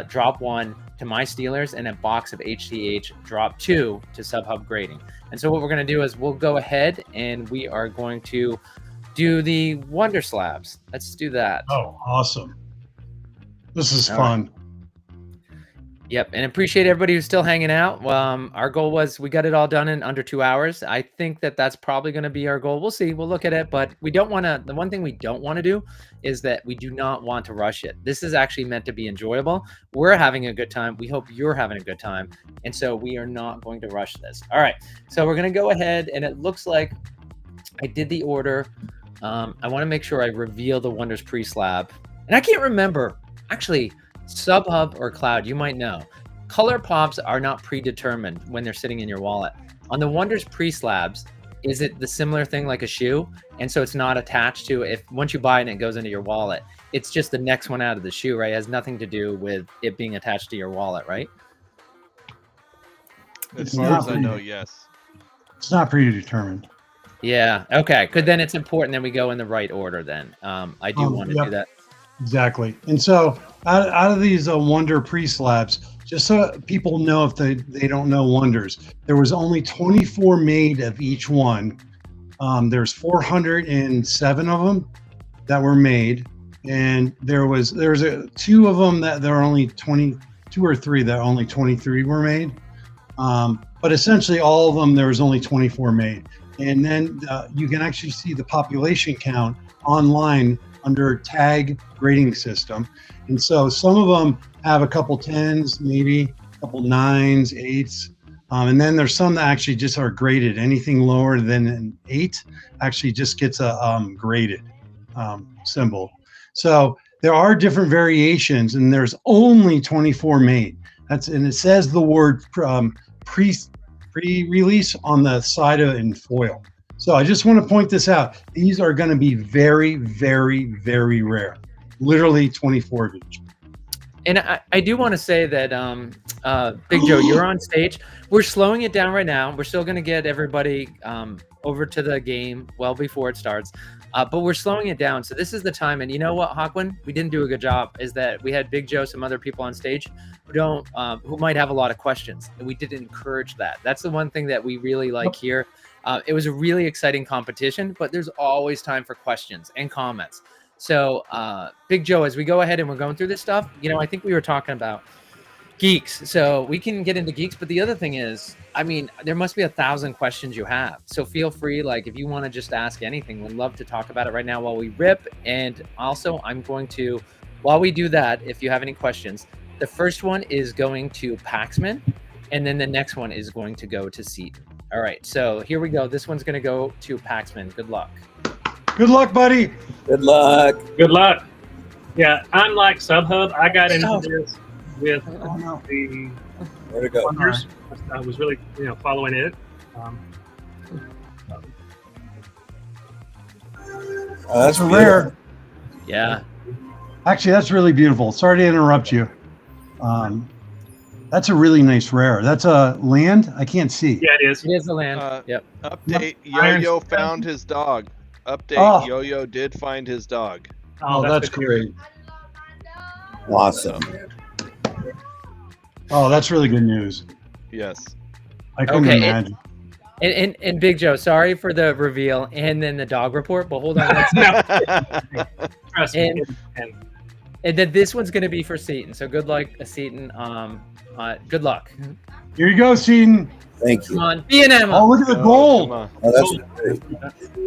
drop 1 to my Steelers and a box of HTH drop 2 to SubHub Grading. And so what we're going to do is we'll go ahead and we are going to do the Wonder Slabs. Let's do that. Oh, awesome. This is fun. Yep, and appreciate everybody who's still hanging out. Our goal was we got it all done in under 2 hours. I think that's probably going to be our goal. We'll see. We'll look at it, but we don't want to. The one thing we don't want to do is that we do not want to rush it. This is actually meant to be enjoyable. We're having a good time. We hope you're having a good time, and so we are not going to rush this. All right, so we're going to go ahead, and it looks like I did the order. I want to make sure I reveal the Wonders pre-slab, and I can't remember actually. SubHub or Cloud, you might know. Color pops are not predetermined when they're sitting in your wallet. On the Wonders pre-slabs, is it the similar thing like a shoe? And so it's not attached to, once you buy it and it goes into your wallet, it's just the next one out of the shoe, right? It has nothing to do with it being attached to your wallet, right? As far as I know, yes. It's not predetermined. Yeah, okay. Because then it's important that we go in the right order then. I do want to do that. Exactly. And so out of these Wonder pre-slabs, just so people know if they don't know Wonders, there was only 24 made of each one. There's 407 of them that were made, and there was two of them that there are only 22 or 3 that only 23 were made. But essentially all of them, there was only 24 made. And then you can actually see the population count online under tag grading system. And so some of them have a couple 10s, maybe a couple 9s, 8s. And then there's some that actually just are graded. Anything lower than an 8 actually just gets a graded symbol. So there are different variations, and there's only 24 made. And it says the word pre-release on the side of it in foil. So I just want to point this out. These are going to be very, very, very rare. Literally 24 of each. And I do want to say that, Big Joe, you're on stage. We're slowing it down right now. We're still going to get everybody over to the game well before it starts. But we're slowing it down. So this is the time. And you know what, Hawkwin? We didn't do a good job. Is that we had Big Joe, some other people on stage who might have a lot of questions. And we didn't encourage that. That's the one thing that we really like here. It was a really exciting competition, but there's always time for questions and comments. So Big Joe, as we go ahead and we're going through this stuff, I think we were talking about geeks. So we can get into geeks. But the other thing is, I mean, there must be 1,000 questions you have. So feel free, like if you want to just ask anything, we'd love to talk about it right now while we rip. And also I'm going to, while we do that, if you have any questions, the first one is going to Paxman. And then the next one is going to go to Seaton. All right, so here we go. This one's going to go to Paxman. Good luck. Good luck, buddy. Good luck. Good luck. Yeah, unlike SubHub, I got into this with the Where'd it go? Wonders. I was really, following it. That's rare. Yeah. Actually, that's really beautiful. Sorry to interrupt you. That's a really nice rare. That's a land? I can't see. Yeah, it is. It is a land. Yep. Update, Yo-Yo found his dog. Update, Yo-Yo did find his dog. Oh, that's great. Awesome. Oh, that's really good news. Yes. I couldn't imagine. And Big Joe, sorry for the reveal and then the dog report, but hold on. Trust me. And then this one's going to be for Seaton. So good luck, Seaton. Good luck. Here you go, Seaton. Thank you. Come on, be an animal. Oh, look at the gold. Oh, that's great.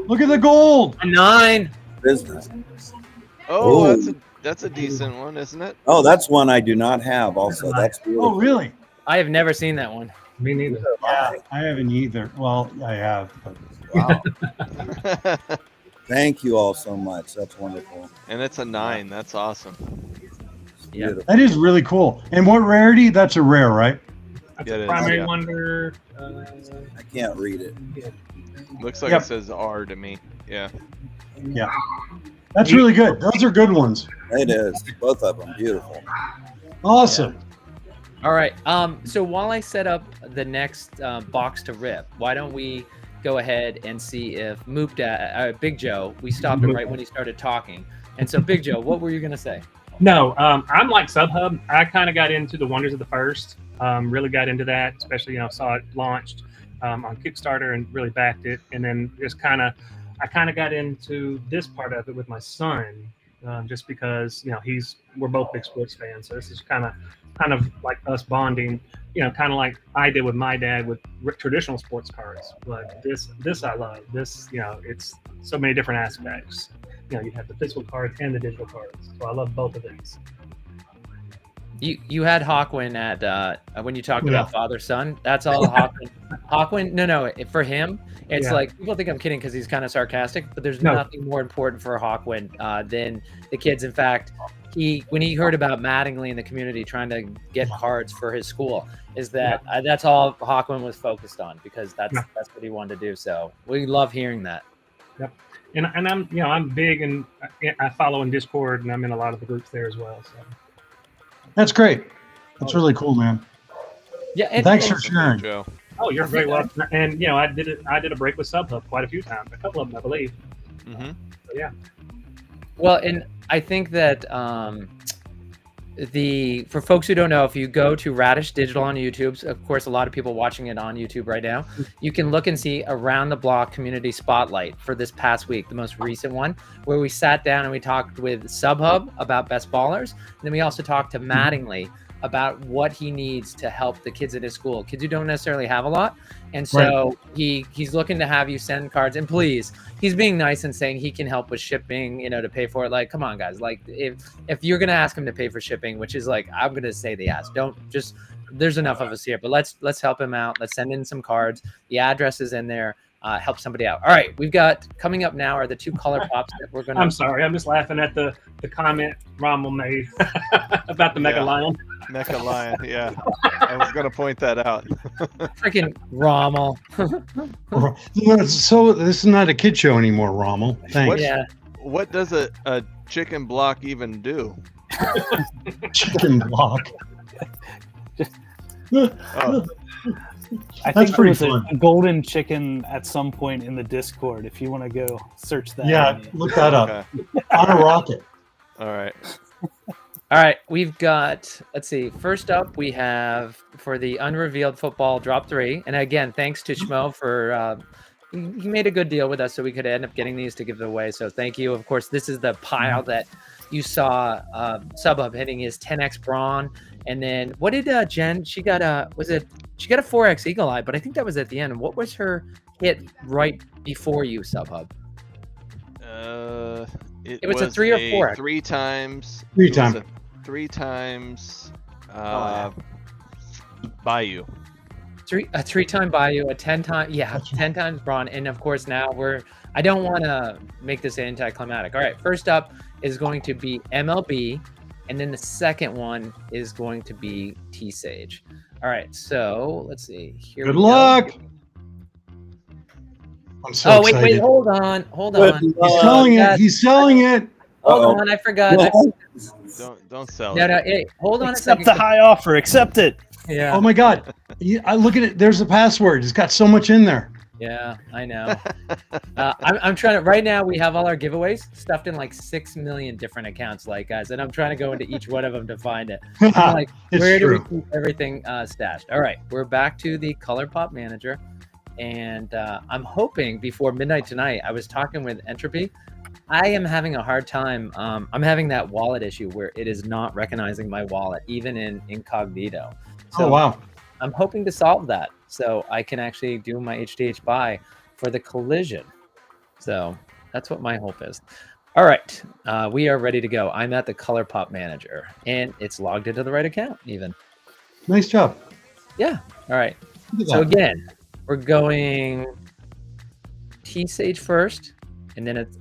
Look at the gold. A 9. Business. Oh, that's a decent one, isn't it? Oh, that's one I do not have. Also, that's beautiful. Oh, really? I have never seen that one. Me neither. Yeah, I haven't either. Well, I have. But... Wow. Thank you all so much. That's wonderful. And it's a 9. That's awesome. Yeah, that is really cool. And what rarity? That's a rare, right? That's a primary wonder. I can't read it. Looks like it says R to me. Yeah. Yeah. That's really good. Those are good ones. It is. Both of them. Beautiful. Awesome. All right. So while I set up the next box to rip, why don't we go ahead and see if Big Joe, we stopped him right when he started talking. And so Big Joe, what were you going to say? No, I'm like SubHub. I kind of got into the Wonders of the First. Really got into that, especially, saw it launched on Kickstarter and really backed it. And then I kind of got into this part of it with my son, just because, we're both big sports fans. So this is kind of like us bonding, kind of like I did with my dad with traditional sports cards. But this I love. This, it's so many different aspects. You have the physical cards and the digital cards. So I love both of these. You had Hawkwin at when you talked about father-son. That's all Hawkwin. Hawkwin, no. For him, it's like people think I'm kidding because he's kind of sarcastic, but there's nothing more important for Hawkwin than the kids. In fact, when he heard about Mattingly in the community trying to get cards for his school, that's all Hawkwin was focused on because that's what he wanted to do. So we love hearing that. Yep. And I'm I'm big and I follow in Discord and I'm in a lot of the groups there as well. So that's great. That's really cool, man. Yeah. And thanks for sharing. Joe. Oh, you're very welcome. And I did a break with SubHub quite a few times, a couple of them, I believe. Mm-hmm. So, yeah. Well, and I think that for folks who don't know, if you go to Radish Digital on YouTube, of course, a lot of people watching it on YouTube right now, you can look and see Around the Block Community Spotlight for this past week, the most recent one, where we sat down and we talked with SubHub about best ballers. And then we also talked to Mattingly about what he needs to help the kids at his school, kids who don't necessarily have a lot. And so he's looking to have you send cards. And please, he's being nice and saying he can help with shipping, you know, to pay for it. Like, come on, guys. Like, if you're gonna ask him to pay for shipping, which is like, I'm gonna say the ask. Don't just. There's enough of us here, but let's help him out. Let's send in some cards. The address is in there. Help somebody out. All right, we've got coming up now are the 2 color pops that we're gonna. I'm sorry, I'm just laughing at the comment Rommel made about the Mega Lion. Mecha Lion, yeah. I was gonna point that out. Freaking Rommel. So this is not a kid show anymore, Rommel. Thanks. What does a chicken block even do? Chicken block. Oh, I think there was a golden chicken at some point in the Discord. If you want to go search that. Yeah, look that up. On a rocket. All right. All right, we've got, let's see, first up we have for the unrevealed football drop 3. And again, thanks to Schmo for, he made a good deal with us so we could end up getting these to give away. So thank you. Of course, this is the pile that you saw SubHub hitting his 10X Brawn. And then what did Jen, she got a 4X Eagle Eye, but I think that was at the end. What was her hit right before you, SubHub? It was a 3 or 4X? 3 times. 3 times. 3 times Bayou. A 3-time Bayou, a 10-time, 10 times Brawn, and of course now I don't want to make this anticlimactic. All right, first up is going to be MLB, and then the second one is going to be T-Sage. All right, so let's see. Here Good we luck. Go. I'm so excited. Wait, hold on. He's selling it. He's selling it. Hold on, I forgot. Don't sell No, it. hey, hold on Accept a second. the high offer. Accept it. Yeah. Oh my God. I look at it. There's the password. It's got so much in there. Yeah, I know. I'm trying to. Right now, we have all our giveaways stuffed in like 6 million different accounts, like guys, and I'm trying to go into each one of them to find it. I'm like, where do we keep everything stashed? All right, we're back to the ColorPop Manager, and I'm hoping before midnight tonight. I was talking with Entropy. I am having a hard time. I'm having that wallet issue where it is not recognizing my wallet, even in incognito. So, oh wow! I'm hoping to solve that so I can actually do my HDH buy for the collision. So that's what my hope is. All right, we are ready to go. I'm at the ColorPop Manager, and it's logged into the right account even. Nice job. Yeah. All right. So again, we're going T-Sage first, and then it's,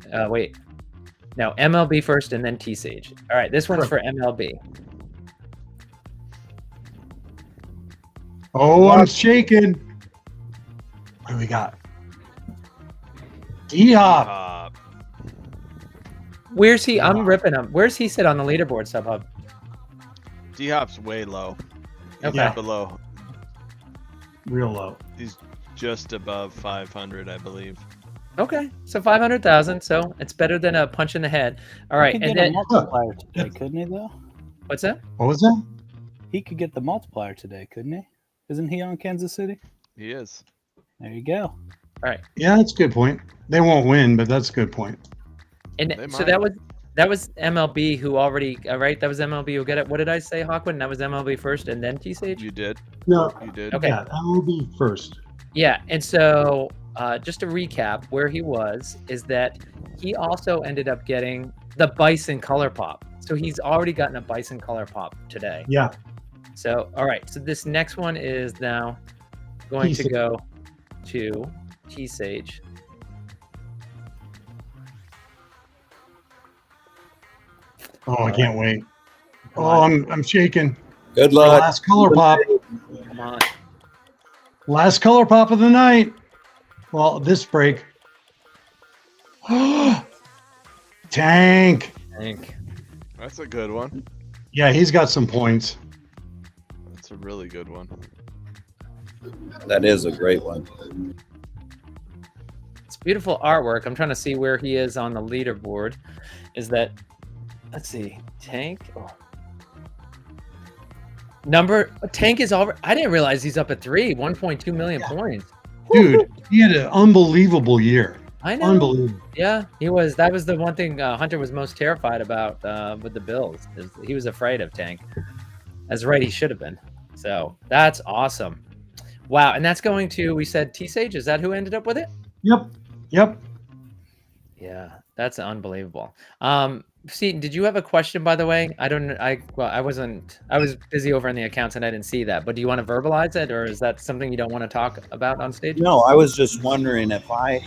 no, MLB first, and then T-Sage. All right, this one's for MLB. Oh, I'm shaking. What do we got? D-Hop. Where's he? I'm ripping him. Where's he sit on the leaderboard, SubHub? D-Hop's way low. He's Okay. below. Real low. He's just above 500, I believe. Okay, so 500,000. So it's better than a punch in the head. All right, He could and get then a multiplier today, couldn't he? Though. What's that? What was that? He could get the multiplier today, couldn't he? Isn't he on Kansas City? He is. There you go. All right. Yeah, that's a good point. They won't win, but that's a good point. And They so might. that was MLB who already right. That was MLB who got it. What did I say, Hawkwood? That was MLB first, and then T-Sage. You did. No. You did. Okay. Yeah, that will be first. Yeah, and so just to recap, where he was is that he also ended up getting the Bison Color Pop. So he's already gotten a Bison Color Pop today. Yeah. So all right. So this next one is now going to go to T-Sage. Oh, I can't wait. Oh, I'm shaking. Good The luck. last color pop. Come on. Last color pop of the night. Well, this break. Tank. Tank. That's a good one. Yeah, he's got some points. That's a really good one. That is a great one. It's beautiful artwork. I'm trying to see where he is on the leaderboard. Is that, let's see, Tank? Oh. Tank is already. I didn't realize he's up at 1.2 million points. Dude, he had an unbelievable year. I know. Unbelievable. Yeah, he was. That was the one thing Hunter was most terrified about with the Bills. He was afraid of Tank. That's right. He should have been. So that's awesome. Wow, and that's going to. We said T-Sage. Is that who ended up with it? Yep. Yeah, that's unbelievable. Seaton, did you have a question, by the way? I was busy over in the accounts and I didn't see that. But do you want to verbalize it, or is that something you don't want to talk about on stage? No, I was just wondering if I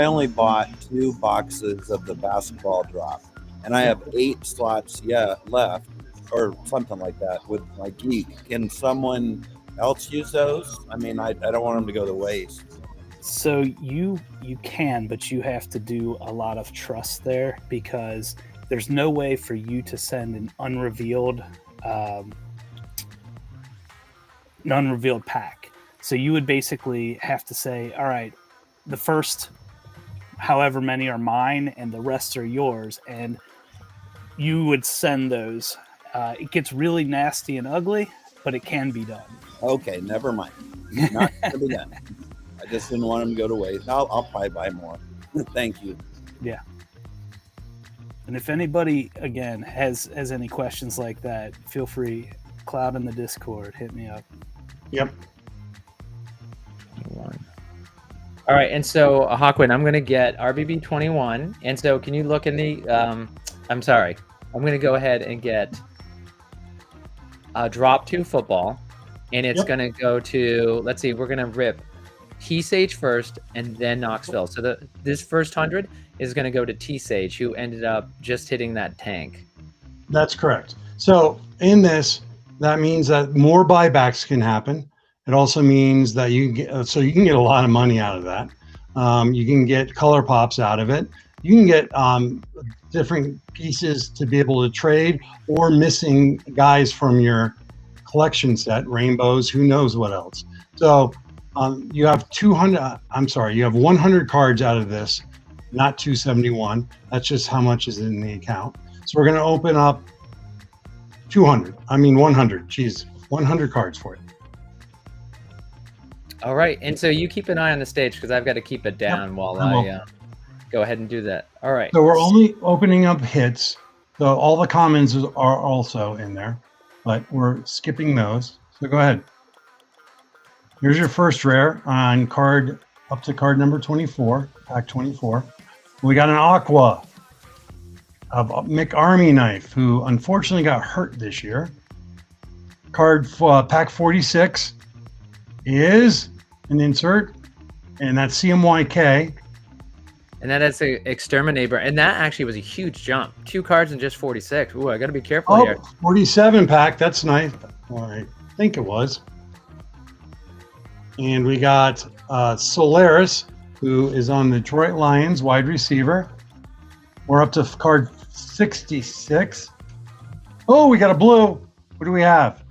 only bought 2 boxes of the basketball drop, and I have 8 slots left, or something like that with my geek. Can someone else use those? I mean, I don't want them to go to waste. So you can, but you have to do a lot of trust there, because there's no way for you to send an unrevealed pack. So you would basically have to say, all right, the first however many are mine and the rest are yours, and you would send those. It gets really nasty and ugly, but it can be done. Okay, never mind. Not gonna be done. I just didn't want them to go to waste. I'll probably buy more. Thank you. Yeah. And if anybody, again, has any questions like that, feel free. Cloud in the Discord, hit me up. Yep. All right, and so Hawkwind, I'm going to get RBB 21. And so can you look in the, I'm sorry, I'm going to go ahead and get Drop 2 Football. And it's going to go to, let's see, we're going to rip T-Sage first and then Knoxville. So this first 100 is going to go to T-Sage, who ended up just hitting that tank. That's correct. So in this, that means that more buybacks can happen. It also means that you can get a lot of money out of that. You can get color pops out of it. You can get different pieces to be able to trade, or missing guys from your collection set, rainbows, who knows what else. So you have 100 cards out of this, not 271. That's just how much is in the account. So we're going to open up 100. Geez, 100 cards for it. All right, and so you keep an eye on the stage, because I've got to keep it down while I go ahead and do that. All right. So we're only opening up hits. So all the commons are also in there, but we're skipping those. So go ahead. Here's your first rare on card up to card number 24, pack 24. We got an Aqua of Mick Army Knife, who unfortunately got hurt this year. Card pack 46 is an insert, and that's CMYK. And that is an Exterminator, and that actually was a huge jump. 2 cards in just 46. Ooh, I got to be careful here. 47 pack, that's nice. All right, I think it was. And we got Solaris, who is on the Detroit Lions, wide receiver. We're up to card 66. Oh, we got a blue. What do we have?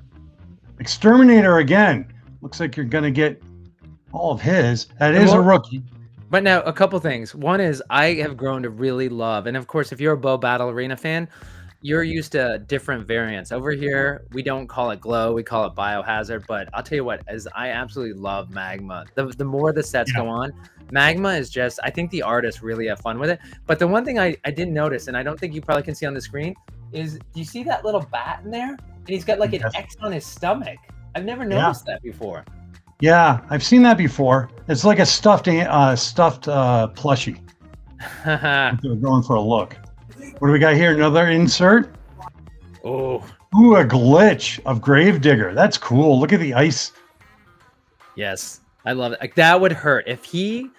Exterminator again. Looks like you're going to get all of his. That is a rookie. But now, a couple things. One is I have grown to really love, and of course, if you're a Bow Battle Arena fan, you're used to different variants. Over here, we don't call it Glow, we call it Biohazard, but I'll tell you what, as I absolutely love Magma. The more the sets go on, Magma is just, I think the artists really have fun with it. But the one thing I didn't notice, and I don't think you probably can see on the screen, is do you see that little bat in there? And he's got like an X on his stomach. I've never noticed that before. Yeah, I've seen that before. It's like a stuffed plushie. They're going for a look. What do we got here? Another insert. Oh. Ooh, a glitch of Gravedigger. That's cool. Look at the ice. Yes, I love it. Like, that would hurt if he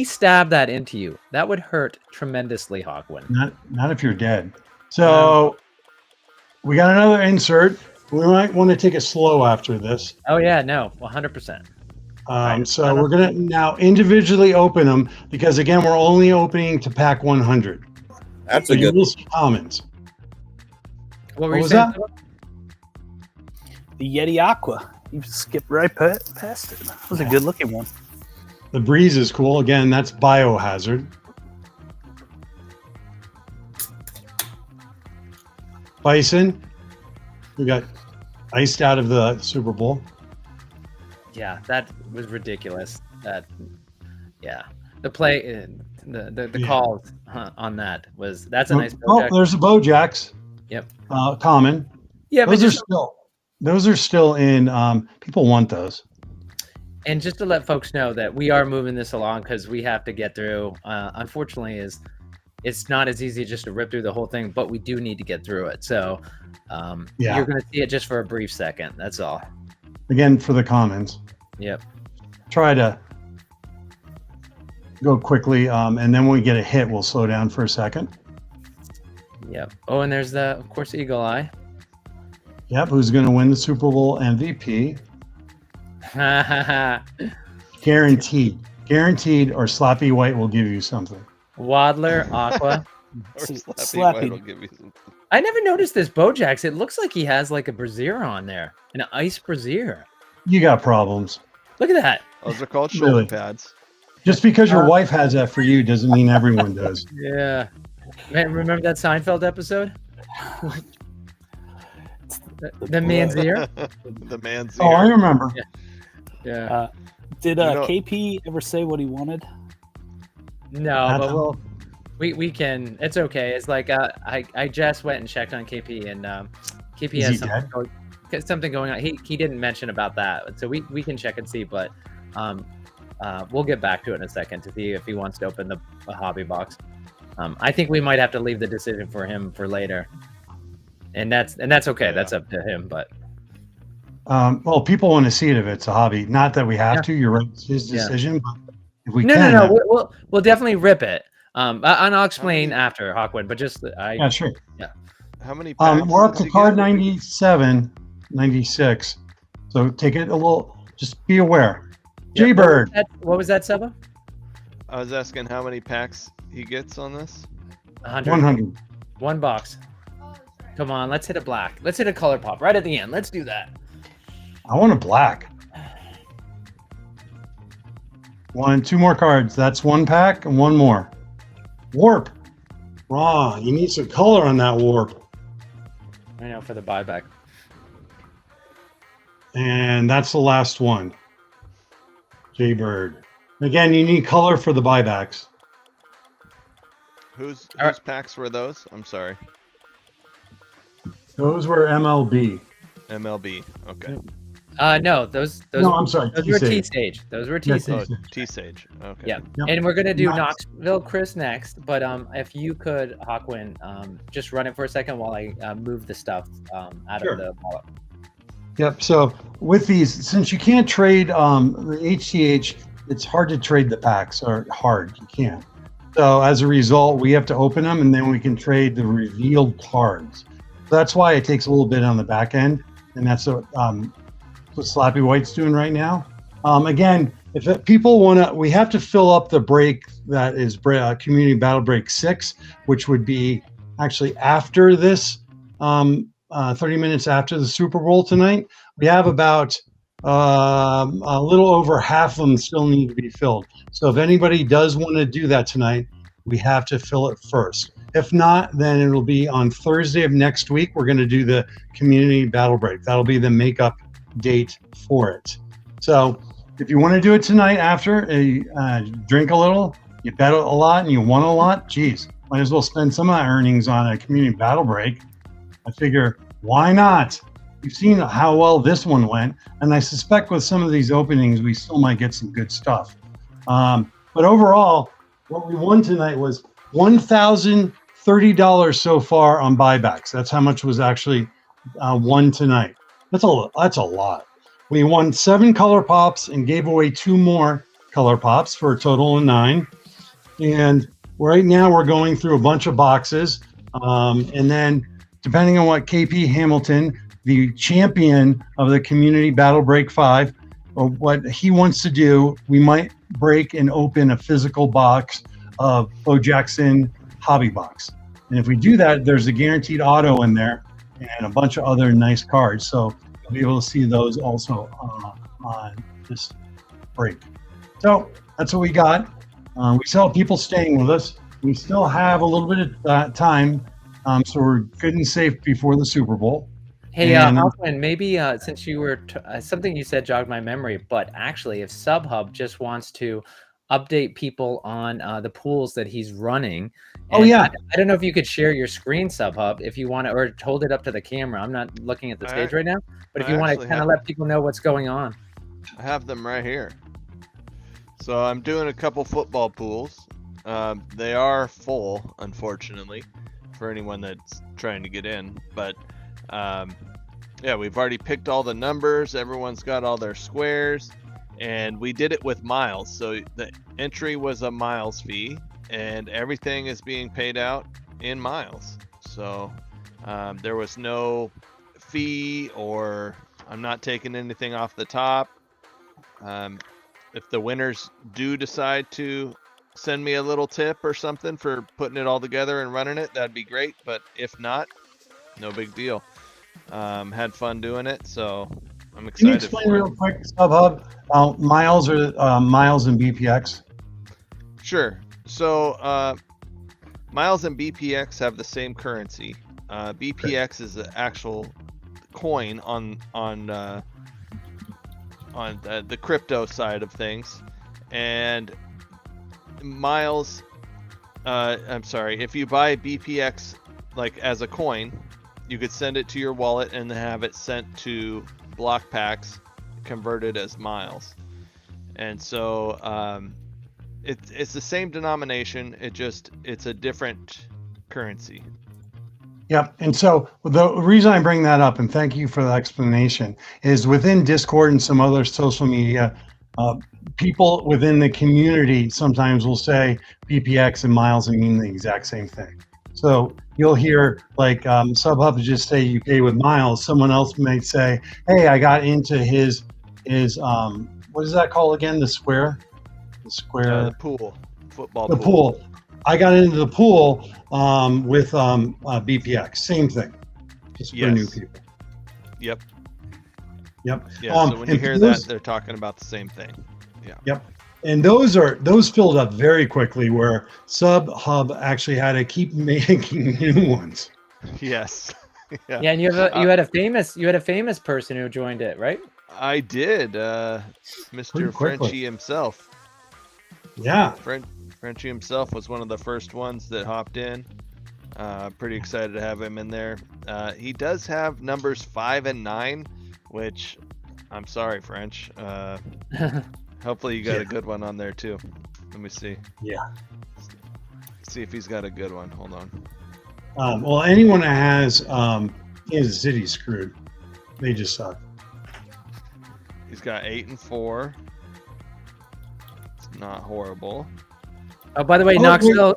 stabbed that into you. That would hurt tremendously, Hawkwind. Not if you're dead. So we got another insert. We might want to take it slow after this. Oh yeah, no, 100%. So we're gonna now individually open them, because again, we're only opening to pack 100. That's a good commons. What was that? The Yeti Aqua. You skipped right past it. That was a good looking one. The Breeze is cool. Again, that's Biohazard. Bison. We got iced out of the Super Bowl. Yeah, that was ridiculous. Yeah, the play, the Yeah. calls on that's a nice. Oh, there's the Bojacks. Yep. Common. Yeah, but Those are still in. People want those. And just to let folks know that we are moving this along because we have to get through. Unfortunately, it's not as easy just to rip through the whole thing, but we do need to get through it. So you're going to see it just for a brief second. That's all. Again, for the commons. Yep. Try to go quickly, and then when we get a hit, we'll slow down for a second. Yep. Oh, and there's of course, Eagle Eye. Yep. Who's going to win the Super Bowl MVP? Guaranteed, or Slappy White will give you something. Waddler, Aqua. Or Slappy. will give you some. I never noticed this Bojacks. It looks like he has like a brassiere on there, an ice brassiere. You got problems. Look at that. Those are called shoulder Really? pads. Just because your wife has that for you doesn't mean everyone does. Yeah. Man, remember that Seinfeld episode? the man's ear? The man's Oh, I ear. remember. Yeah. Did know- KP ever say what he wanted? No, but we can. It's okay. It's like I just went and checked on KP, and KP Is has he something going on. He didn't mention about that, so we can check and see. But we'll get back to it in a second to see if he wants to open the hobby box. I think we might have to leave the decision for him for later, and that's okay. Yeah. That's up to him. But Well, people want to see it if it's a hobby. Not that we have Yeah. to. You're right. It's his decision. But if we no, can, we'll definitely rip it. And I'll explain after Hawkwind. But just yeah, sure. How many packs We're up did to you card get? 97, 96. So take it a little. Just be aware. Jaybird. What was that, Seba? I was asking how many packs he gets on this. 100. One box. Come on, let's hit a black. Let's hit a color pop right at the end. Let's do that. I want a black. Two more cards. That's one pack and one more. Warp. Wrong. You need some color on that warp. I know, for the buyback. And that's the last one. Jaybird. Again, you need color for the buybacks. Whose right. packs were those? I'm sorry. Those were MLB. MLB. Okay. No, those No, I'm sorry. those were T T-Sage. stage. Those were Yeah, T stage. Oh, T-Sage. Okay. Yeah. Yep. And we're gonna do Nice. Knoxville Chris next, but if you could, Hawkwind, just run it for a second while I move the stuff out Sure. of the wallet. Yep. So with these, since you can't trade the HTH, it's hard to trade the packs, or hard. You can't. So as a result, we have to open them, and then we can trade the revealed cards. So that's why it takes a little bit on the back end, and that's what Slappy White's doing right now. Again, if people want to, we have to fill up the break that is Community Battle Break 6, which would be actually after this, 30 minutes after the Super Bowl tonight. We have about a little over half of them still need to be filled. So if anybody does want to do that tonight, we have to fill it first. If not, then it'll be on Thursday of next week. We're going to do the Community Battle Break. That'll be the makeup date for it. So if you want to do it tonight after, drink a little, you bet a lot, and you won a lot, geez, might as well spend some of that earnings on a Community Battle Break. I figure, why not? You've seen how well this one went, and I suspect with some of these openings, we still might get some good stuff. But overall, what we won tonight was $1,030 so far on buybacks. That's how much was actually won tonight. That's a lot. We won 7 color pops and gave away 2 more color pops for a total of 9. And right now we're going through a bunch of boxes. And then depending on what KP Hamilton, the champion of the Community Battle Break 5, or what he wants to do, we might break and open a physical box of Bo Jackson hobby box. And if we do that, there's a guaranteed auto in there and a bunch of other nice cards. So you'll be able to see those also on this break. So that's what we got. We still have people staying with us. We still have a little bit of time. So we're good and safe before the Super Bowl. Hey, And- Hoffman, maybe since you were something you said jogged my memory, but actually, if SubHub just wants to update people on the pools that he's running, Oh, and yeah. I don't know if you could share your screen, SubHub, if you want to, or hold it up to the camera. I'm not looking at the stage right now, but if you want to kind of let people know what's going on. I have them right here. So I'm doing a couple football pools. They are full, unfortunately, for anyone that's trying to get in. But yeah, we've already picked all the numbers. Everyone's got all their squares, and we did it with miles. So the entry was a miles fee, and everything is being paid out in miles. So there was no fee, or I'm not taking anything off the top. If the winners do decide to send me a little tip or something for putting it all together and running it, that'd be great. But if not, no big deal. Had fun doing it, so I'm excited. Can you explain real quick, SubHub, miles or miles and BPX? Sure. So miles and BPX have the same currency. BPX is the actual coin on the crypto side of things, and miles. I'm sorry. If you buy BPX like as a coin, you could send it to your wallet and have it sent to block packs converted as miles. And so it's the same denomination. It's a different currency. Yep. And so the reason I bring that up, and thank you for the explanation, is within Discord and some other social media, people within the community sometimes will say BPX and miles and mean the exact same thing. So you'll hear like SubHub just say you pay with miles. Someone else might say, hey, I got into his what is that called again? The square? The pool. Football the pool. I got into the pool with BPX. Same thing. Just for new people. Yep. Yep. Yeah, so when you hear that, they're talking about the same thing. Yeah. Yep. And those filled up very quickly, where SubHub actually had to keep making new ones. Yes. Yeah, and you had a famous person who joined it, right? I did. Mr. Frenchie himself. Yeah. Frenchie himself was one of the first ones that hopped in. Pretty excited to have him in there. He does have numbers 5 and 9, which I'm sorry, French. Hopefully you got a good one on there too. Let me see. Yeah. See if he's got a good one. Hold on. Well, anyone that has Kansas City screwed. They just suck. He's got 8 and 4. It's not horrible. Oh, by the way, Knoxville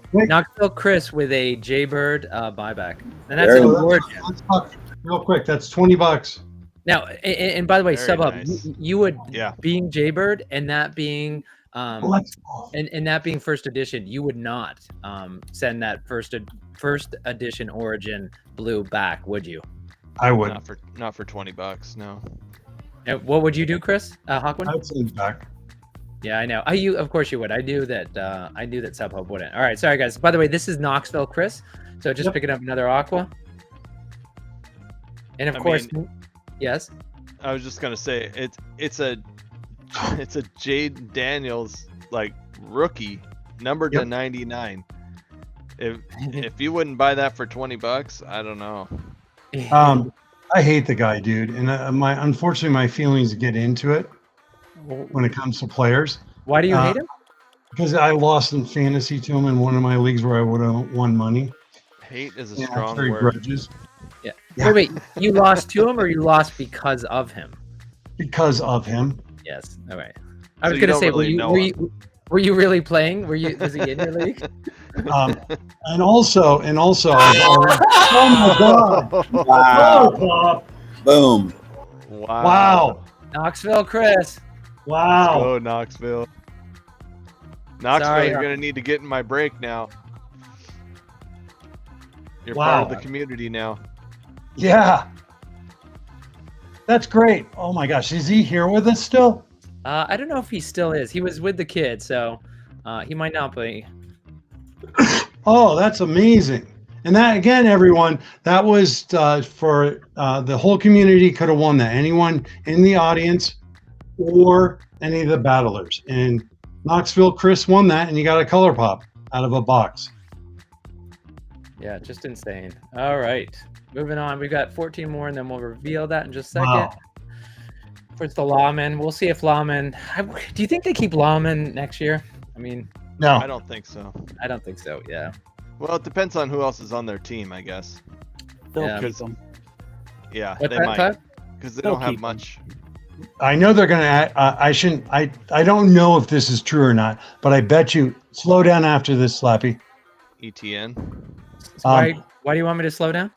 Chris with a Jaybird buyback, and that's an origin. Let's talk real quick. That's $20. Now, and by the way, SubHub, nice. you would being Jaybird and that being and that being first edition, you would not send that first edition Origin blue back, would you? I would. Not for $20, no. And what would you do, Chris? Hawkwood? I'd send it back. Yeah, I know. Of course you would. I knew that SubHub wouldn't. All right, sorry guys. By the way, this is Knoxville Chris. So just picking up another Aqua. And of course, yes. I was just gonna say it's a Jade Daniels like rookie numbered to 99. If you wouldn't buy that for $20, I don't know. I hate the guy, dude, and unfortunately my feelings get into it when it comes to players. Why do you hate him? Because I lost in fantasy to him in one of my leagues where I would have won money. Hate is a strong word. Grudges. Yeah. Wait, you lost to him or you lost because of him? Because of him. Yes. All right. I was gonna say, were you really playing? Was he in your league? And also, oh my God! Wow! Boom! Wow! Knoxville, Chris. Wow! Oh, Knoxville. Knoxville, you're gonna need to get in my break now. You're part of the community now. Yeah. That's great. Oh my gosh, is he here with us still? I don't know if he still is. He was with the kid, so he might not be. Oh, that's amazing. And that again, everyone, that was for the whole community could have won that. Anyone in the audience or any of the battlers. And Knoxville Chris won that, and you got a color pop out of a box. Yeah, just insane. All right, moving on. We've got 14 more, and then we'll reveal that in just a second. Wow. First, the lawman. We'll see if lawman. Do you think they keep lawman next year? I mean, No. I don't think so. I don't think so. Yeah. Well, it depends on who else is on their team, I guess. They'll Yeah. keep them. Yeah, What's they that, might, Todd? because they They'll don't have keep 'em. much. I know they're going to. I shouldn't. I don't know if this is true or not, but I bet you. Slow down after this, Slappy. ETN. So why do you want me to slow down?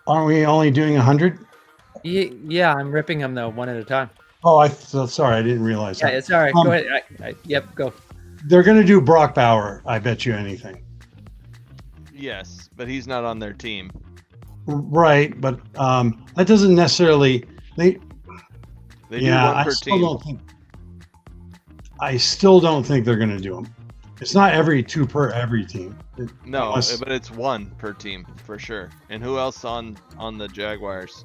Aren't we only doing 100? Yeah, I'm ripping them though, one at a time. Oh, sorry. I didn't realize Yeah, that. it's all right. Go ahead. Yep, go. They're going to do Brock Bauer. I bet you anything. Yes, but he's not on their team. Right, but that doesn't necessarily. They do Yeah, one per I still team. don't think. I still don't think they're going to do them. It's not every 2 per every team. No, Unless- but it's 1 per team for sure. And who else on the Jaguars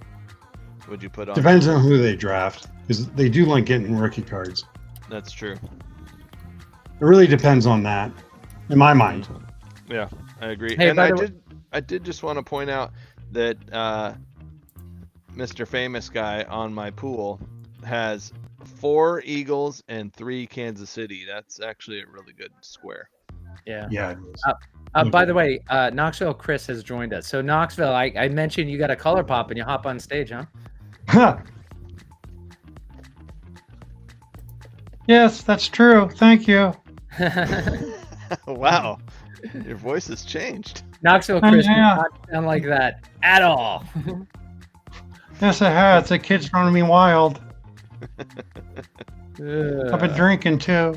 would you put on? Depends on who they draft, because they do like getting rookie cards. That's true. It really depends on that, in my mind. Yeah, I agree. Hey, and by the way- I did just want to point out that Mr. Famous Guy on my pool has 4 Eagles and 3 Kansas City. That's actually a really good square. Yeah. Yeah. It is. By the way, Knoxville Chris has joined us. So Knoxville, I mentioned you got a color pop and you hop on stage, huh? Huh. Yes, that's true. Thank you. Wow, your voice has changed. Knoxville Chris does Yeah. not sound like that at all. Yes, it has. The kid's running me wild. I've been drinking too.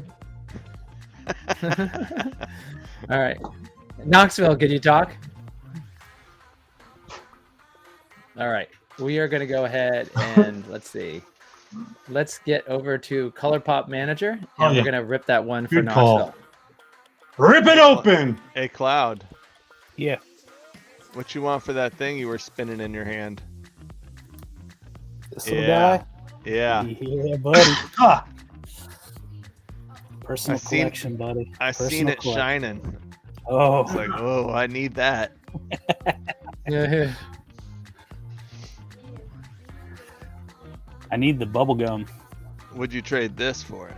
All right. Knoxville, can you talk? All right. We are going to go ahead and let's see. Let's get over to Color Pop Manager, and Oh, yeah. we're going to rip that one for Good call. Knoxville. Rip it open. Hey, Cloud, Yeah. what you want for that thing you were spinning in your hand? This little Yeah. guy. Yeah, Yeah, buddy. Ah, Personal I seen- collection, buddy. I seen Personal it collection. shining. Oh, It's like, oh, I need that. Yeah. I need the bubble gum. Would you trade this for it?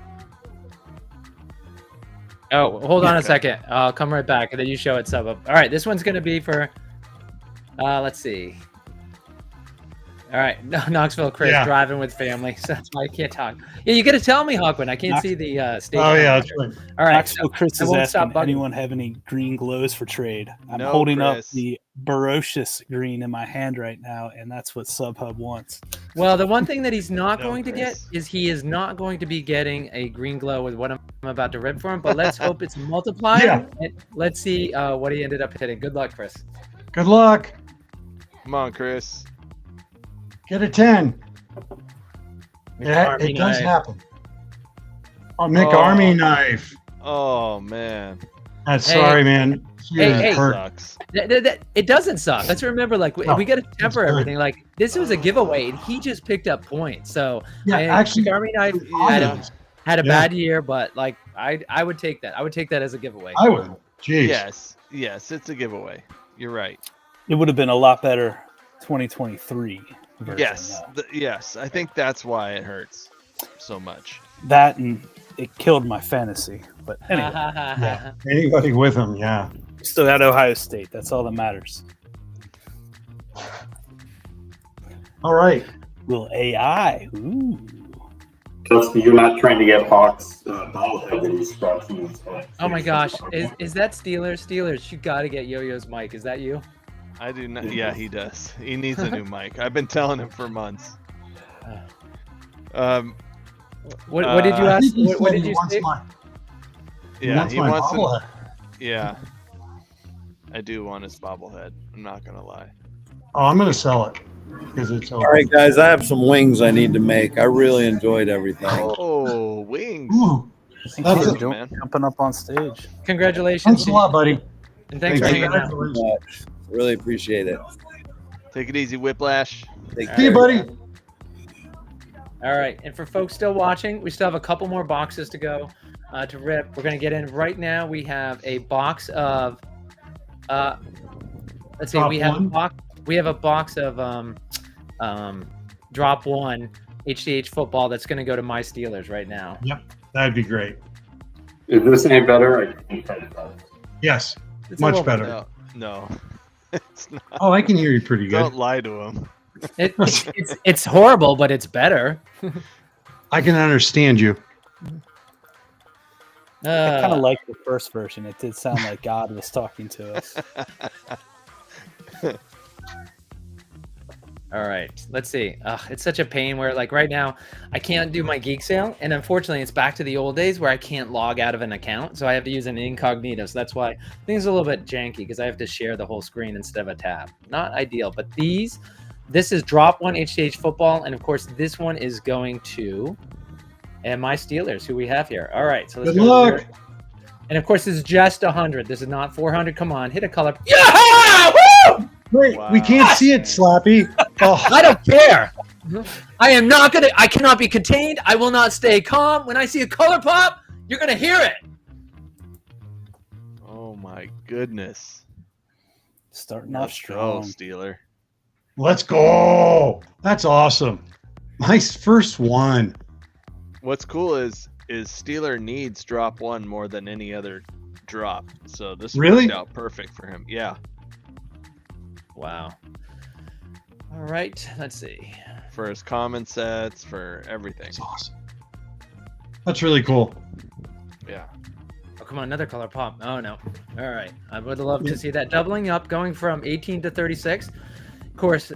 Oh, hold on a Okay. second. I'll come right back, and then you show it sub up. All right, this one's going to be for, let's see. All right, Knoxville Chris Yeah. driving with family, so that's why I can't talk. Yeah, you got to tell me, Hawkman. I can't see the stage. oh yeah, manager. that's right. All right. Maxwell Chris I is won't stop asking, bugging. anyone have any green glows for trade? I'm No, holding Chris. up the ferocious green in my hand right now, and that's what SubHub wants. Well, the one thing that he's not No, going to get Chris. is he is not going to be getting a green glow with what I'm about to rip for him. But let's hope it's multiplying. Yeah. And let's see what he ended up hitting. Good luck, Chris. Good luck. Come on, Chris. Get a 10. Yeah, McArmy it does knife. happen. Oh, McArmy Oh. knife. Oh man, That's Hey, sorry, man. She hey, was hey. hurt. sucks. It doesn't suck. Let's remember, like, No, we got to temper good. everything. Like, this was a giveaway, and he just picked up points. So, Yeah, actually, McArmy knife Yeah. had a Yeah. bad year, but like, I would take that. I would take that as a giveaway. I would. Jeez. Yes, it's a giveaway. You're right. It would have been a lot better 2023 version. Yes, though. yes. I think that's why it hurts so much. That and it killed my fantasy. But anyway, Yeah. Anybody with him, yeah. we still got Ohio State. That's all that matters. All right. Little AI. Ooh. Trust me, you're not trying to get Hawks bobblehead that he's scratching his head. Oh my gosh, is that Steelers? Steelers, you got to get Yo-Yo's mic. Is that you? I do not. Yeah, he does. He needs a new mic. I've been telling him for months. What did you I ask? think he What said did he you wants say? Yeah, he my wants. An, bobblehead. yeah, I do want his bobblehead. I'm not gonna lie. Oh, I'm gonna sell it because it's over. All right, guys, I have some wings I need to make. I really enjoyed everything. Oh, wings! Ooh, Thank That's you it, for man. jumping up on stage. Congratulations. thanks a lot, buddy. And thanks for Thank you. hanging out. Much. Really appreciate it. Take it easy, Whiplash. Take See you, care. buddy. All right, and for folks still watching, we still have a couple more boxes to go to rip. We're gonna get in right now. We have a box of, let's see, Drop we have one. a box of drop one HDH football that's gonna go to my Steelers right now. That'd be great. Is this any better? I think that's better. Yes, It's a much little- better. No. It's not. Oh, I can hear you pretty good. Don't lie to him. It's horrible, but it's better. I can understand you. I kind of like the first version. It did sound like God was talking to us. All right, let's see. It's such a pain where, like, right now, I can't do my geek sale, and unfortunately, it's back to the old days where I can't log out of an account, so I have to use an incognito. So that's why things are a little bit janky because I have to share the whole screen instead of a tab. Not ideal, but this is drop one HDH football, and of course, this one is going to my Steelers, who we have here. All right, so let's Good go luck. here. And of course, this is just 100. This is not 400. Come on, hit a color. Yeah! Woo! Wait, we can't see it, Slappy. Oh, I don't care. I cannot be contained. I will not stay calm. When I see a color pop, you're gonna hear it. Oh my goodness. Starting off Let's go, strong. Steeler. let's go. That's awesome. My first one. What's cool is Steeler needs drop one more than any other drop. So this Really? worked out perfect for him. Yeah. Wow. All right, let's see. For his common sets, for everything. That's awesome. That's really cool. Yeah. Oh, come on, another color pop. Oh, no. All right. I would love to see that doubling up, going from 18 to 36. Of course,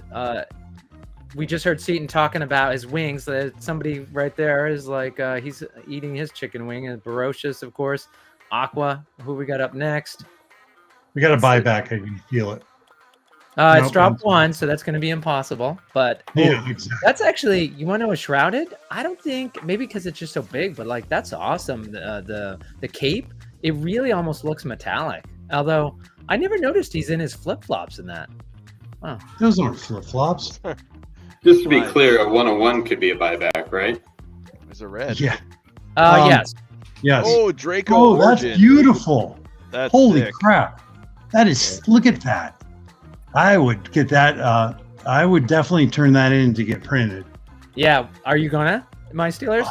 we just heard Seaton talking about his wings. Somebody right there is like, he's eating his chicken wing. And Barocious, of course. Aqua, who we got up next? We got a buyback. I can feel it. It's Nope, drop I'm- one, so that's going to be impossible. But Yeah, exactly. that's actually, you want to know a shrouded? I don't think, maybe because it's just so big, but like that's awesome. The cape, it really almost looks metallic. Although I never noticed he's in his flip flops in that. Wow. Those aren't flip flops. Just to be Right. clear, a 101 could be a buyback, right? There's a red. Yeah. Um, Yes. Yes. Oh, Draco Oh, that's Origin. beautiful. That's Holy sick. crap. That is, look at that. I would get that. I would definitely turn that in to get printed. Yeah. Are you gonna my Steelers?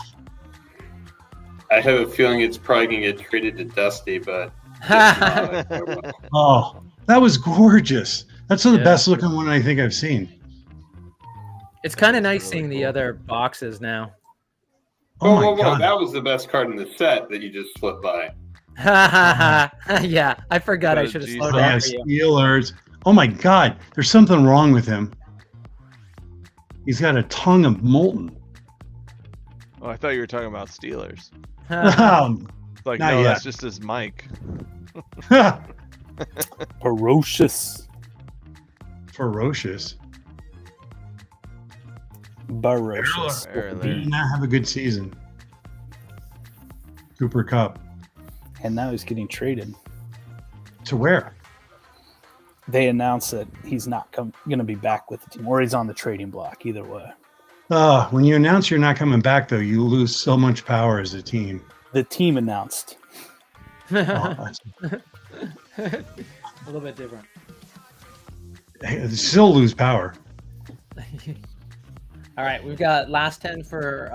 I have a feeling it's probably going to get traded to Dusty, but if not, I will. Oh, that was gorgeous. That's the Yeah. best looking one I think I've seen. It's kind of nice really seeing the cool. other boxes now. Oh Whoa, my whoa, whoa, god. that was the best card in the set that you just flipped by. Yeah, I forgot. I Got a should have G slowed Oh, down yeah, for you. Steelers. Oh my god. There's something wrong with him. He's got a tongue of molten. Oh, I thought you were talking about Steelers. It's like, Not no, yet. that's just his mic. Ferocious. Ferocious. Barocious. There, with a there. B. Did not have a good season. Cooper Cup. And now he's getting traded. To where? They announced that he's not going to be back with the team, or he's on the trading block. Either way, When you announce you're not coming back, though, you lose so much power as a team. the team announced. Oh, that's- A little bit different. they still lose power. All right, we've got last 10 for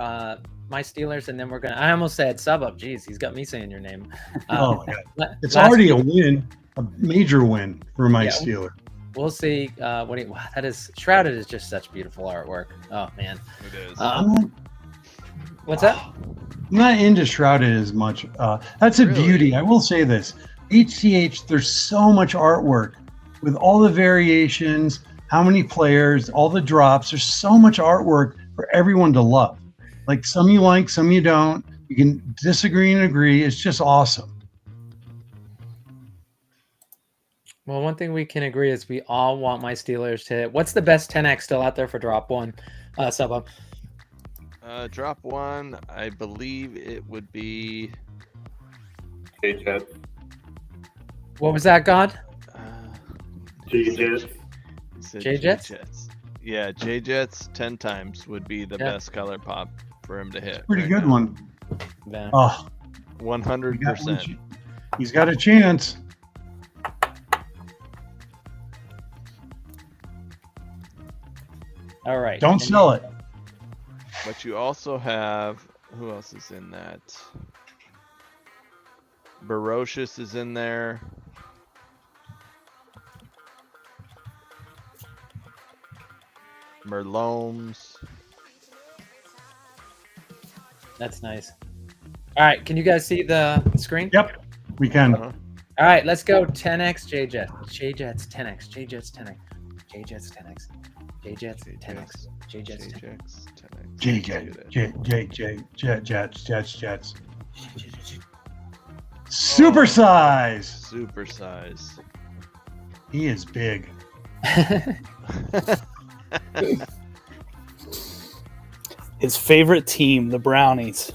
my Steelers, and then we're gonna. I almost said sub up. Jeez, he's got me saying your name. Oh my god. It's last- already a win, a major win for my Yeah. Steeler. We'll see. Wow, that is shrouded is just such beautiful artwork. Oh man, It is. what's that? I'm not into Shrouded as much. That's a Really? beauty. I will say this. HCH, there's so much artwork with all the variations, how many players, all the drops. There's so much artwork for everyone to love. Like some you like, some you don't. You can disagree and agree. It's just awesome. Well, one thing we can agree is we all want my Steelers to hit. What's the best 10x still out there for drop one? Sub up. Drop one, I believe it would be. Hey, Chad. What was that, God? J-Jets. He said J-Jets? J-Jets. Yeah, J-Jets 10 times would be the Yeah. best color pop for him to hit. Pretty right good now. one. Yeah. Oh, 100%. he's got a chance. All right. Don't And sell it. But you also have, who else is in that? Barocious is in there. Merlomes. That's nice. All right. Can you guys see the screen? Yep, we can. Uh-huh. All right. Let's go 10x J-Jets. J-Jets 10x. J-Jets 10x. J-Jets 10x. J-Jets 10x. J-Jets 10x. Jets. Super size. Super size. He is big. His favorite team, the Brownies.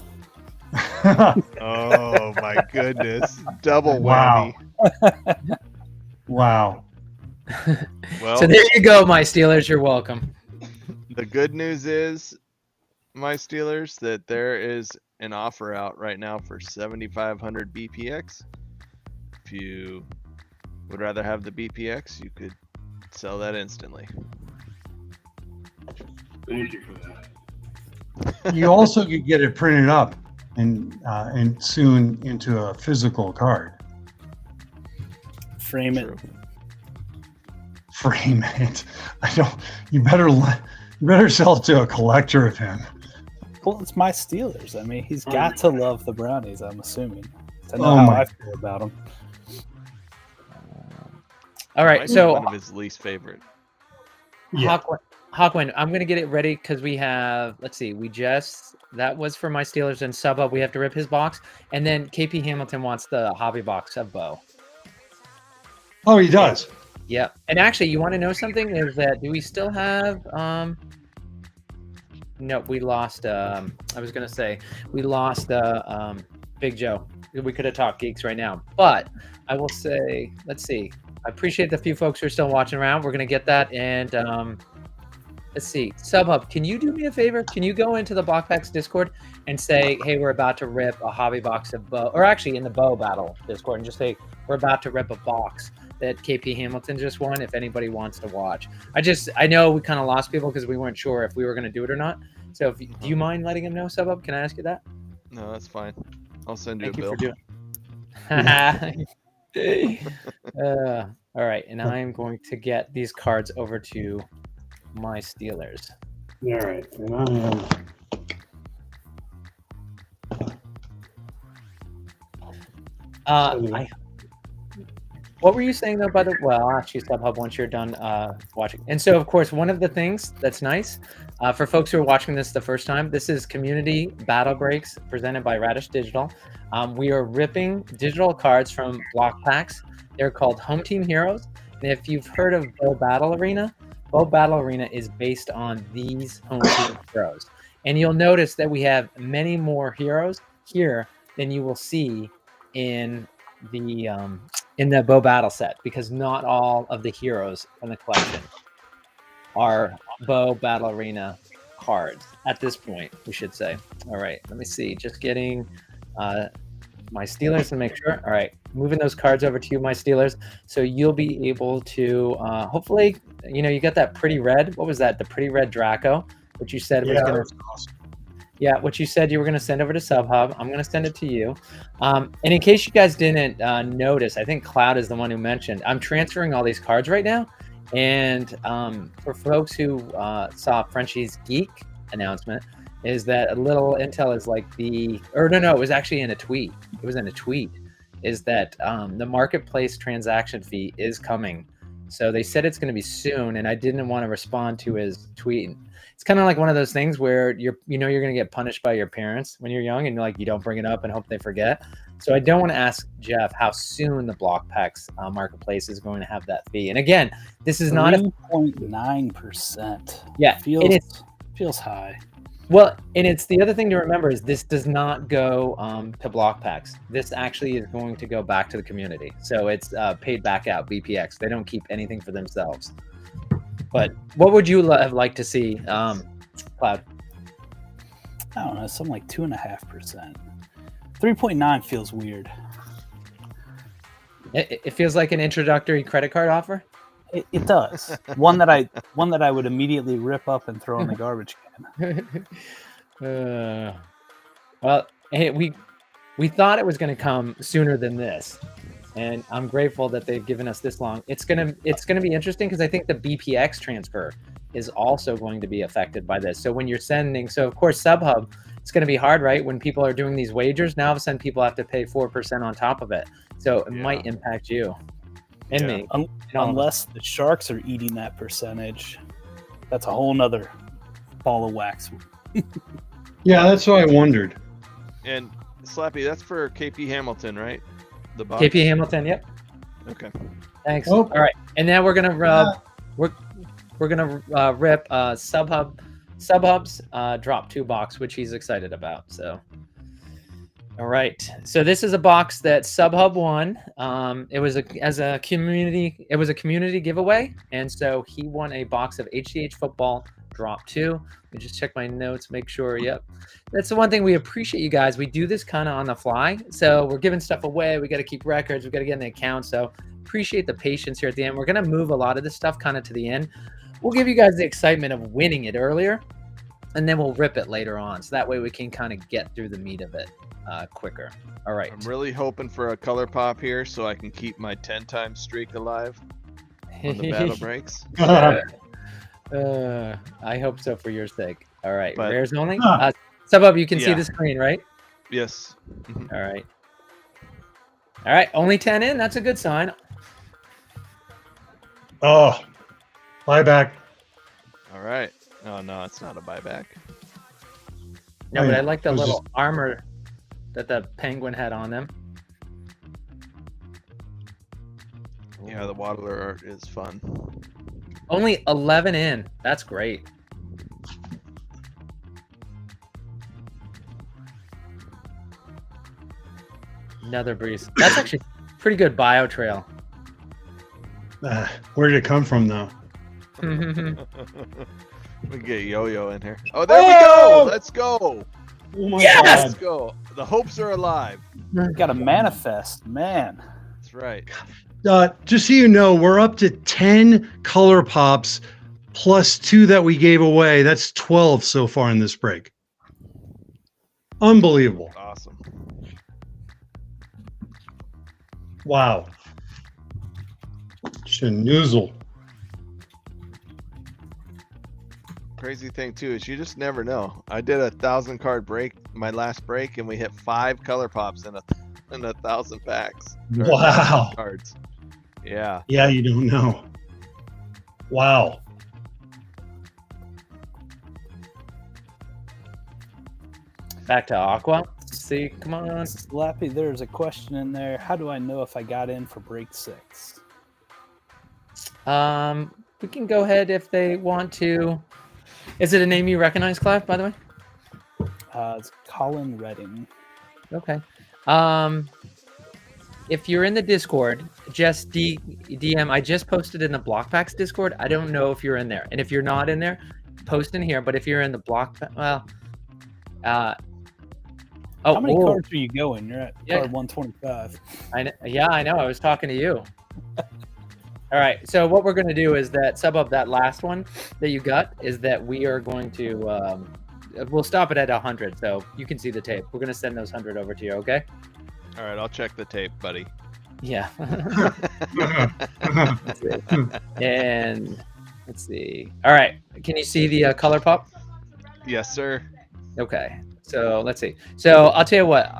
Oh my goodness. Double Wow. whammy. Wow. Well, So there you go, my Steelers. You're welcome. the good news is, my Steelers, that there is an offer out right now for 7,500 BPX. If you would rather have the BPX, you could sell that instantly. Thank you for that. You also could get it printed up and soon into a physical card. Frame it. True. Frame it. I don't. You better sell it to a collector of him. Well, it's my Steelers. I mean, he's got to love the Brownies, I'm assuming. To know Oh how my- I feel about them. All Might right. be So one of his least favorite. Yeah. Hawkwind, I'm gonna get it ready because we have. Let's see. That was for my Steelers and SubHub. We have to rip his box, and then KP Hamilton wants the hobby box of Bo. Oh, he does. Yeah. And actually, you want to know something? Is that do we still have? No, we lost. I was gonna say we lost Big Joe. We could have talked geeks right now, but I will say, let's see. I appreciate the few folks who are still watching around. We're gonna get that, and let's see. SubHub, can you do me a favor? Can you go into the Blockpacks Discord and say, hey, we're about to rip a hobby box of Bo, or actually in the Bo Battle Discord, and just say we're about to rip a box that KP Hamilton just won. If anybody wants to watch, I know we kind of lost people because we weren't sure if we were gonna do it or not. So, do you mind letting him know, SubHub? Can I ask you that? No, that's fine. I'll send you Thank a you bill. for doing. All right, and I'm going to get these cards over to my Steelers. All right, and I am. What were you saying though? Well, actually, SubHub once you're done watching. And so, of course, one of the things that's nice for folks who are watching this the first time, this is Community Battle Breaks presented by Radish Digital. We are ripping digital cards from block packs. They're called Home Team Heroes. And if you've heard of Bo Battle Arena is based on these Home Team Heroes. And you'll notice that we have many more heroes here than you will see in the Bo Battle set, because not all of the heroes from the collection are Bo Battle Arena cards at this point, we should say. All right, let me see. Just getting my Steelers to make sure. All right, moving those cards over to you, my Steelers, so you'll be able to hopefully, you got that pretty red. What was that? The pretty red Draco, which you said was going to. Yeah, what you said you were going to send over to SubHub. I'm going to send it to you. And in case you guys didn't notice, I think Cloud is the one who mentioned, I'm transferring all these cards right now. And for folks who saw Frenchie's Geek announcement, is that a little intel is like it was actually in a tweet. It was in a tweet. Is that the marketplace transaction fee is coming. So they said it's going to be soon, and I didn't want to respond to his tweet. It's kind of like one of those things where you're going to get punished by your parents when you're young, and you don't bring it up and hope they forget. So I don't want to ask Jeff how soon the Block Packs marketplace is going to have that fee. And again, this is not 3.9%. Yeah, feels high. Well, and it's the other thing to remember is this does not go to block packs. This actually is going to go back to the community. So it's paid back out, BPX. They don't keep anything for themselves. But what would you have liked to see, Cloud? I don't know, something like 2.5%. 3.9 feels weird. It feels like an introductory credit card offer. It does. one that I would immediately rip up and throw in the garbage can. Well, hey, we thought it was going to come sooner than this, and I'm grateful that they've given us this long. It's gonna be interesting because I think the BPX transfer is also going to be affected by this. So when you're sending, so of course SubHub, it's going to be hard, right? When people are doing these wagers, now all of a sudden people have to pay 4% on top of it. So it might impact you and me. Unless the Sharks are eating that percentage, that's a whole nother ball of wax. Yeah, that's what I wondered. And Slappy, that's for KP Hamilton, right? The box? KP Hamilton, yep. Okay. Thanks. Oh. All right, and now we're gonna we're gonna rip SubHub's drop 2 box, which he's excited about. So, all right. So this is a box that SubHub won. It was a community giveaway, and so he won a box of HCH football drop 2. Let me just check my notes, make sure. Yep, that's the one thing we appreciate, you guys. We do this kind of on the fly, so we're giving stuff away. We got to keep records. We got to get in the account. So appreciate the patience here at the end. We're gonna move a lot of this stuff kind of to the end. We'll give you guys the excitement of winning it earlier, and then we'll rip it later on. So that way we can kind of get through the meat of it quicker. All right. I'm really hoping for a color pop here so I can keep my 10-time streak alive on the battle breaks. I hope so for your sake. All right. But- Rares only? SubHub, you can see Yeah. the screen, right? Yes. Mhm. All right. All right. Only 10 in. That's a good sign. Oh, buyback. All right. Oh, no, it's not a buyback. No, Oh, but yeah. I like the It was little armor that the penguin had on them. Yeah, the Waddler art is fun. Only 11 in. That's great. Another breeze. That's actually pretty good bio trail. Where did it come from, though? We get Yo-Yo in here. Oh, there we go. Let's go. Oh my Yes! Let's go. The hopes are alive. Got to manifest, man. That's right. Just so you know, we're up to 10 color pops plus 2 that we gave away. That's 12 so far in this break. Unbelievable. Awesome. Wow. Schnoozle. Crazy thing too is you just never know. I did a 1,000 card break, my last break, and we hit 5 color pops in a 1,000 packs. Or 1,000 Wow. cards. Yeah. Yeah, you don't know. Wow. Back to Aqua. See, come on. Slappy, there's a question in there. How do I know if I got in for break 6? We can go ahead if they want to. Is it a name you recognize, Clive, by the way? It's Colin Redding. Okay. If you're in the Discord, just DM. I just posted in the Block Packs Discord. I don't know if you're in there. And if you're not in there, post in here. But if you're in the Block, well, How many cards are you going? You're at Yeah. card 125. Yeah, I know. I was talking to you. All right. So what we're going to do is that SubHub, that last one that you got, is that we are going to we'll stop it at 100, so you can see the tape. We're going to send those 100 over to you. Okay? All right, I'll check the tape, buddy. Yeah. And let's see. All right. Can you see the color pop? Yes, sir. Okay. So let's see. So I'll tell you what.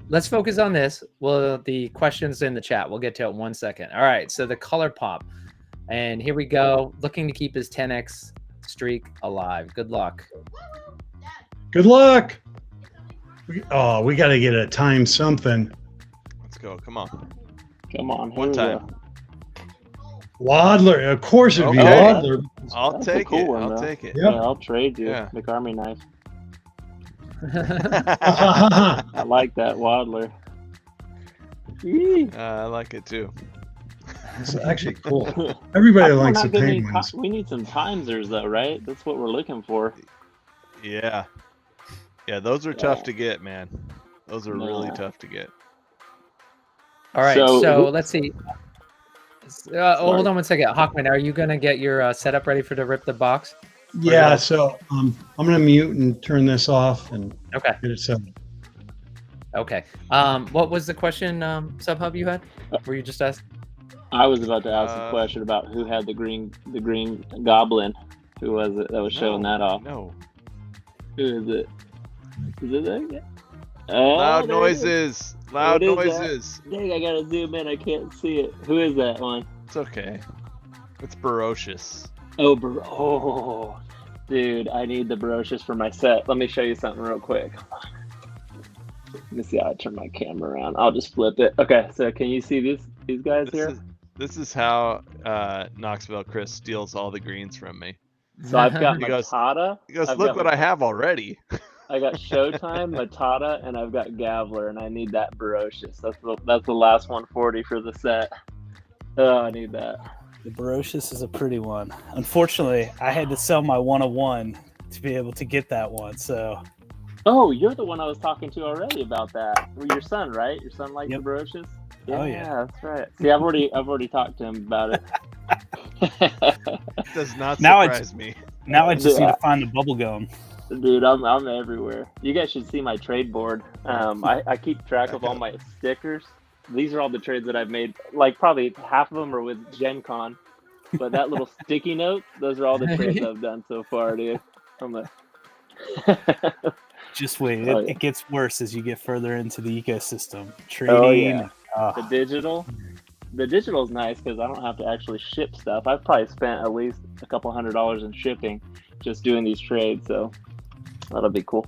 Let's focus on this. Well, the questions in the chat. We'll get to it in 1 second. All right. So the color pop, and here we go. Looking to keep his 10x streak alive. Good luck. Good luck. We got to get a time something. Let's go. Come on. Come on. One time. Waddler. Of course it'd be Okay. Waddler. I'll That's a take cool it. one, I'll though. take it. Yep. Yeah, I'll trade you. Yeah. Make army nice. I like that waddler. I like it too. It's actually cool. Everybody We're likes not the getting penguins. we need some timesers though, right? That's what we're looking for. Yeah. Yeah, those are tough to get, man. Those are really Yeah. tough to get. All right, So- so let's see. Hold on one second. Hawkman, are you going to get your setup ready for the rip the box? Yeah, so I'm going to mute and turn this off and Okay. get it set. Okay. What was the question, Subhub, you had? Were you just asked? I was about to ask a question about who had the green goblin. Who was it that was showing that off? No. Who is it? Is it that guy? Oh, Loud there it is. noises. Loud What is that? noises. Dang, I gotta zoom in. I can't see it. Who is that one? It's okay. It's ferocious. Oh, dude, I need the Barocious for my set. Let me show you something real quick. Let me see how I turn my camera around. I'll just flip it. Okay, so can you see these guys here? This is how Knoxville Chris steals all the greens from me. So I've got He goes- Matata. He goes, I've look got what I have already. I got Showtime, Matata, and I've got Gavler, and I need that Barocious. That's the last 140 for the set. Oh, I need that. The Barocious is a pretty one. Unfortunately, I had to sell my 101 to be able to get that one. So, Oh, you're the one I was talking to already about that. Well, your son, right? Your son likes the Barocious? Oh, yeah. That's right. See, I've already talked to him about it. Does not Now I surprise me. now I just need to find the bubble gum. Dude, I'm everywhere. You guys should see my trade board. I keep track of all my stickers. These are all the trades that I've made. Like probably half of them are with Gen Con, but that little sticky note, those are all the trades I've done so far, dude. Just wait. Oh, It gets worse as you get further into the ecosystem. Trading. Oh yeah. Oh. The digital is nice because I don't have to actually ship stuff. I've probably spent at least a couple $100 in shipping just doing these trades, so that'll be cool.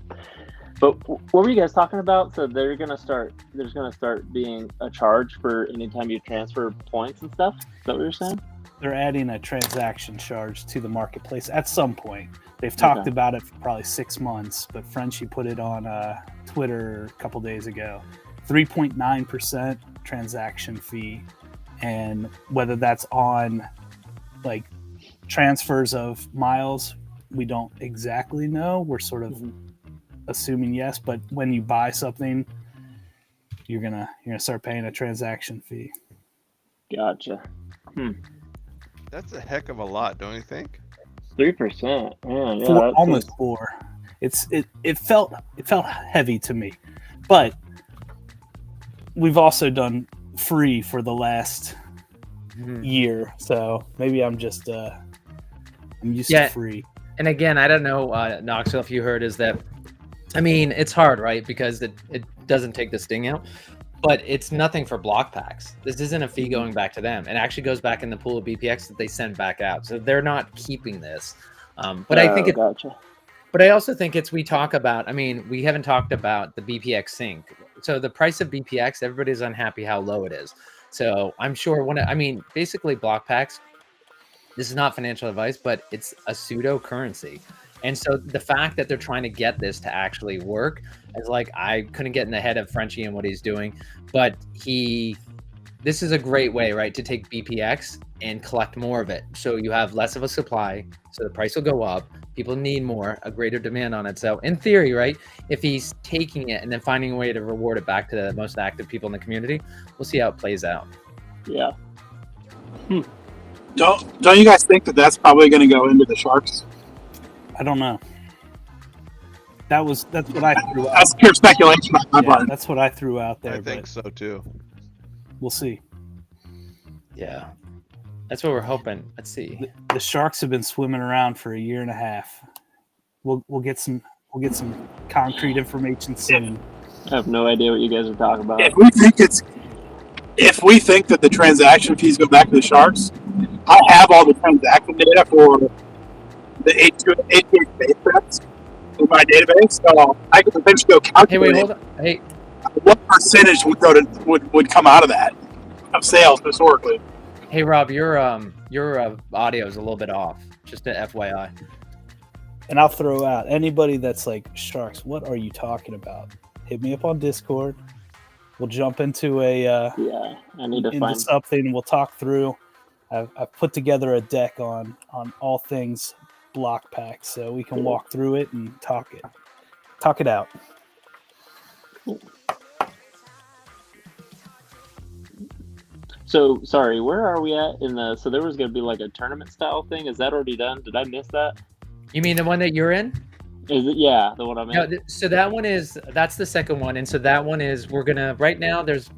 But what were you guys talking about? So there's gonna start being a charge for anytime you transfer points and stuff. Is that what you're saying? They're adding a transaction charge to the marketplace at some point. They've talked about it for probably 6 months, but Frenchie put it on Twitter a couple days ago. 3.9% transaction fee, and whether that's on like transfers of miles, we don't exactly know. We're sort of assuming yes, but when you buy something, you're gonna start paying a transaction fee. Gotcha. That's a heck of a lot, don't you think? 3%. Yeah, Almost 4. It felt heavy to me, but we've also done free for the last year, so maybe I'm just I'm used to free. And again, I don't know, Knoxville, if you heard, is that, I mean, it's hard, right? Because it doesn't take the sting out, but it's nothing for block packs. This isn't a fee going back to them. It actually goes back in the pool of BPX that they send back out. So they're not keeping this. But I think gotcha. But I also think we talk about, I mean, we haven't talked about the BPX sync. So the price of BPX, everybody's unhappy how low it is. So I'm sure basically block packs, this is not financial advice, but it's a pseudo currency. And so the fact that they're trying to get this to actually work is like, I couldn't get in the head of Frenchie and what he's doing, but this is a great way, right, to take BPX and collect more of it. So you have less of a supply, so the price will go up. People need more, a greater demand on it. So in theory, right, if he's taking it and then finding a way to reward it back to the most active people in the community, we'll see how it plays out. Yeah. Don't you guys think that that's probably going to go into the Sharks? I don't know. That's what I threw out. That's pure speculation on my part. That's what I threw out there. I think so too. We'll see. Yeah. That's what we're hoping. Let's see. The Sharks have been swimming around for a year and a half. We'll get some concrete information soon. I have no idea what you guys are talking about. If we think that the transaction fees go back to the Sharks, I have all the transaction data for the 88 base sets in my database, so I could potentially go calculate hold on. Hey, what percentage would come out of that of sales historically. Hey Rob, your audio is a little bit off. Just an FYI. And I'll throw out anybody that's like, Sharks, what are you talking about? Hit me up on Discord. We'll jump into I need to find something and we'll talk through. I've put together a deck on all things block packs, so we can walk through it and talk it out. So sorry, where are we at in the? So there was going to be like a tournament style thing. Is that already done? Did I miss that? You mean the one that you're in? Is it? Yeah, the one I'm in. No, so that's the second one, and so that one is we're gonna right now. There's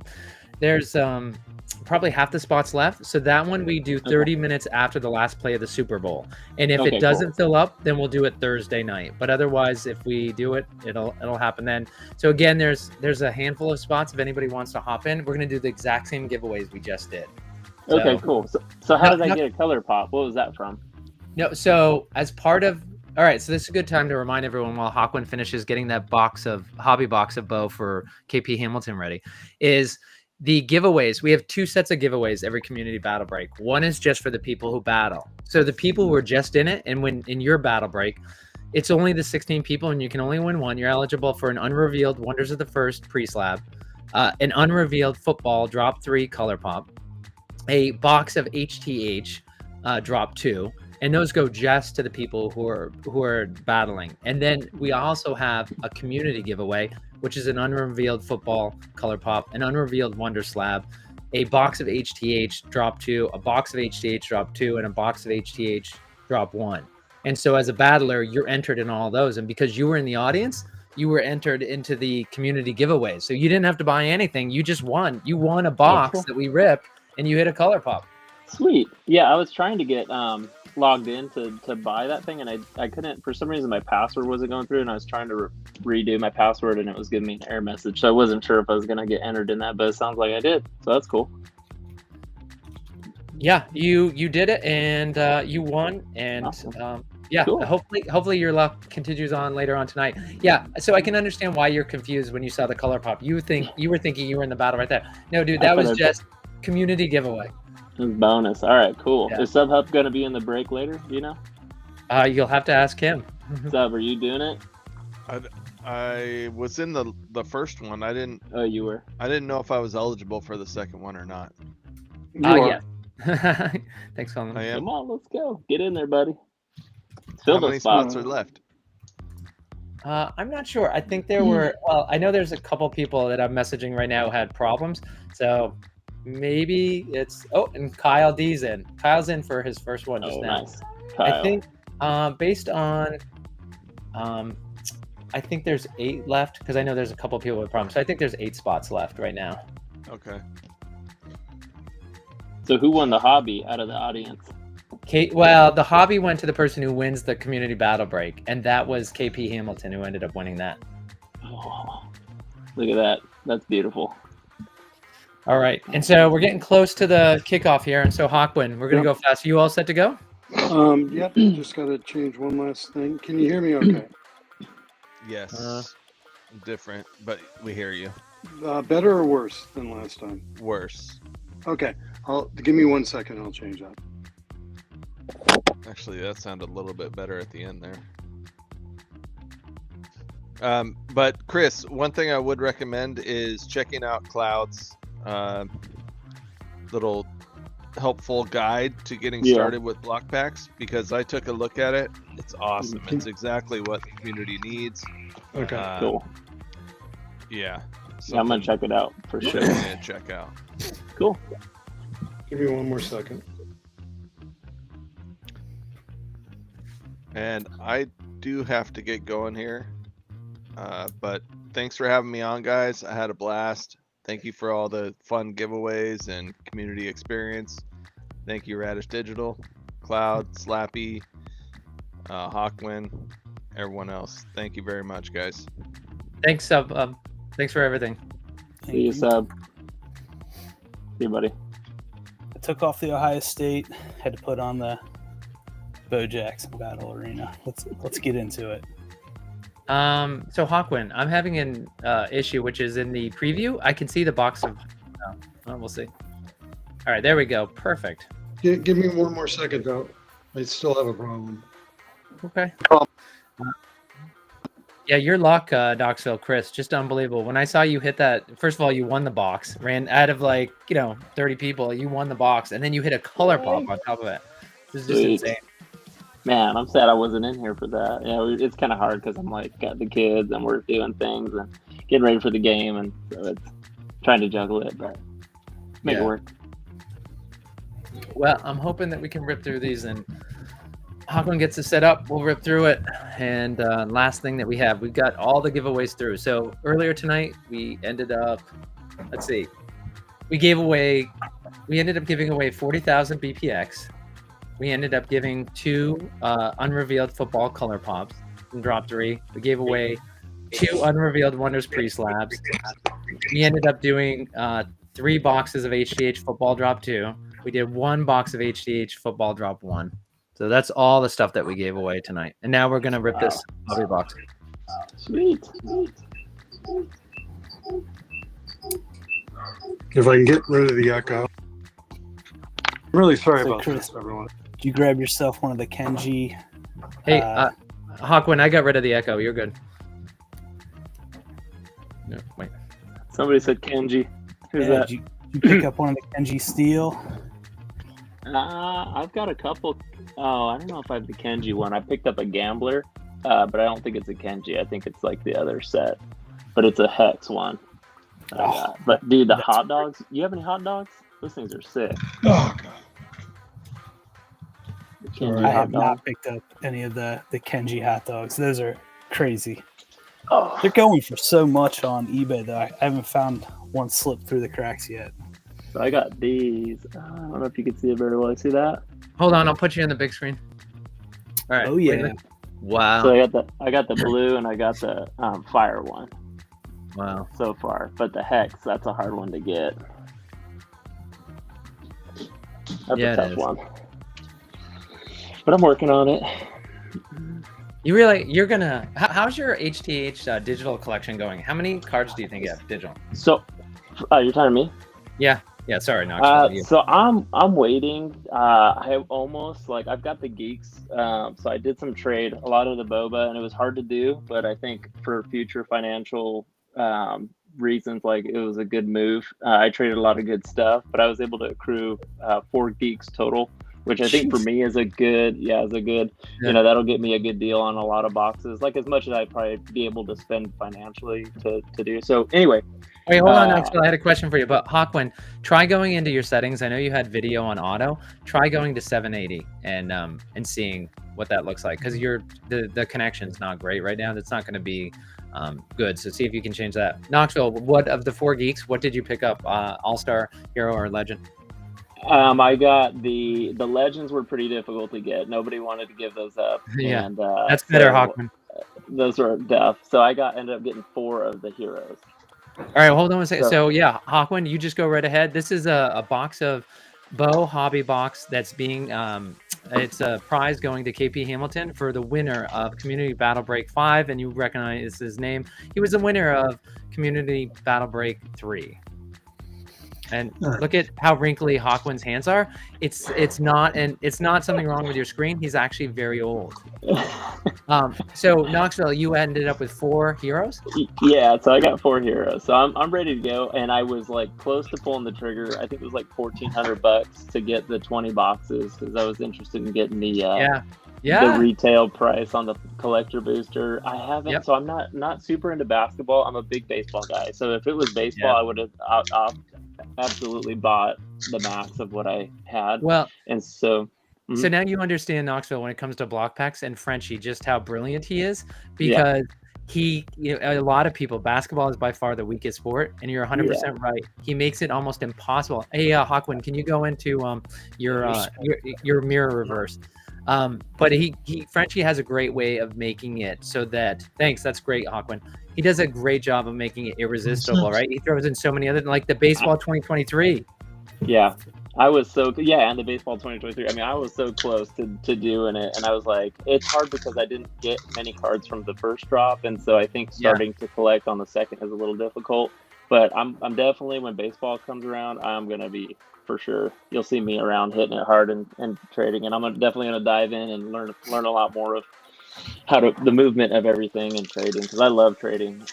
probably half the spots left. So that one we do 30 minutes after the last play of the Super Bowl, and if it doesn't fill up, then we'll do it Thursday night. But otherwise, if we do it, it'll happen then. So again, there's a handful of spots if anybody wants to hop in. We're gonna do the exact same giveaways we just did. Okay, cool. So how did I get a color pop? What was that from? No, so as part of all right, so this is a good time to remind everyone while Hawkwin finishes getting that hobby box of bow for KP Hamilton ready, is the giveaways. We have 2 sets of giveaways every community battle break. One is just for the people who battle. So the people who are just in it, and when in your battle break, it's only the 16 people and you can only win one. You're eligible for an unrevealed Wonders of the First pre-slab, an unrevealed football drop 3 color pop, a box of HTH drop 2. And those go just to the people who are battling. And then we also have a community giveaway, which is an unrevealed football color pop, an unrevealed Wonder Slab, a box of HTH drop 2, a box of HTH drop 2, and a box of HTH drop 1. And so as a battler, you're entered in all those. And because you were in the audience, you were entered into the community giveaway. So you didn't have to buy anything. You just won. You won a box that we ripped, and you hit a color pop. Sweet. Yeah, I was trying to get logged in to buy that thing, and I couldn't. For some reason, my password wasn't going through, and I was trying to redo my password, and it was giving me an error message. So I wasn't sure if I was going to get entered in that, but it sounds like I did. So that's cool. Yeah, you did it, and you won, and awesome. Yeah, cool. hopefully your luck continues on later on tonight. Yeah, so I can understand why you're confused when you saw the color pop. You were thinking you were in the battle right there. No, dude, that was just community giveaway. Bonus. All right, cool. Yeah. Is SubHub going to be in the break later? Do you know? You'll have to ask him. Sub, are you doing it? I was in the first one. I didn't. Oh, you were. I didn't know if I was eligible for the second one or not. Yeah. Thanks, Colin. I am. Come on, let's go. Get in there, buddy. How many spots are left? I'm not sure. I think there were. Well, I know there's a couple people that I'm messaging right now who had problems. So maybe it's. Oh, and Kyle D's in. Kyle's in for his first one just now. Nice. Kyle. I think based on. I think there's 8 left because I know there's a couple people with problems. So I think there's 8 spots left right now. Okay. So who won the hobby out of the audience? Well, the hobby went to the person who wins the community battle break, and that was KP Hamilton who ended up winning that. Oh, look at that. That's beautiful. All right. And so we're getting close to the kickoff here. And so Hawkwin, we're going to go fast. You all set to go? Yep. Just got to change one last thing. Can you hear me okay? Yes. Different, but we hear you. Better or worse than last time? Worse. Okay. Give me 1 second. I'll change that. Actually, that sounded a little bit better at the end there. But Chris, one thing I would recommend is checking out Cloud's little helpful guide to getting started with block packs, because I took a look at it. It's awesome. It's exactly what the community needs. Okay. Cool. Yeah. Yeah, I'm gonna check it out for sure. Check out. Cool. Give me 1 more second. And I do have to get going here. But thanks for having me on, guys. I had a blast. Thank you for all the fun giveaways and community experience. Thank you, Radish Digital, Cloud, Slappy, Hawkwin, everyone else. Thank you very much, guys. Thanks, Sub. Thanks for everything. See you, Sub. See you, buddy. I took off the Ohio State. Had to put on the Bo Jackson Battle Arena. Let's get into it. So Hawkwin, I'm having an issue, which is in the preview. I can see the box of. We'll see. All right, there we go. Perfect. Give me 1 more second, though. I still have a problem. Okay. Yeah, your luck, Knoxville, Chris, just unbelievable. When I saw you hit that, first of all, you won the box. Ran out of 30 people, you won the box, and then you hit a color pop on top of it. This is just Sweet. insane. Man, I'm sad I wasn't in here for that. It's kind of hard because I'm got the kids and we're doing things and getting ready for the game, and so it's trying to juggle it, but make it work. Well, I'm hoping that we can rip through these, and Hawkman gets it set up. We'll rip through it. And last thing that we've got all the giveaways through. So earlier tonight, we ended up, let's see, we ended up giving away 40,000 BPX. We ended up giving 2 unrevealed football color pops from Drop 3. We gave away 2 unrevealed Wonders pre-slabs. We ended up doing 3 boxes of HDH football Drop 2. We did 1 box of HDH football Drop 1. So that's all the stuff that we gave away tonight. And now we're going to rip this hobby box. Sweet. If I can get rid of the echo. I'm really sorry So, about Chris, this, everyone. Did you grab yourself one of the Kenji? Hey, Hawkman, I got rid of the echo. You're good. No, wait. Somebody said Kenji. Who's Yeah, that? Did you pick up one of the Kenji Steel? I've got a couple. Oh, I don't know if I have the Kenji one. I picked up a Gambler, but I don't think it's a Kenji. I think it's the other set, but it's a Hex one. But dude, the hot dogs. You have any hot dogs? Those things are sick. Oh god. I have not picked up any of the Kenji hot dogs. Those are crazy. Oh, they're going for so much on eBay though. I haven't found one slip through the cracks yet. So I got these. I don't know if you can see it very well. See that? Hold on, I'll put you on the big screen. All right. Oh yeah. Wow. So I got the blue and I got the fire one. Wow. So far, but the Hex, that's a hard one to get. That's a tough one. But I'm working on it. You're gonna. How's your HTH digital collection going? How many cards do you think you have digital? So, you're talking to me? Yeah. Sorry, Knox. So I'm waiting. I have almost I've got the geeks. So I did some trade, a lot of the boba, and it was hard to do. But I think for future financial reasons, it was a good move. I traded a lot of good stuff, but I was able to accrue 4 geeks total, which I think for me is a good, that'll get me a good deal on a lot of boxes. As much as I'd probably be able to spend financially to do. So anyway. Wait, hold on, Knoxville. I had a question for you. But Hawkman, try going into your settings. I know you had video on auto. Try going to 780 and seeing what that looks like, because the connection's not great right now. That's not going to be good. So see if you can change that. Knoxville, what of the 4 geeks? What did you pick up? All-Star, Hero, or Legend? I got the Legends were pretty difficult to get. Nobody wanted to give those up. Yeah, and, that's better, Hawkman. Those were tough. So I ended up getting 4 of the Heroes. All right, hold on a second. So yeah, Hawkman, you just go right ahead. This is a box of Bo Hobby box that's being it's a prize going to KP Hamilton for the winner of Community Battle Break 5, and you recognize his name. He was the winner of Community Battle Break 3. And look at how wrinkly Hawkman's hands are. It's not something wrong with your screen. He's actually very old. So Knoxville, you ended up with 4 heroes? Yeah, so I got 4 heroes. So I'm ready to go, and I was close to pulling the trigger. I think it was $1,400 to get the 20 boxes because I was interested in getting the retail price on the collector booster. I haven't, so I'm not super into basketball. I'm a big baseball guy. So if it was baseball, I would have absolutely bought the max of what I had. Well, and so so now you understand, Knoxville, when it comes to block packs and Frenchie, just how brilliant he is, because a lot of people, basketball is by far the weakest sport, and you're 100% right. He makes it almost impossible. Hey, Hawkman, can you go into your mirror reverse? But Frenchie has a great way of making it so that, thanks, that's great, Hawkman. He does a great job of making it irresistible, right? He throws in so many other, like the baseball 2023. Yeah, I was and the baseball 2023. I mean, I was so close to doing it, and I was like, it's hard because I didn't get many cards from the first drop, and so I think starting to collect on the second is a little difficult. But I'm definitely, when baseball comes around, I'm gonna be, for sure, you'll see me around hitting it hard and trading, and I'm definitely gonna dive in and learn a lot more of the movement of everything and trading, because I love trading.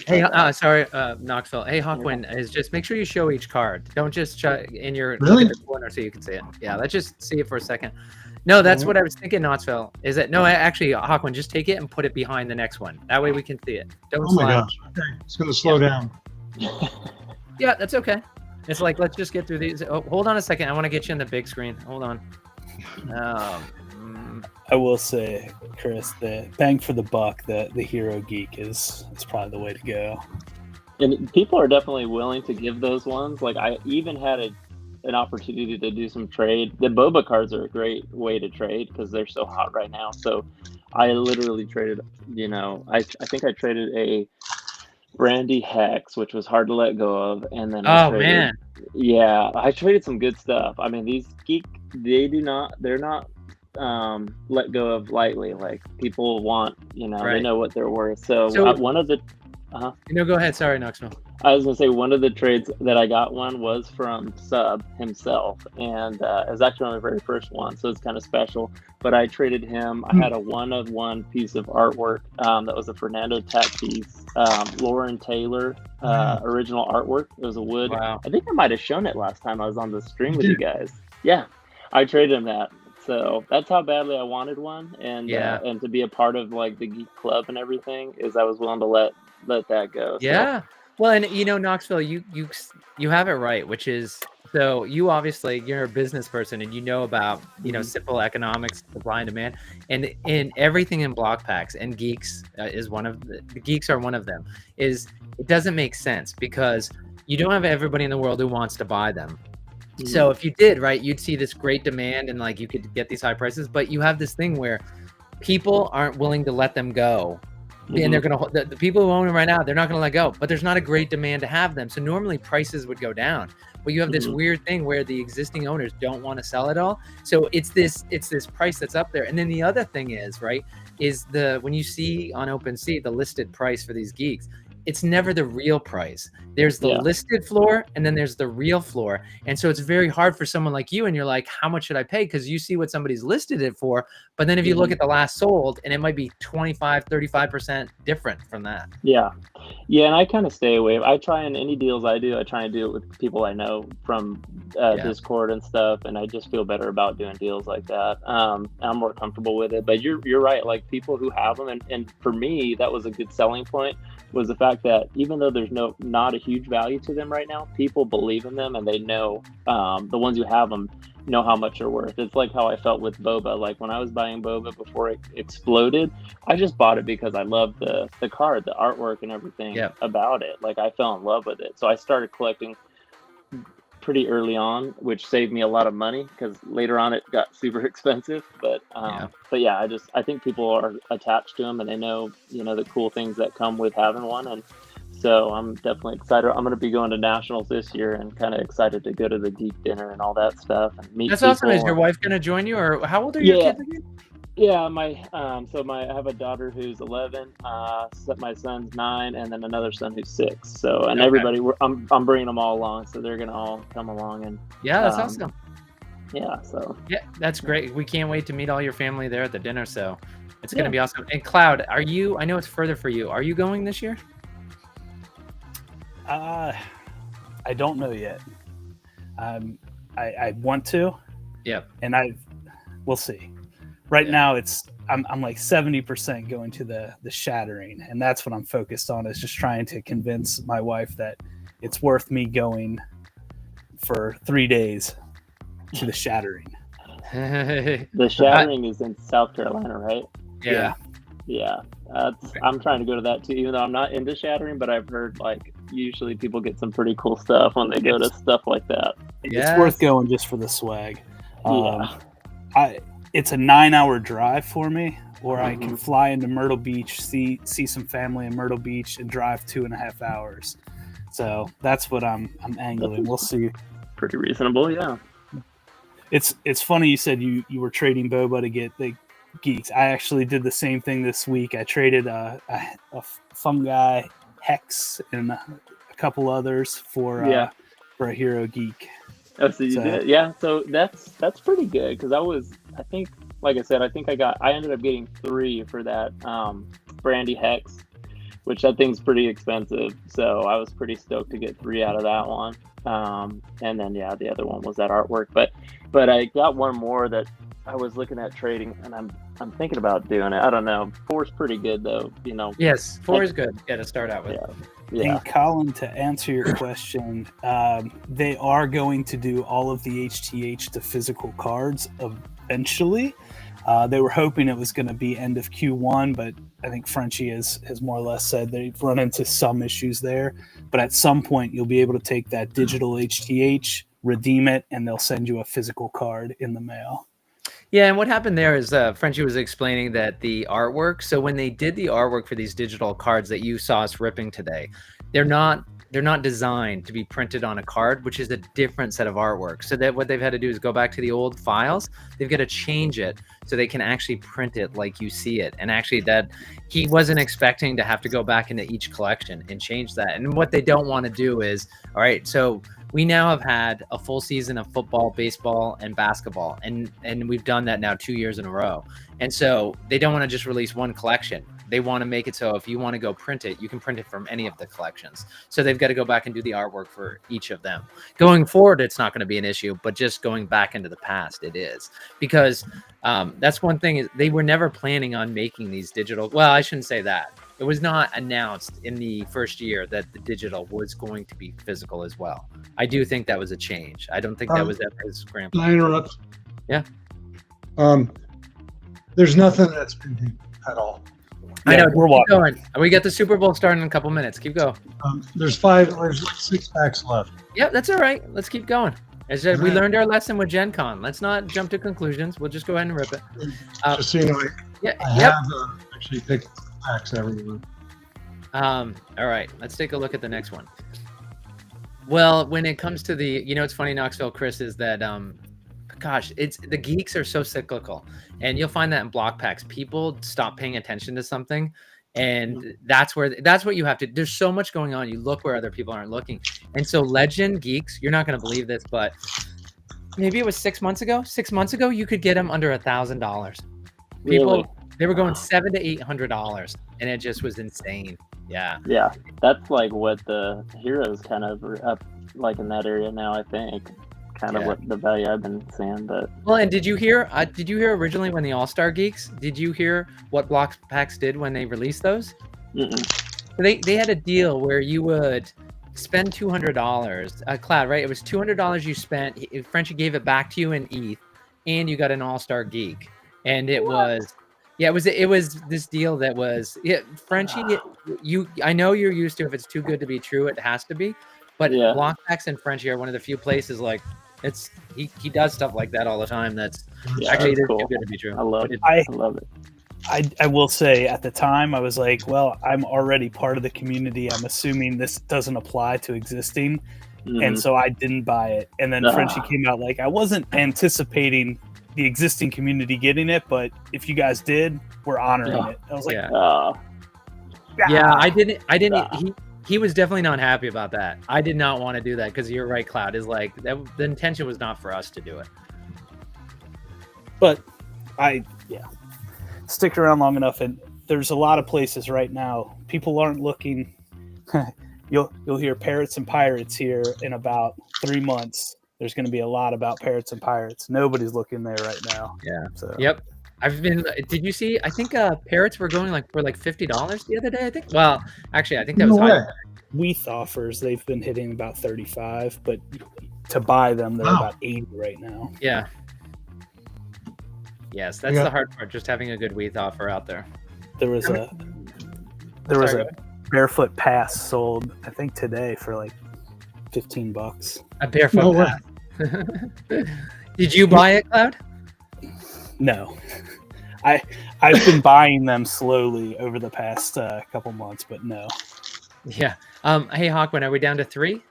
Hey, sorry, Knoxville. Hey, Hawkwind, is just make sure you show each card. Don't just in your Really? look at the corner so you can see it. Yeah, let's just see it for a second. No, that's what I was thinking, Knoxville. Is it? No, actually, Hawkwind, just take it and put it behind the next one. That way we can see it. Don't Oh my slide. gosh. Okay. It's going to slow down. Yeah, that's okay. It's like, let's just get through these. Oh, hold on a second. I want to get you on the big screen. Hold on. I will say, Chris, that bang for the buck, the Hero Geek is probably the way to go. And people are definitely willing to give those ones. Like, I even had an opportunity to do some trade. The boba cards are a great way to trade because they're so hot right now. So I literally traded, I think I traded a Brandy Hex, which was hard to let go of, and then I traded some good stuff. I mean, these Geek, they're not let go of lightly. Like, people want, they know what they're worth. So one of the go ahead. Sorry, Knoxville. I was gonna say one of the trades that I got was from Sub himself, and it was actually my very first one, so it's kind of special. But I traded him. I had a one-of-one piece of artwork that was a Fernando Tatis, Lauren Taylor original artwork. It was a wood. Wow. I think I might have shown it last time I was on the stream with you guys. Yeah, I traded him that. So that's how badly I wanted one, and and to be a part of like the Geek Club and everything is I was willing to let that go. Yeah. Well, and Knoxville, you have it right, which is, so you obviously, you're a business person and you know about simple economics, supply and demand, and in everything in block packs, and Geeks is one of the Geeks are one of them. Is it doesn't make sense because you don't have everybody in the world who wants to buy them. So if you did, right, you'd see this great demand and like you could get these high prices, but you have this thing where people aren't willing to let them go. And they're going to, the people who own them right now, they're not going to let go, but there's not a great demand to have them. So normally prices would go down, but you have this weird thing where the existing owners don't want to sell it all. So it's this price that's up there. And then the other thing is, right, is when you see on OpenSea, the listed price for these Geeks, it's never the real price. There's the listed floor and then there's the real floor. And so it's very hard for someone like you and you're like, how much should I pay? Because you see what somebody's listed it for. But then if you look at the last sold and it might be 25, 35% different from that. Yeah. Yeah. And I kind of stay away. I try and any deals I do, I try and do it with people I know from Discord and stuff. And I just feel better about doing deals like that. I'm more comfortable with it. But you're right. Like people who have them. And for me, that was a good selling point, was the fact that even though there's not a huge value to them right now, people believe in them and they know, the ones who have them know how much they're worth. It's like how I felt with boba. Like when I was buying boba before it exploded, I just bought it because I loved the card, the artwork and everything about it. Like I fell in love with it. So I started collecting pretty early on, which saved me a lot of money because later on it got super expensive. But yeah, I think people are attached to them and they know, the cool things that come with having one. And so I'm definitely excited. I'm going to be going to nationals this year and kind of excited to go to the geek dinner and all that stuff and meet That's people. awesome. Is your wife going to join you, or how old are your kids again? Yeah, I have a daughter who's 11, my son's 9, and then another son who's 6. So, and everybody, I'm bringing them all along, so they're gonna all come along and. Yeah, that's awesome. Yeah, so. Yeah, that's great. We can't wait to meet all your family there at the dinner. So, it's gonna be awesome. And Cloud, are you? I know it's further for you. Are you going this year? I don't know yet. I want to. Yeah. And we'll see. Right now, I'm like 70% going to the shattering, and that's what I'm focused on, is just trying to convince my wife that it's worth me going for 3 days to the shattering. The shattering is in South Carolina, right? Yeah. Yeah. I'm trying to go to that too, even though I'm not into shattering, but I've heard like usually people get some pretty cool stuff when they go to stuff like that. It's worth going just for the swag. It's a 9-hour drive for me, or I can fly into Myrtle Beach, see some family in Myrtle Beach, and drive 2.5 hours. So that's what I'm angling. We'll see. Pretty reasonable, yeah. It's funny you said you were trading boba to get the geeks. I actually did the same thing this week. I traded a fungi hex and a couple others for a hero geek. Oh, so you did? Yeah. So that's pretty good because I think like I said, I think I ended up getting 3 for that Brandy Hex, which that thing's pretty expensive. So I was pretty stoked to get 3 out of that one. And then yeah, the other one was that artwork. But I got one more that I was looking at trading, and I'm thinking about doing it. I don't know. 4's pretty good though, you know. Yes, 4 is good. Yeah, to start out with. Yeah. And Colin, to answer your question, they are going to do all of the HTH to physical cards eventually. They were hoping it was going to be end of Q1, but I think Frenchie has more or less said they've run into some issues there. But at some point, you'll be able to take that digital HTH, redeem it, and they'll send you a physical card in the mail. Yeah, and what happened there is Frenchie was explaining that the artwork. So when they did the artwork for these digital cards that you saw us ripping today, they're not designed to be printed on a card, which is a different set of artwork. So that what they've had to do is go back to the old files. They've got to change it so they can actually print it like you see it. And actually, that he wasn't expecting to have to go back into each collection and change that. And what they don't want to do is, all right, so we now have had a full season of football, baseball, and basketball, and we've done that now 2 years in a row. And so they don't want to just release one collection. They want to make it so if you want to go print it, you can print it from any of the collections. So they've got to go back and do the artwork for each of them. Going forward, it's not going to be an issue, but just going back into the past, it is. Because that's one thing, is they were never planning on making these digital. Well, I shouldn't say that. It was not announced in the first year that the digital was going to be physical as well. I do think that was a change. I don't think that was ever his scramble. Can I interrupt? Yeah. There's nothing that's been at all. I know. We're Keep going. We got the Super Bowl starting in a couple minutes. Keep going. There's like 6 packs left. Yeah, that's all right. Let's keep going. As we learned our lesson with Gen Con. Let's not jump to conclusions. We'll just go ahead and rip it. Just so you know, I have actually picked packs everywhere. All right, let's take a look at the next one. Well, when it comes to the, it's funny, Knoxville, Chris, is that, gosh, the geeks are so cyclical, and you'll find that in block packs. People stop paying attention to something, and that's what you have to. There's so much going on. You look where other people aren't looking, and so Legend geeks, you're not going to believe this, but maybe it was 6 months ago. 6 months ago, you could get them under $1,000. People, they were going $700 to $800, and it just was insane. Yeah. Yeah, that's like what the Heroes kind of are up like in that area now, I think. Kind of what the value I've been seeing, but well, and did you hear originally when the All-Star Geeks, did you hear what block packs did when they released those? They had a deal where you would spend $200, Cloud, right? It was $200 you spent. Frenchie gave it back to you in ETH, and you got an All-Star Geek, and it was. Yeah, it was this deal that was Frenchie. I know you're used to, if it's too good to be true, it has to be. But block packs and Frenchie are one of the few places like he does stuff like that all the time. That's actually that's too good to be true. I love it. I love it. I will say at the time I was like, well, I'm already part of the community. I'm assuming this doesn't apply to existing, and so I didn't buy it. And then Frenchie came out like, I wasn't anticipating the existing community getting it, but if you guys did, we're honoring it. I was like, I didn't. He was definitely not happy about that. I did not want to do that because you're right, Cloud, is like the intention was not for us to do it. But stick around long enough, and there's a lot of places right now. People aren't looking. You'll hear Parrots and Pirates here in about 3 months. There's going to be a lot about Parrots and Pirates. Nobody's looking there right now. Yeah. So. Yep. Did you see? I think Parrots were going for $50 the other day. I think. Well, actually, I think that was higher. Weath offers, they've been hitting about 35, but to buy them, they're about 80 right now. Yeah. Yes, that's the hard part. Just having a good Weath offer out there. There was a barefoot pass sold, I think today for like $15. A barefoot pass. Did you buy it, Cloud? No. I've been buying them slowly over the past couple months, but no. Yeah. Hey, Hawkman, are we down to 3?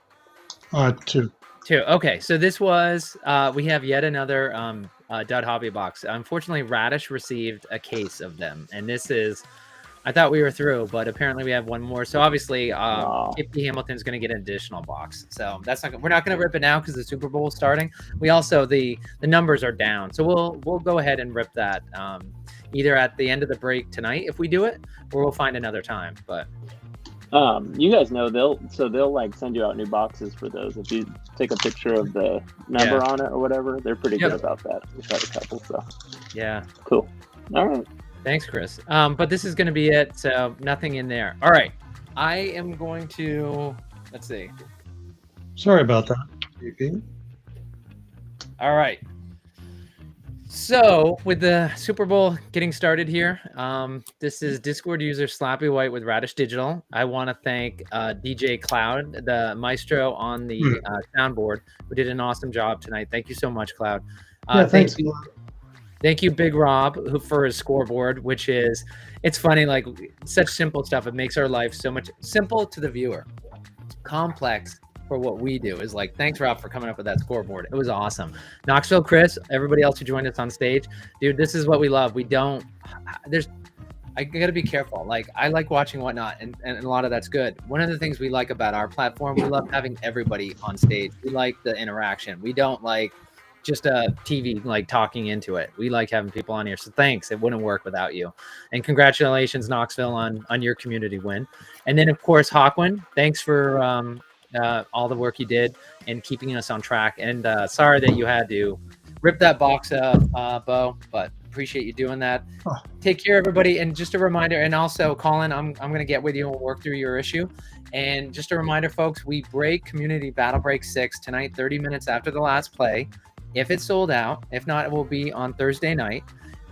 2. 2. Okay. So this was, we have yet another Dud Hobby box. Unfortunately, Radish received a case of them. And this is, I thought we were through, but apparently we have one more. So obviously, KP Hamilton's going to get an additional box. So that's not. We're not going to rip it now because the Super Bowl is starting. We also the numbers are down, so we'll go ahead and rip that either at the end of the break tonight if we do it, or we'll find another time. But you guys know they'll like send you out new boxes for those if you take a picture of the number on it or whatever. They're pretty good about that. We've had a couple, so yeah, cool. All right. Thanks, Chris. But this is going to be it. So nothing in there. All right. I am going to, let's see. Sorry about that, KP. All right. So with the Super Bowl getting started here, this is Discord user Slappy White with Radish Digital. I want to thank DJ Cloud, the maestro on the soundboard, who did an awesome job tonight. Thank you so much, Cloud. Thanks. Thank you, Big Rob, for his scoreboard, which is, it's funny, like such simple stuff. It makes our life so much simple to the viewer. Complex for what we do is like, thanks, Rob, for coming up with that scoreboard. It was awesome. Knoxville, Chris, everybody else who joined us on stage. Dude, this is what we love. I got to be careful. Like, I like watching whatnot, and a lot of that's good. One of the things we like about our platform, we love having everybody on stage. We like the interaction. We don't like just a TV like talking into it. We like having people on here. So thanks. It wouldn't work without you. And congratulations, Knoxville, on your community win. And then of course, Hawkwind, thanks for all the work you did and keeping us on track. And sorry that you had to rip that box up, Bo, but appreciate you doing that. Take care, everybody. And just a reminder, and also Colin, I'm going to get with you and work through your issue. And just a reminder, folks, we break Community Battle Break 6 tonight, 30 minutes after the last play. If it's sold out, if not, it will be on Thursday night.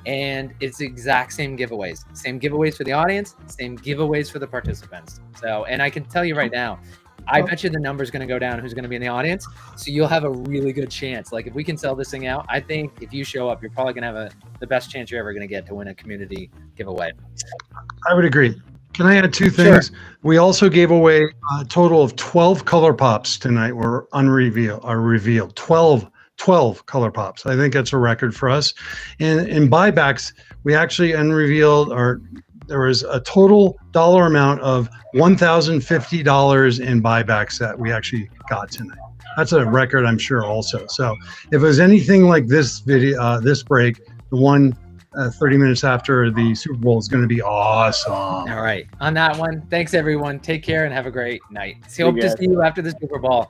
And it's the exact same giveaways. Same giveaways for the audience, same giveaways for the participants. So, and I can tell you right now, I bet you the number's going to go down who's going to be in the audience. So you'll have a really good chance. Like if we can sell this thing out, I think if you show up, you're probably going to have the best chance you're ever going to get to win a community giveaway. I would agree. Can I add two things? Sure. We also gave away a total of 12 color pops tonight. Were revealed 12 color pops. I think that's a record for us. And in buybacks, we actually unrevealed, or there was a total dollar amount of $1,050 in buybacks that we actually got tonight. That's a record, I'm sure, also. So if it was anything like this video, this break, the one 30 minutes after the Super Bowl is going to be awesome. All right. On that one, thanks, everyone. Take care and have a great night. Hope to see you after the Super Bowl.